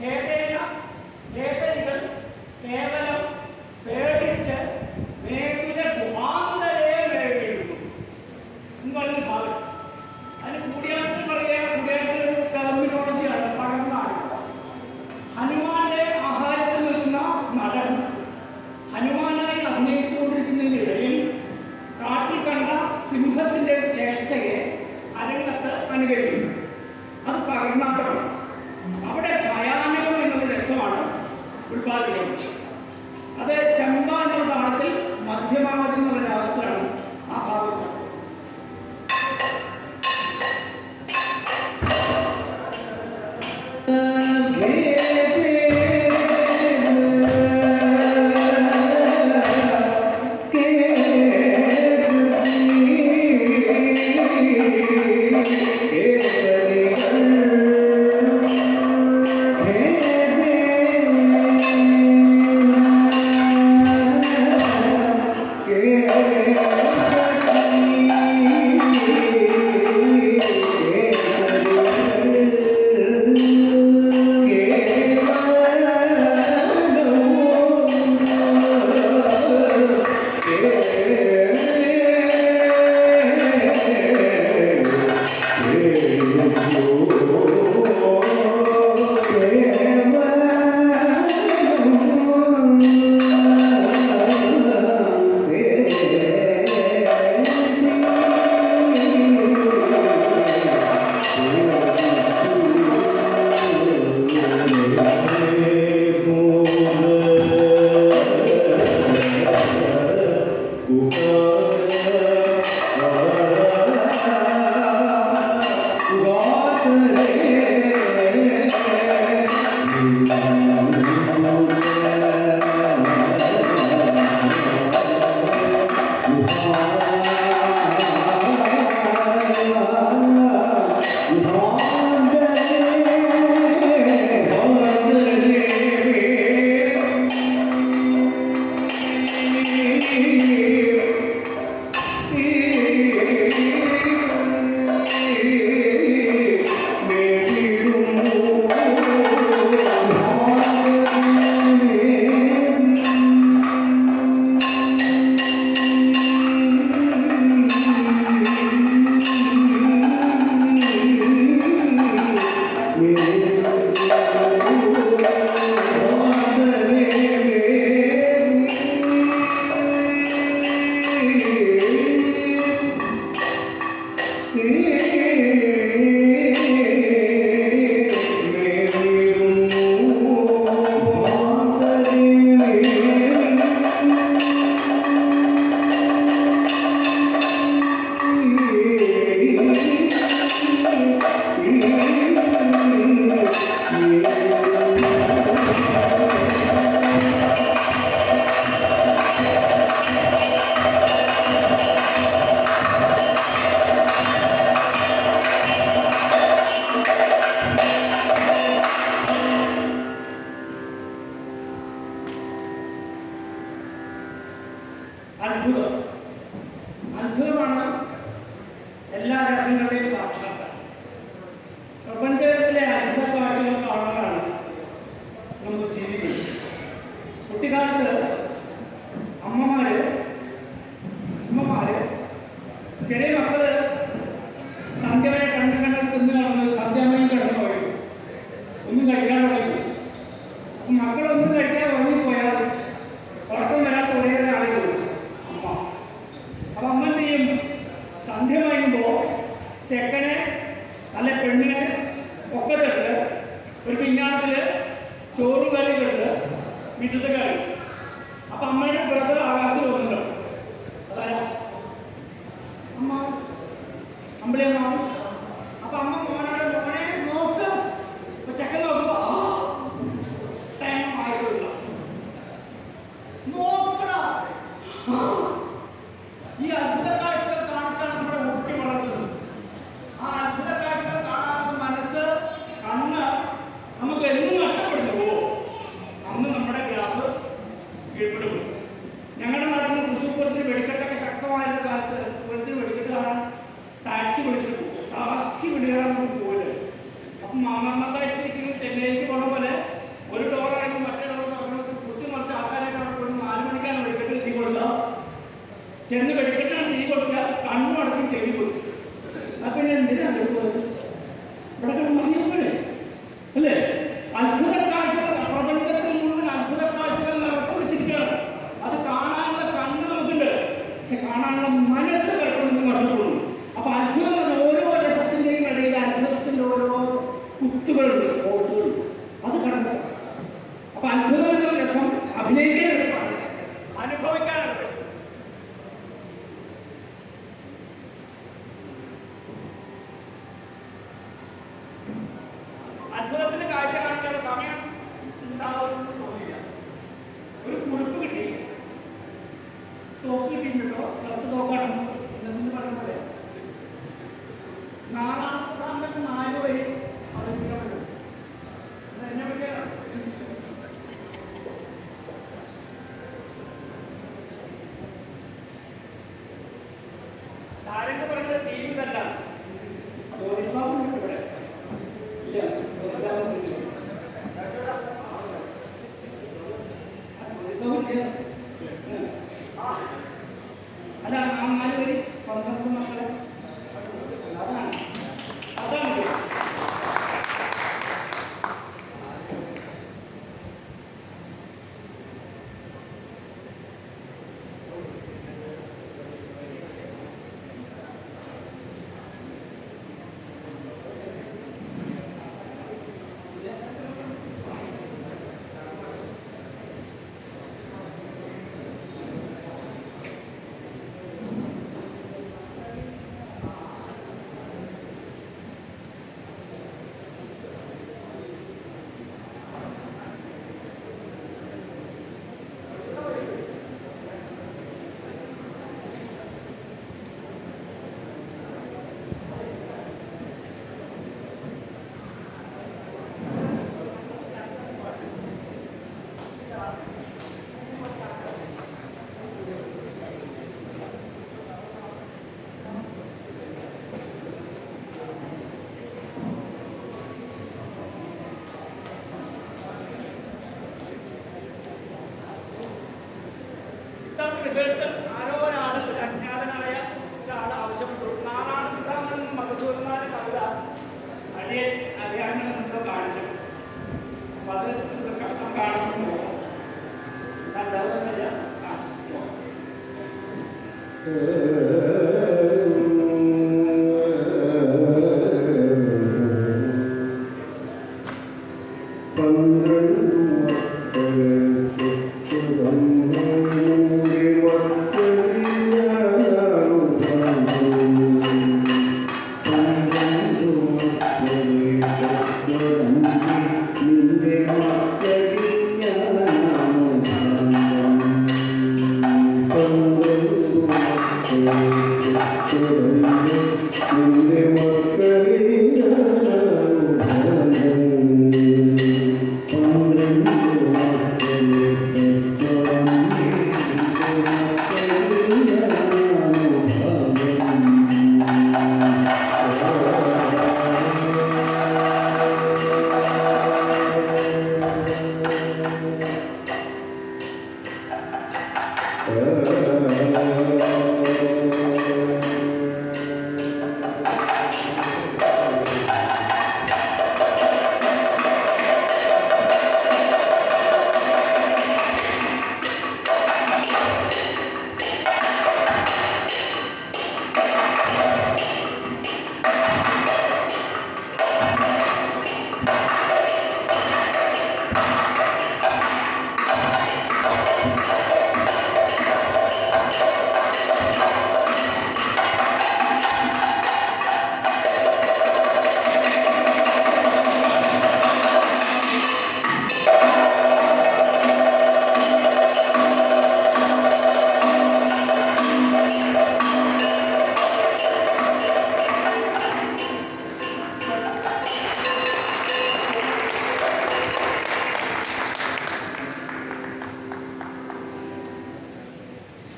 A: കേസരികൾ കേവലം പേടിച്ച് മേഖല ഗുഹാന്തരെ നേടിയിരുന്നു എന്ന് പറഞ്ഞ ഭാഗം. അതിന് കൂടിയാട്ടം പറയുക, കൂടിയാട്ടൊരു ടെർമിനോളജിയാണ്, പഴങ്ങളാണ്. ഹനുമാന്റെ ആഹാരത്തിൽ നിൽക്കുന്ന നടൻ ഹനുമാനായി അഭിനയിച്ചുകൊണ്ടിരിക്കുന്നതിനിടയിൽ കാട്ടിൽ കണ്ട സിംഹത്തിന്റെ ചേഷ്ടയെ അരങ്ങത്ത് അനുകരിക്കുന്നു. അത് പകർന്നാട്ടമാണ്. അവിടെ ഭയാനകം എന്നുള്ള രസമാണ് ഉത്പാദിപ്പിക്കുന്നത്. അത് ചമ്പ എന്നുള്ള താളത്തിൽ മധ്യമാവധി എന്നുള്ള രാഗത്തിലാണ് ആ ഭാഗം. അത്ഭുതമാണ് എല്ലാ രസങ്ങളുടെയും സാക്ഷാത്കാരം. പ്രപഞ്ചത്തിലെ അത്ഭുത കാഴ്ചകൾ കാണാനാണ് നമുക്ക് ജീവിക്കുന്നത്. കുട്ടിക്കാലത്ത് അമ്മമാര് ചെറിയ മക്കള് സന്ധ്യവരെ കണ്ട് തിന്നു നടന്ന് സന്ധ്യാമയും കിടന്നു പറയും, ഒന്നും കഴിക്കാതെ പറയും. മക്കളൊന്നും കഴിക്കാതെ ഉറങ്ങിപ്പോയാൽ ഉറക്കം വരാത്ത ഒരേ ആളുകൾ അമ്മ. അപ്പം അമ്മ എന്ത് ചെയ്യും? സന്ധ്യ കഴിയുമ്പോൾ ചെക്കനെ അല്ലെ പെണ്ണിനെ ഒക്കത്തിട്ട് ഒരു പിഞ്ഞാണത്തിൽ ചോറും കറിയും എടുത്ത് വീട്ടിലത്തെ കറി. അപ്പം അമ്മയുടെ ബ്രദർ ആകാശത്ത് വന്നിട്ടുണ്ടോ? അതാരാ? അമ്മ അമ്പളിയമ്മ. അപ്പം അമ്മ മോനോട് മോനെ നോക്ക്. അപ്പൊ ചെക്കൻ നോക്കുമ്പോ ടൈം ആയിട്ടില്ല, നോക്കടാ ഈ അത്ഭുത കാഴ്ചകൾ കാണിച്ചാണ് നമ്മുടെ ഊട്ടി വളർന്നത്. ആ അത്ഭുത കാഴ്ചകൾ കാണാതെ മനസ്സ് കണ്ണ് നമുക്ക് എന്നും നഷ്ടപ്പെടുന്നുവോ അന്ന് നമ്മുടെ ഗ്യാപ്പ് കീഴ്പ്പെടും. ഞങ്ങളുടെ നാട്ടിൽ നിന്ന് തൃശ്ശൂർ പൂരത്തിന് വെടിക്കെട്ടൊക്കെ ശക്തമായിരുന്ന കാലത്ത് പൂരത്തിന് വെടിക്കെട്ട് കാണാൻ ടാക്സി വിളിച്ചിട്ട് പോകും. ടാക്സി വിടുകയാണ് നമുക്ക് പോയത്. അപ്പം മാമണ്ണത്താഴ്ചയ്ക്ക് ചെന്നൈക്ക് പോണ പോലെ ഒരു ഡോറായിട്ട് മറ്റേ ഡോർ കുറിച്ച് മറിച്ച് ആൾക്കാരായിട്ട് അവിടെ പോയി 4 മണിക്കാണ് വെടിക്കെട്ട് തീ കൊടുക്കുക. ചെന്ന് വെടിക്കെട്ടാണ് തീ കൊടുക്കുക, കണ്ണും അടക്കം ചെവി കൊടുക്കും. അപ്പൊ ഞാൻ എന്തിനാണ് പോയത്? ഇവിടെ മറിയപ്പോഴേ അല്ലേ? അത്ഭുത കാഴ്ചകൾ പ്രപഞ്ചത്തിൽ മുഴുവൻ അത്ഭുത കാഴ്ചകൾ നിറച്ചു വെച്ചിരിക്കുകയാണ്. അത് കാണാനുള്ള കണ്ണ് നമുക്കുണ്ട്, പക്ഷെ കാണാനുള്ള മനസ്സ് കിടക്കണമെന്ന് നഷ്ടപ്പെടുന്നു. അപ്പൊ അത്ഭുതം ഓരോ രസത്തിന്റെയും ഇടയിൽ അത്ഭുതത്തിന്റെ ഓരോ കുത്തുകളുണ്ട്, ഓട്ടുകളുണ്ട്. അത് കടന്നു. അപ്പൊ അത്ഭുതം എന്ന രസം അഭിനയിക്കാൻ എളുപ്പമാണ്, അനുഭവിക്കാൻ എളുപ്പം. അത്ഭുതത്തിന്റെ കാഴ്ച കാണിക്കാനുള്ള സമയം ഉണ്ടാവുമെന്ന് തോന്നില്ല. ഒരു കുറിപ്പ് കിട്ടി, തോക്ക് കിട്ടിയിട്ടുണ്ടോ? കുറച്ച് തോക്കാണ് എന്ന് പറഞ്ഞ പോലെ 4 വരെ അവതരിപ്പിക്കാൻ പറ്റും. എന്നെ പറ്റിയ സാരംഗ് പറഞ്ഞത് തീരുന്നതല്ല. ഇവിടെ ഇല്ല, അല്ല, ആ 4 വരി 12 മക്കളെ അതാണ് റിഹേഴ്സൽ. ആരോ ഒരാൾ, ഒരു അജ്ഞാതനായ ഒരാൾ ആവശ്യപ്പെട്ടു. 4 മധുസൂദനായ കവിത അറിയാമെന്ന് നമ്മൾ കാണിച്ചു. അപ്പൊ അത് കഷ്ടം കാണിച്ചു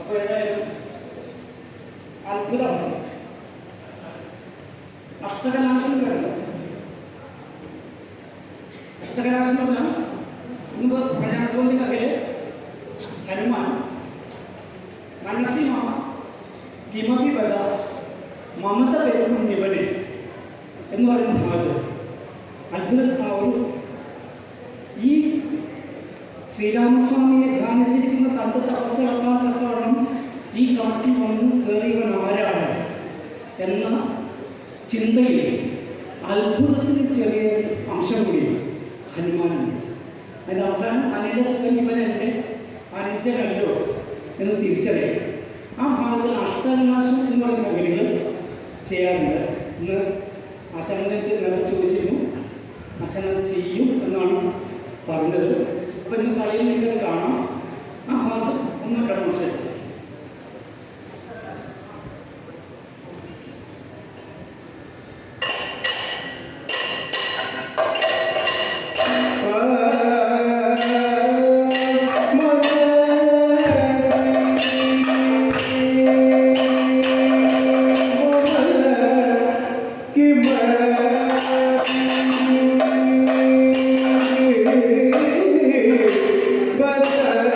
A: അപ്പോൾ ഏതായാലും അത്ഭുതമാണ്. അഷ്ടകനാശം വേണ്ട. അഷ്ടകനാശം പറഞ്ഞാൽ മുമ്പ് പ്രജാസ്വന്തികയിൽ ഹനുമാൻ മനസ്സി മമ കിമപി വര മമത പേരും നിവനെ എന്ന് പറയുന്ന ഭാഗത്ത് അത്ഭുതം ഈ ശ്രീരാമസ്വാമിയെ ധ്യാനിച്ചിരിക്കുന്ന തന്റെ തപസ് നടത്താത്തവണ്ണം ഈ കാട്ടിൽ വന്ന് കയറിയവൻ ആരാണ് എന്ന ചിന്തയിൽ അത്ഭുതത്തിന് ചെറിയ അംശം കൂടി ഹനുമാനുണ്ട്. അതിൻ്റെ അവസാനം അനില സുഖം ഇവൻ എൻ്റെ അനുജനല്ലോ എന്ന് തിരിച്ചറിയാം. ആ ഭാഗത്തിൽ അഷ്ടകനാശം എന്ന് പറയുന്ന സംഗതികൾ ചെയ്യാറുണ്ട്. ഇന്ന് ആശാനെ നേരത്തെ ചോദിച്ചിരുന്നു, ആശാന ചെയ്യും എന്നാണ് പറഞ്ഞത്. അപ്പം ഇന്ന് കളിയിൽ നിങ്ങൾക്ക് കാണാം. ആ ഭാഗത്ത് ഒന്നും ഡെമോൺസ്ട്രേറ്റ്
B: But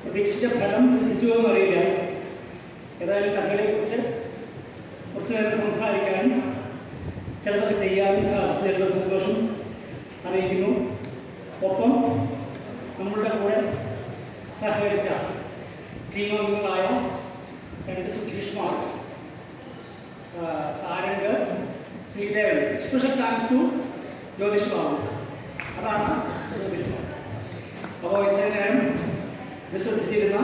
A: പ്രതീക്ഷിച്ച ഫലം സിദ്ധിച്ചുവോ എന്നറിയില്ല. ഏതായാലും കഥകളെക്കുറിച്ച് കുറച്ചു നേരം സംസാരിക്കാനും ചിലതൊക്കെ ചെയ്യാനും സാധിച്ചതിലുള്ള സന്തോഷം അറിയിക്കുന്നു. ഒപ്പം നമ്മളുടെ കൂടെ സഹകരിച്ച ടീം അംഗങ്ങളായ രണ്ട് സുധീഷ്മാർ, Sarang, Sreedevan, special thanks to Jyothish Babu. അതാണ് ജ്യോതിഷ് ബാബു. അപ്പോൾ ഇത്രയും നേരം വിശ്വസിച്ചിരുന്ന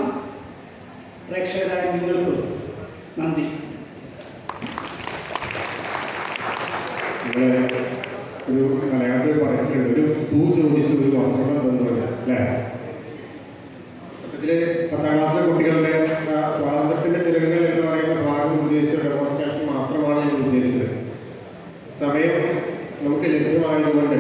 A: പ്രേക്ഷകരായ നിങ്ങൾക്ക് നന്ദി.
B: ഒരു മലയാളത്തിൽ പറയുന്നുണ്ട്, ഒരു പൂ ചോദിച്ചു ഒരു വസ്ത്രം തന്നുണ്ട് അല്ലേ? സത്യത്തിൽ 10ാം ക്ലാസ്സിലെ കുട്ടികളുടെ സ്വാതന്ത്ര്യത്തിന്റെ ചിലവുകൾ എന്ന് പറയുന്ന ഭാഗം ഉദ്ദേശിച്ച ഡെമോൺസ്ട്രേഷൻ മാത്രമാണ് ഞാൻ ഉദ്ദേശിച്ചത്. സമയം നമുക്ക് ലഭ്യമായതുകൊണ്ട്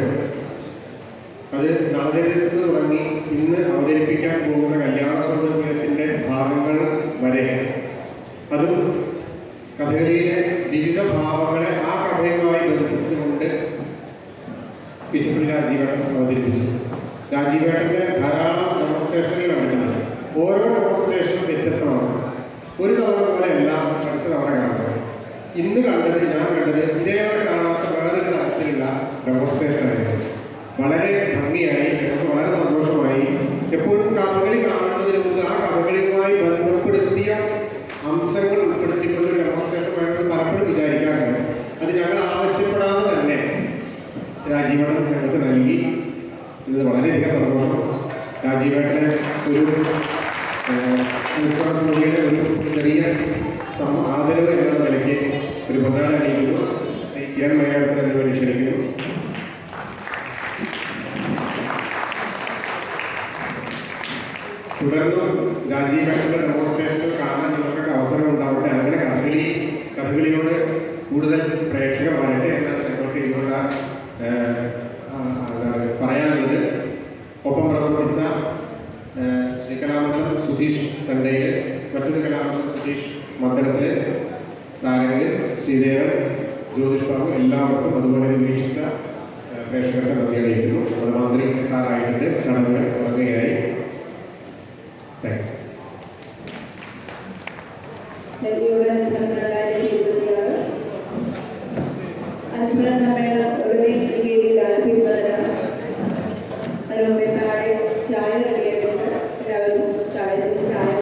B: അത് നാളചരിത്രത്തിൽ തുടങ്ങി ഇന്ന് അവതരിപ്പിക്കാൻ പോകുന്ന കല്യാണ സൗന്ദര്യത്തിന്റെ ഭാഗങ്ങൾ വരെ, അതും കഥകളിയിലെ വിവിധ ഭാവങ്ങളെ ആ കഥയുമായി ബന്ധിച്ചുകൊണ്ട് ബിഷപ്പ് രാജീവേട്ടൻ അവതരിപ്പിച്ചു. രാജീവേട്ടൻ്റെ ധാരാളം ഡെമോൺസ്ട്രേഷനുകൾ കണ്ടിട്ടുണ്ട്. ഓരോ ഡെമോൺസ്ട്രേഷനും വ്യത്യസ്തമാണ്. ഒരു തവണ പോലെയല്ല അടുത്ത തവണ കാണുന്നത്. ഇന്ന് കണ്ടത്, ഞാൻ കണ്ടത് ഇതേവരെ കാണാത്ത വേറൊരു തരത്തിലുള്ള ഡെമോൺസ്ട്രേഷനായിരുന്നു. വളരെ ഭംഗിയായി, നമുക്ക് വളരെ സന്തോഷമായി. എപ്പോഴും കഥകളി കാണുന്നതിന് മുമ്പ് ആ കഥകളിയുമായി ബന്ധപ്പെടുത്തിയ അംശങ്ങൾ ഉൾപ്പെടുത്തിക്കൊണ്ട് ഒരു ഡെമോൺസ്ട്രേഷൻ വേണമെന്ന് പലപ്പോഴും വിചാരിക്കാറുണ്ട്. അത് ഞങ്ങൾ ആവശ്യപ്പെടാതെ തന്നെ രാജീവേട്ടൻ ഞങ്ങൾക്ക് നൽകി. ഇത് വളരെയധികം സന്തോഷം. രാജീവേട്ടന് ഒരു മൂവിയുടെ ഒരു ചെറിയ ആദരവ് എന്ന നിലയ്ക്ക് ഒരു പ്രധാന അണിയിക്കുന്നു. കിരൺ മേഘത്തിന് അതിനുവേണ്ടി ക്ഷണിക്കുന്നു. തുടർന്നും രാജീവേട്ടൻ്റെ ഡെമോൺസ്ട്രേഷനുകൾ കാണാൻ നിങ്ങൾക്കൊക്കെ അവസരം ഉണ്ടാവട്ടെ. അങ്ങനെ കഥകളിയോട് കൂടുതൽ പ്രേക്ഷകർ വരട്ടെ എന്നാണ് ഞങ്ങൾക്ക് ഇതിനുള്ള പറയാനുള്ളത്. ഒപ്പം പ്രവർത്തിച്ച കലാമണ്ഡലം സുധീഷ് ചണ്ടയിൽ, മറ്റൊരു കലാമണ്ഡലം സുധീഷ് മന്ദിരത്തിൽ, സാരംഗ്, ശ്രീദേവൻ, ജ്യോതിഷ് ബാബു, എല്ലാവർക്കും അതുപോലെ വീക്ഷിച്ച പ്രേക്ഷകർക്ക് നന്ദി അറിയിക്കുന്നു. അത് മന്ത്രിക്കാരായിട്ട് ചടങ്ങുകൾ തുടങ്ങുകയായി. Thank you.